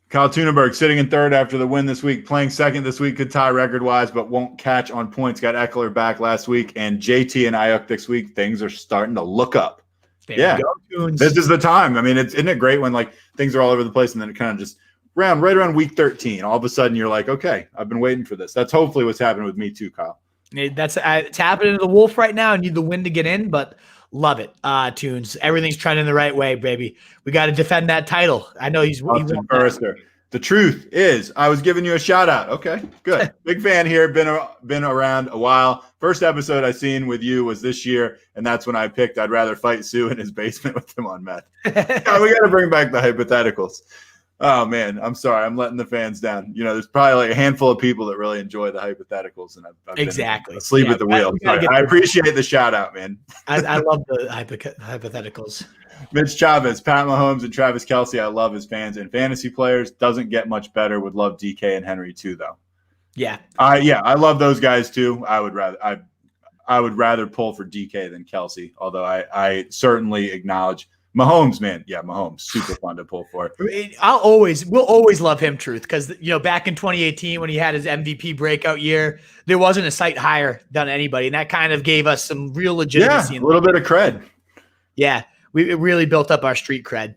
Kyle Tunenberg sitting in third after the win this week, playing second this week, could tie record-wise, but won't catch on points. Got Eckler back last week, and JT and Ayock this week. Things are starting to look up. This is the time. I mean, isn't it great when like things are all over the place, and then it kind of just right around week 13, all of a sudden you're like, okay, I've been waiting for this. That's hopefully what's happening with me too, Kyle. It's happening to the Wolf right now. I need the win to get in, but love it. Tunes. Everything's trending the right way, baby. We got to defend that title. I know he's Forrester. The truth is, I was giving you a shout out. Okay, good. Big fan here. Been around a while. First episode I seen with you was this year, and that's when I picked I'd rather fight Sue in his basement with him on meth. We got to bring back the hypotheticals. Oh, man, I'm sorry. I'm letting the fans down. You know, there's probably like a handful of people that really enjoy the hypotheticals, and I've been asleep at the wheel. I appreciate the shout out, man. I love the hypotheticals. Mitch Chavez, Pat Mahomes, and Travis Kelce, I love as fans and fantasy players. Doesn't get much better. Would love DK and Henry too, though. Yeah. I love those guys too. I would rather pull for DK than Kelce, although I certainly acknowledge Mahomes, man. Yeah, Mahomes, super fun to pull for. We'll always love him, Truth, because back in 2018 when he had his MVP breakout year, there wasn't a sight higher than anybody, and that kind of gave us some real legitimacy. Yeah, a little bit of cred. Yeah. It really built up our street cred.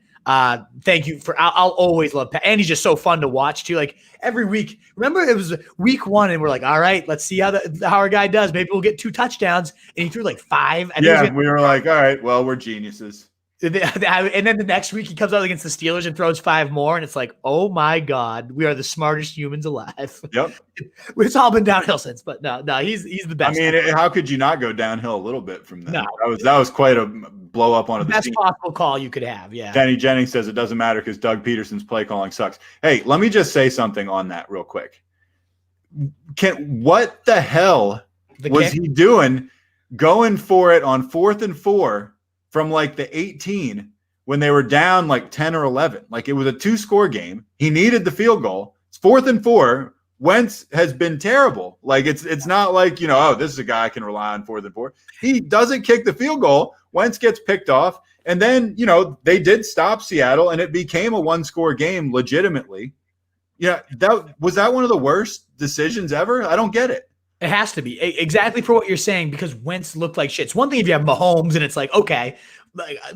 Thank you I'll always love Pat. And he's just so fun to watch too. Like every week, remember it was week 1 and we're like, all right, let's see how our guy does. Maybe we'll get 2 touchdowns. And he threw like 5. We were like, all right, well, we're geniuses. And then the next week he comes out against the Steelers and throws 5 more. And it's like, oh my God, we are the smartest humans alive. Yep. It's all been downhill since, but no, he's the best. I mean, how could you not go downhill a little bit from that? No. That was quite a blow up on the best possible call you could have. Yeah. Danny Jennings says it doesn't matter because Doug Peterson's play calling sucks. Hey, let me just say something on that real quick. What the hell was he doing going for it on 4th and 4 from like the 18 when they were down like 10 or 11? Like it was a 2-score game. He needed the field goal. It's 4th and 4. Wentz has been terrible. Like it's not like, this is a guy I can rely on 4th and 4. He doesn't kick the field goal. Wentz gets picked off. And then, they did stop Seattle and it became a 1-score game legitimately. Yeah. Was that one of the worst decisions ever? I don't get it. It has to be exactly for what you're saying because Wentz looked like shit. It's one thing if you have Mahomes and it's like, okay,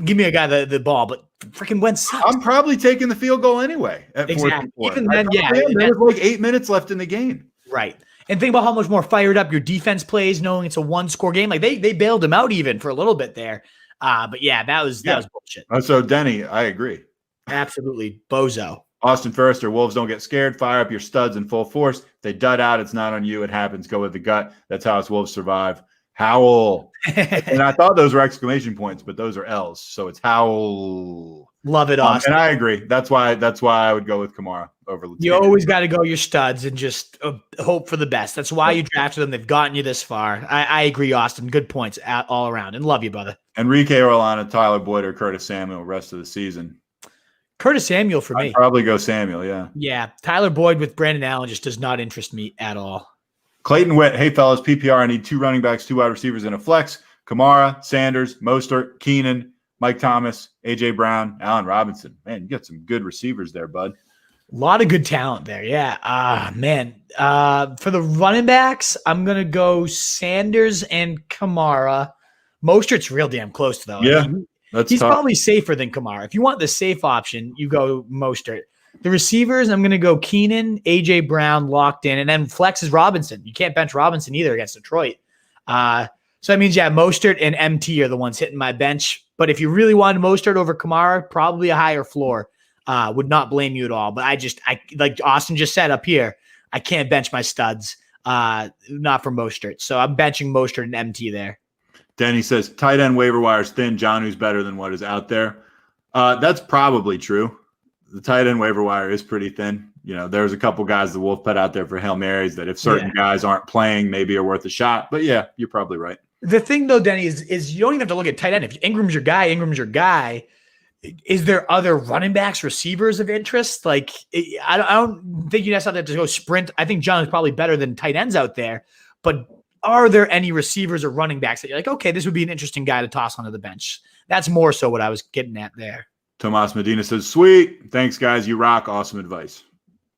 give me a guy the ball, but freaking Wentz sucks. I'm probably taking the field goal anyway. Exactly. Even then, there was like 8 minutes left in the game. Right. And think about how much more fired up your defense plays knowing it's a 1-score game. Like they bailed him out even for a little bit there. But yeah, that was bullshit. So Denny, I agree. Absolutely. Bozo. Austin Forrester, Wolves don't get scared. Fire up your studs in full force. If they dud out, it's not on you. It happens. Go with the gut. That's how us Wolves survive. Howl. And I thought those were exclamation points, but those are L's. So it's howl. Love it, Austin. And I agree. That's why I would go with Kamara over Latavius. You always got to go your studs and just hope for the best. That's why you drafted them. They've gotten you this far. I agree, Austin. Good points all around. And love you, brother. Enrique Orlando, Tyler Boyd, or Curtis Samuel rest of the season. Curtis Samuel for I'd me. probably go Samuel, yeah. Yeah, Tyler Boyd with Brandon Allen just does not interest me at all. Clayton Witt, hey, fellas, PPR, I need 2 running backs, 2 wide receivers, and a flex. Kamara, Sanders, Mostert, Keenan, Mike Thomas, A.J. Brown, Allen Robinson. Man, you got some good receivers there, bud. A lot of good talent there. Yeah. Man. For the running backs, I'm going to go Sanders and Kimora. Mostert's real damn close, though. Yeah, I mean, that's he's tough. probably safer than Kamara. If you want the safe option, you go Mostert. The receivers, I'm going to go Keenan, A.J. Brown locked in, and then flex is Robinson. You can't bench Robinson either against Detroit. So that means, yeah, Mostert and MT are the ones hitting my bench. But if you really wanted Mostert over Kamara, probably a higher floor. Would not blame you at all. But I like Austin just said up here, I can't bench my studs, not for Mostert. So I'm benching Mostert and MT there. Denny says, tight end waiver wire is thin. Jonnu's better than what is out there. That's probably true. The tight end waiver wire is pretty thin. You know, there's a couple guys the Wolf put out there for Hail Marys that if certain guys aren't playing, maybe are worth a shot. But yeah, you're probably right. The thing though, Denny, is you don't even have to look at tight end. If Ingram's your guy. Is there other running backs, receivers of interest? Like, I don't think you necessarily have to go sprint. I think John is probably better than tight ends out there. But are there any receivers or running backs that you're like, okay, this would be an interesting guy to toss onto the bench? That's more so what I was getting at there. Tomas Medina says, sweet. Thanks, guys. You rock. Awesome advice.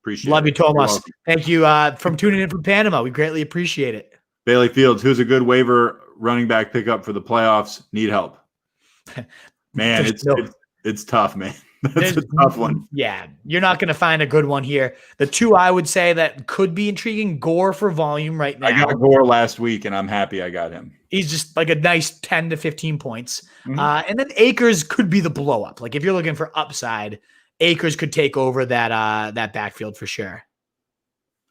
Appreciate it. Love you, Tomas. Thank you from tuning in from Panama. We greatly appreciate it. Bailey Fields, who's a good waiver running back pickup for the playoffs? Need help. Man, it's tough, man. That's a tough one. Yeah, you're not going to find a good one here. The 2 I would say that could be intriguing, Gore for volume right now. I got Gore last week, and I'm happy I got him. He's just like a nice 10 to 15 points. And then Akers could be the blow up. Like if you're looking for upside, Akers could take over that backfield for sure.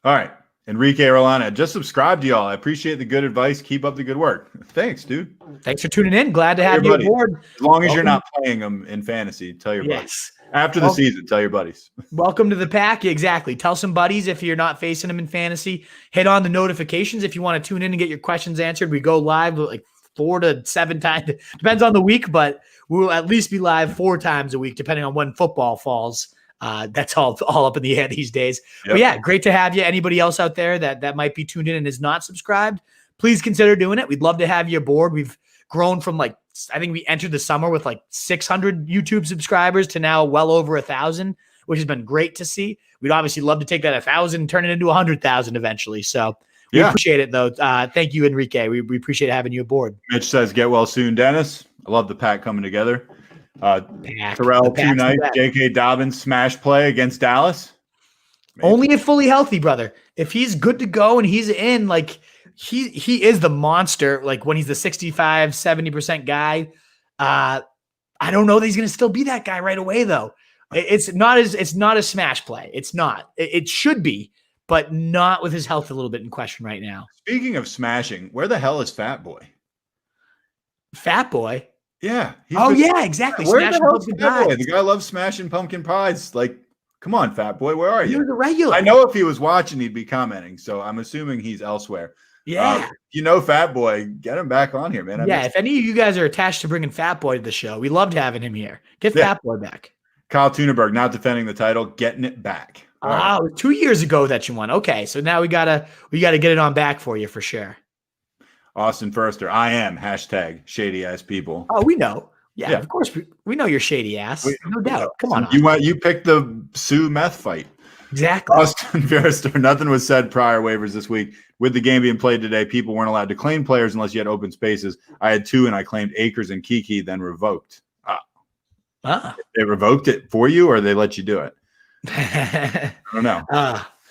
All right. Enrique Rolana, just subscribe to y'all. I appreciate the good advice. Keep up the good work. Thanks, dude. Thanks for tuning in. Glad to have you aboard. As long as you're not playing them in fantasy, tell your buddies. After the season, tell your buddies. Welcome to the pack. Exactly. Tell some buddies if you're not facing them in fantasy. Hit on the notifications if you want to tune in and get your questions answered. We go live like 4 to 7 times. Depends on the week, but we will at least be live 4 times a week, depending on when football falls. That's all up in the air these days. Yep. But yeah, great to have you. Anybody else out there that might be tuned in and is not subscribed, please consider doing it. We'd love to have you aboard. We've grown from I think we entered the summer with 600 YouTube subscribers to now well over 1,000, which has been great to see. We'd obviously love to take that 1,000 and turn it into 100,000 eventually. So we appreciate it though. Thank you, Enrique. We appreciate having you aboard. Mitch says, get well soon, Dennis. I love the pack coming together. Terrell, 2 nights. J.K. Dobbins smash play against Dallas. Maybe. Only if fully healthy, brother. If he's good to go and he's in, he is the monster. Like when he's the 65, 70% guy. I don't know that he's going to still be that guy right away though. It's not a smash play. It's not. It should be, but not with his health a little bit in question right now. Speaking of smashing, where the hell is Fat Boy? Fat Boy. Yeah. Yeah, exactly. Where the hell is Fat Boy? The guy loves smashing pumpkin pies. Come on, Fat Boy. Where are you? He was a regular. I know if he was watching, he'd be commenting. So I'm assuming he's elsewhere. Yeah. Fat Boy, get him back on here, man. If any of you guys are attached to bringing Fat Boy to the show, we loved having him here. Get Fat Boy back. Kyle Tuneberg, not defending the title, getting it back. Right. 2 years ago that you won. Okay, so now we gotta get it on back for you for sure. Austin Furster, I am # shady ass people. Oh, we know. Yeah, of course we know you're shady ass. No doubt. Come on. You picked the Sue meth fight. Exactly. Austin Furster, nothing was said prior waivers this week. With the game being played today, people weren't allowed to claim players unless you had open spaces. I had 2 and I claimed Akers and Kiki, then revoked. They revoked it for you or they let you do it? I don't know.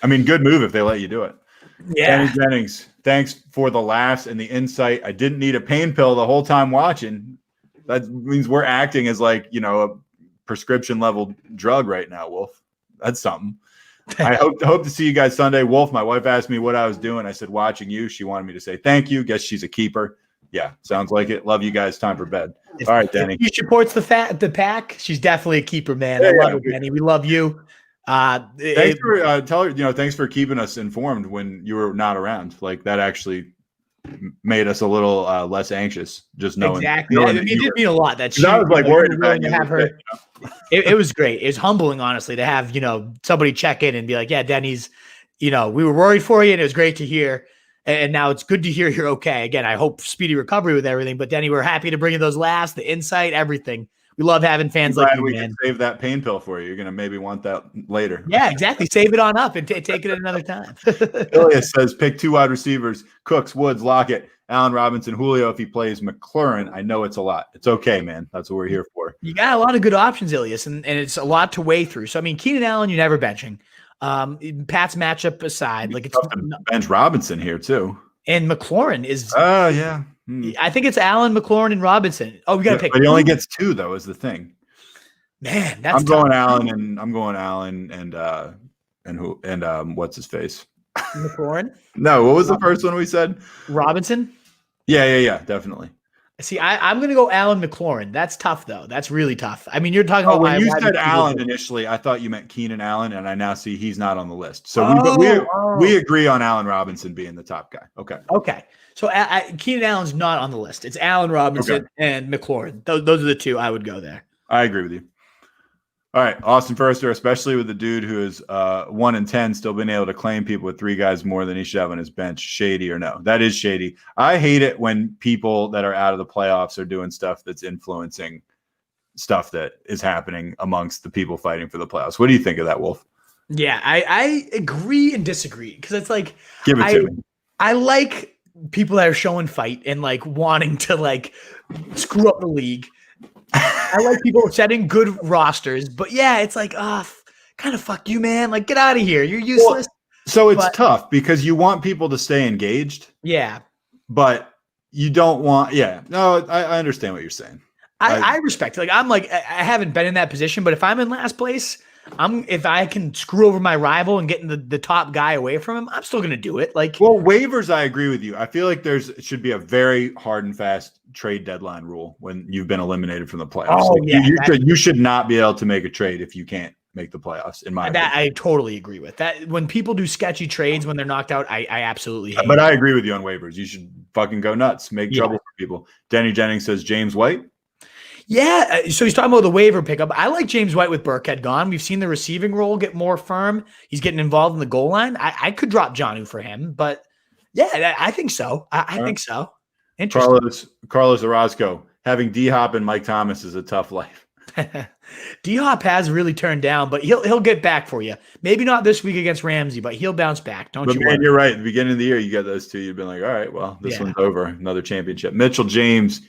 Good move if they let you do it. Yeah. Danny Jennings, thanks for the laughs and the insight. I didn't need a pain pill the whole time watching. That means we're acting as a prescription level drug right now, Wolf. That's something. I hope to see you guys Sunday. Wolf, my wife asked me what I was doing. I said, watching you. She wanted me to say thank you. Guess she's a keeper. Yeah, sounds like it. Love you guys. Time for bed. All right, Danny. She supports the pack. She's definitely a keeper, man. I love it, Danny. We love you. Thanks for thanks for keeping us informed when you were not around. That actually made us a little less anxious. Just knowing. Exactly. Knowing It did mean a lot that she. I was like worried about to have her. It was great. It was humbling, honestly, to have somebody check in and be like, "Yeah, Denny's. We were worried for you, and it was great to hear. And now it's good to hear you're okay. Again, I hope speedy recovery with everything. But Denny, we're happy to bring you those laughs, the insight, everthing. We love having fans like you, we man. Can save that pain pill for you. You're gonna maybe want that later. Yeah, exactly. Save it on up and take it another time. Ilias says pick 2 wide receivers: Cooks, Woods, Lockett, Allen Robinson, Julio. If he plays McLaurin, I know it's a lot. It's okay, man. That's what we're here for. You got a lot of good options, Ilias, and it's a lot to weigh through. So I mean, Keenan Allen, you're never benching. Pat's matchup aside, like it's tough to bench Robinson here too. And McLaurin is. Oh yeah. I think it's Allen, McLaurin, and Robinson. Oh, we got to pick. But he only gets 2 though. Is the thing. Man, that's. I'm going Allen and what's his face? McLaurin. No, what was the first one we said? Robinson. Yeah, definitely. See, I'm going to go Allen McLaurin. That's tough though. That's really tough. I mean, you're talking about when you said Allen initially, I thought you meant Keenan Allen, and I now see he's not on the list. So we agree on Allen Robinson being the top guy. Okay. So Keenan Allen's not on the list. It's Allen Robinson and McLaurin. Those are the 2 I would go there. I agree with you. All right, Austin Firster, especially with the dude who is 1-10, still been able to claim people with 3 guys more than he should have on his bench. Shady or no? That is shady. I hate it when people that are out of the playoffs are doing stuff that's influencing stuff that is happening amongst the people fighting for the playoffs. What do you think of that, Wolf? Yeah, I agree and disagree because it's like give it to me. I like people that are showing fight and like wanting to like screw up the league. I like people setting good rosters, but yeah, it's like, kind of fuck you, man. Like, get out of here. You're useless. So it's tough because you want people to stay engaged. Yeah. But you don't want, No, I understand what you're saying. I respect it. Like, I'm like, I haven't been in that position, but if I'm in last place, if I can screw over my rival and get the top guy away from him, I'm still going to do it. Like, well, waivers, I agree with you. I feel like it should be a very hard and fast trade deadline rule when you've been eliminated from the playoffs. Oh, like, you should not be able to make a trade if you can't make the playoffs. In my opinion. I totally agree with that. When people do sketchy trades when they're knocked out, I absolutely hate. But I agree with you on waivers. You should fucking go nuts, make trouble for people. Denny Jennings says James White. Yeah, so he's talking about the waiver pickup. I like James White with Burkhead gone. We've seen the receiving role get more firm. He's getting involved in the goal line. I could drop Jonnu for him, but yeah, I think so. I think so. Interesting. Carlos Orozco, having D-Hop and Mike Thomas is a tough life. D-Hop has really turned down, but he'll get back for you. Maybe not this week against Ramsey, but he'll bounce back. Don't you worry. You're right. At the beginning of the year, you got those 2. You've been like, all right, well, this one's over. Another championship. Mitchell James,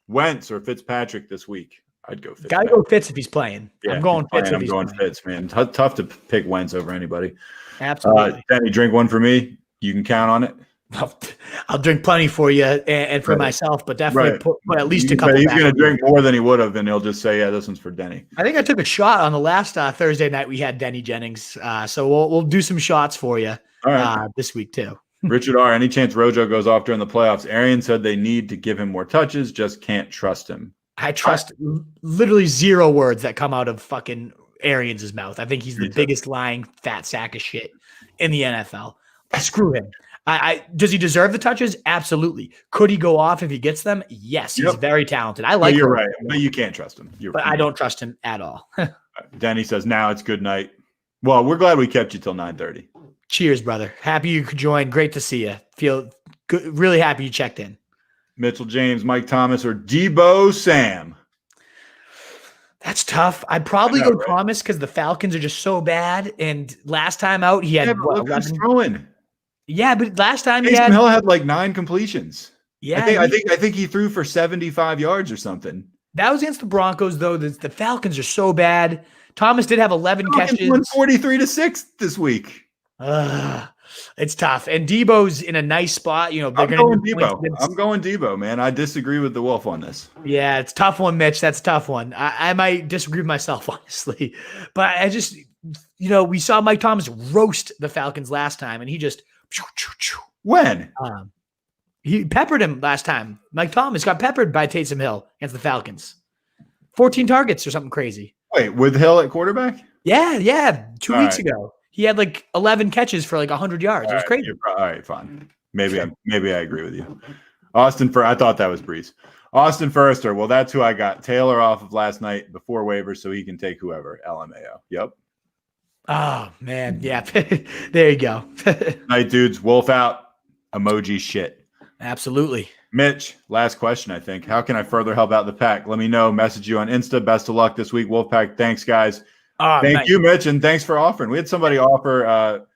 Wentz or Fitzpatrick this week. I'd go Fitz. Gotta go Fitz if he's playing. Yeah, I'm going Fitz. I'm going Fitz, man. Tough to pick Wentz over anybody. Absolutely. Danny, drink one for me. You can count on it. I'll drink plenty for you and for myself, but definitely put at least a couple. He's going to drink more than he would have, and he'll just say, "Yeah, this one's for Denny." I think I took a shot on the last Thursday night we had Denny Jennings, so we'll do some shots for you this week too. Richard R. Any chance Rojo goes off during the playoffs? Arian said they need to give him more touches. Just can't trust him. I trust literally 0 words that come out of fucking Arians' mouth. I think he's the biggest lying fat sack of shit in the NFL. Screw him. Does he deserve the touches? Absolutely. Could he go off if he gets them? Yes, he's very talented. I like. You're right, but you can't trust him. I don't trust him at all. Danny says now it's good night. Well, we're glad we kept you till 9:30. Cheers, brother. Happy you could join. Great to see you. Feel good. Really happy you checked in. Mitchell James, Mike Thomas, or Debo Sam? That's tough. I'd probably go Thomas because the Falcons are just so bad. And last time out, he had look who's throwing. Yeah, but last time Taysom Hill had like 9 completions. Yeah, I think he threw for 75 yards or something. That was against the Broncos, though. The Falcons are so bad. Thomas did have 11 catches. Won 43-6 this week. It's tough. And Debo's in a nice spot. You know, I'm going Debo, man. I disagree with the Wolf on this. Yeah, it's a tough one, Mitch. That's a tough one. I might disagree with myself, honestly. But I just, we saw Mike Thomas roast the Falcons last time, and he just when? He peppered him last time. Mike Thomas got peppered by Taysom Hill against the Falcons. 14 targets or something crazy. Wait, with Hill at quarterback? Yeah. 2 weeks ago. He had like 11 catches for like 100 yards. It was crazy. All right, fine. Maybe I agree with you. I thought that was Brees. Austin Forrester. Well, that's who I got. Taylor off of last night before waivers, so he can take whoever. LMAO. Yep. Oh, man. Yeah. There you go. Night dudes. Wolf out. Emoji shit. Absolutely. Mitch, last question, I think. How can I further help out the pack? Let me know. Message you on Insta. Best of luck this week, Wolfpack. Thanks, guys. Thank you, Mitch, and thanks for offering. We had somebody offer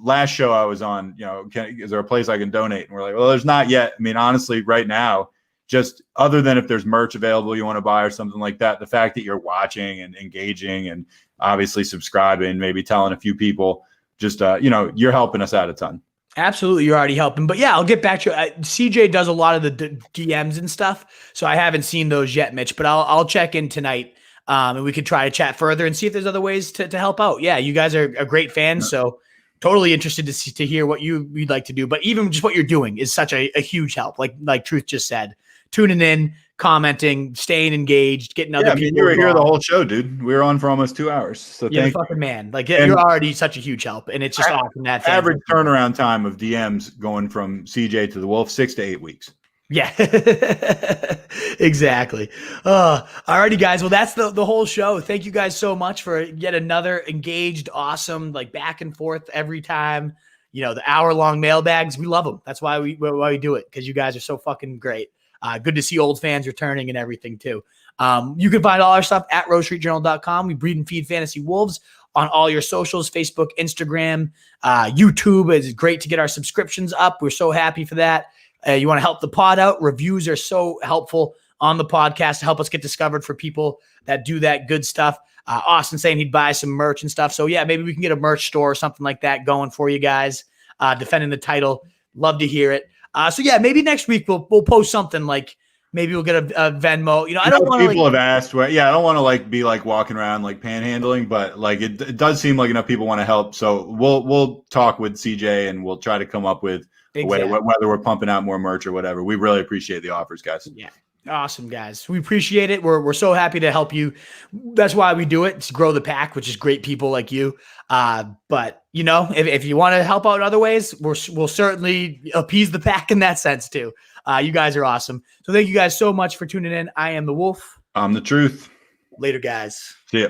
last show I was on, is there a place I can donate? And we're like, well, there's not yet. I mean, honestly, right now, just other than if there's merch available you want to buy or something like that, the fact that you're watching and engaging and obviously subscribing, maybe telling a few people, just, you're helping us out a ton. Absolutely. You're already helping. But yeah, I'll get back to you. CJ does a lot of the DMs and stuff, so I haven't seen those yet, Mitch, but I'll check in tonight. And we could try to chat further and see if there's other ways to help out. Yeah, you guys are a great fan, so totally interested to hear what you'd like to do. But even just what you're doing is such a huge help. Like Truth just said, tuning in, commenting, staying engaged, getting other people. You were here the whole show, dude. We were on for almost 2 hours. So you're thank a fucking you. Man. Like you're already such a huge help, and it's just awesome that average turnaround time of DMs going from CJ to the Wolf 6 to 8 weeks. Yeah, exactly. Alrighty, guys. Well, that's the whole show. Thank you guys so much for yet another engaged, awesome, like back and forth every time. The hour-long mailbags. We love them. That's why we do it, because you guys are so fucking great. Good to see old fans returning and everything too. You can find all our stuff at roadstreetjournal.com. We breed and feed fantasy wolves on all your socials, Facebook, Instagram, YouTube. It's great to get our subscriptions up. We're so happy for that. You want to help the pod out? Reviews are so helpful on the podcast to help us get discovered for people that do that good stuff. Austin saying he'd buy some merch and stuff. So yeah, maybe we can get a merch store or something like that going for you guys. Defending the title. Love to hear it. So yeah, maybe next week we'll post something like maybe we'll get a Venmo. I don't want to. People have asked. I don't want to be walking around panhandling, but it does seem like enough people want to help. So we'll talk with CJ and we'll try to come up with a way, whether we're pumping out more merch or whatever. We really appreciate the offers, guys. Yeah. Awesome, guys. We appreciate it. We're so happy to help you. That's why we do it, to grow the pack, which is great people like you. But if you want to help out in other ways, we'll certainly appease the pack in that sense too. You guys are awesome. So thank you guys so much for tuning in. I am the Wolf. I'm the Truth. Later, guys. See ya.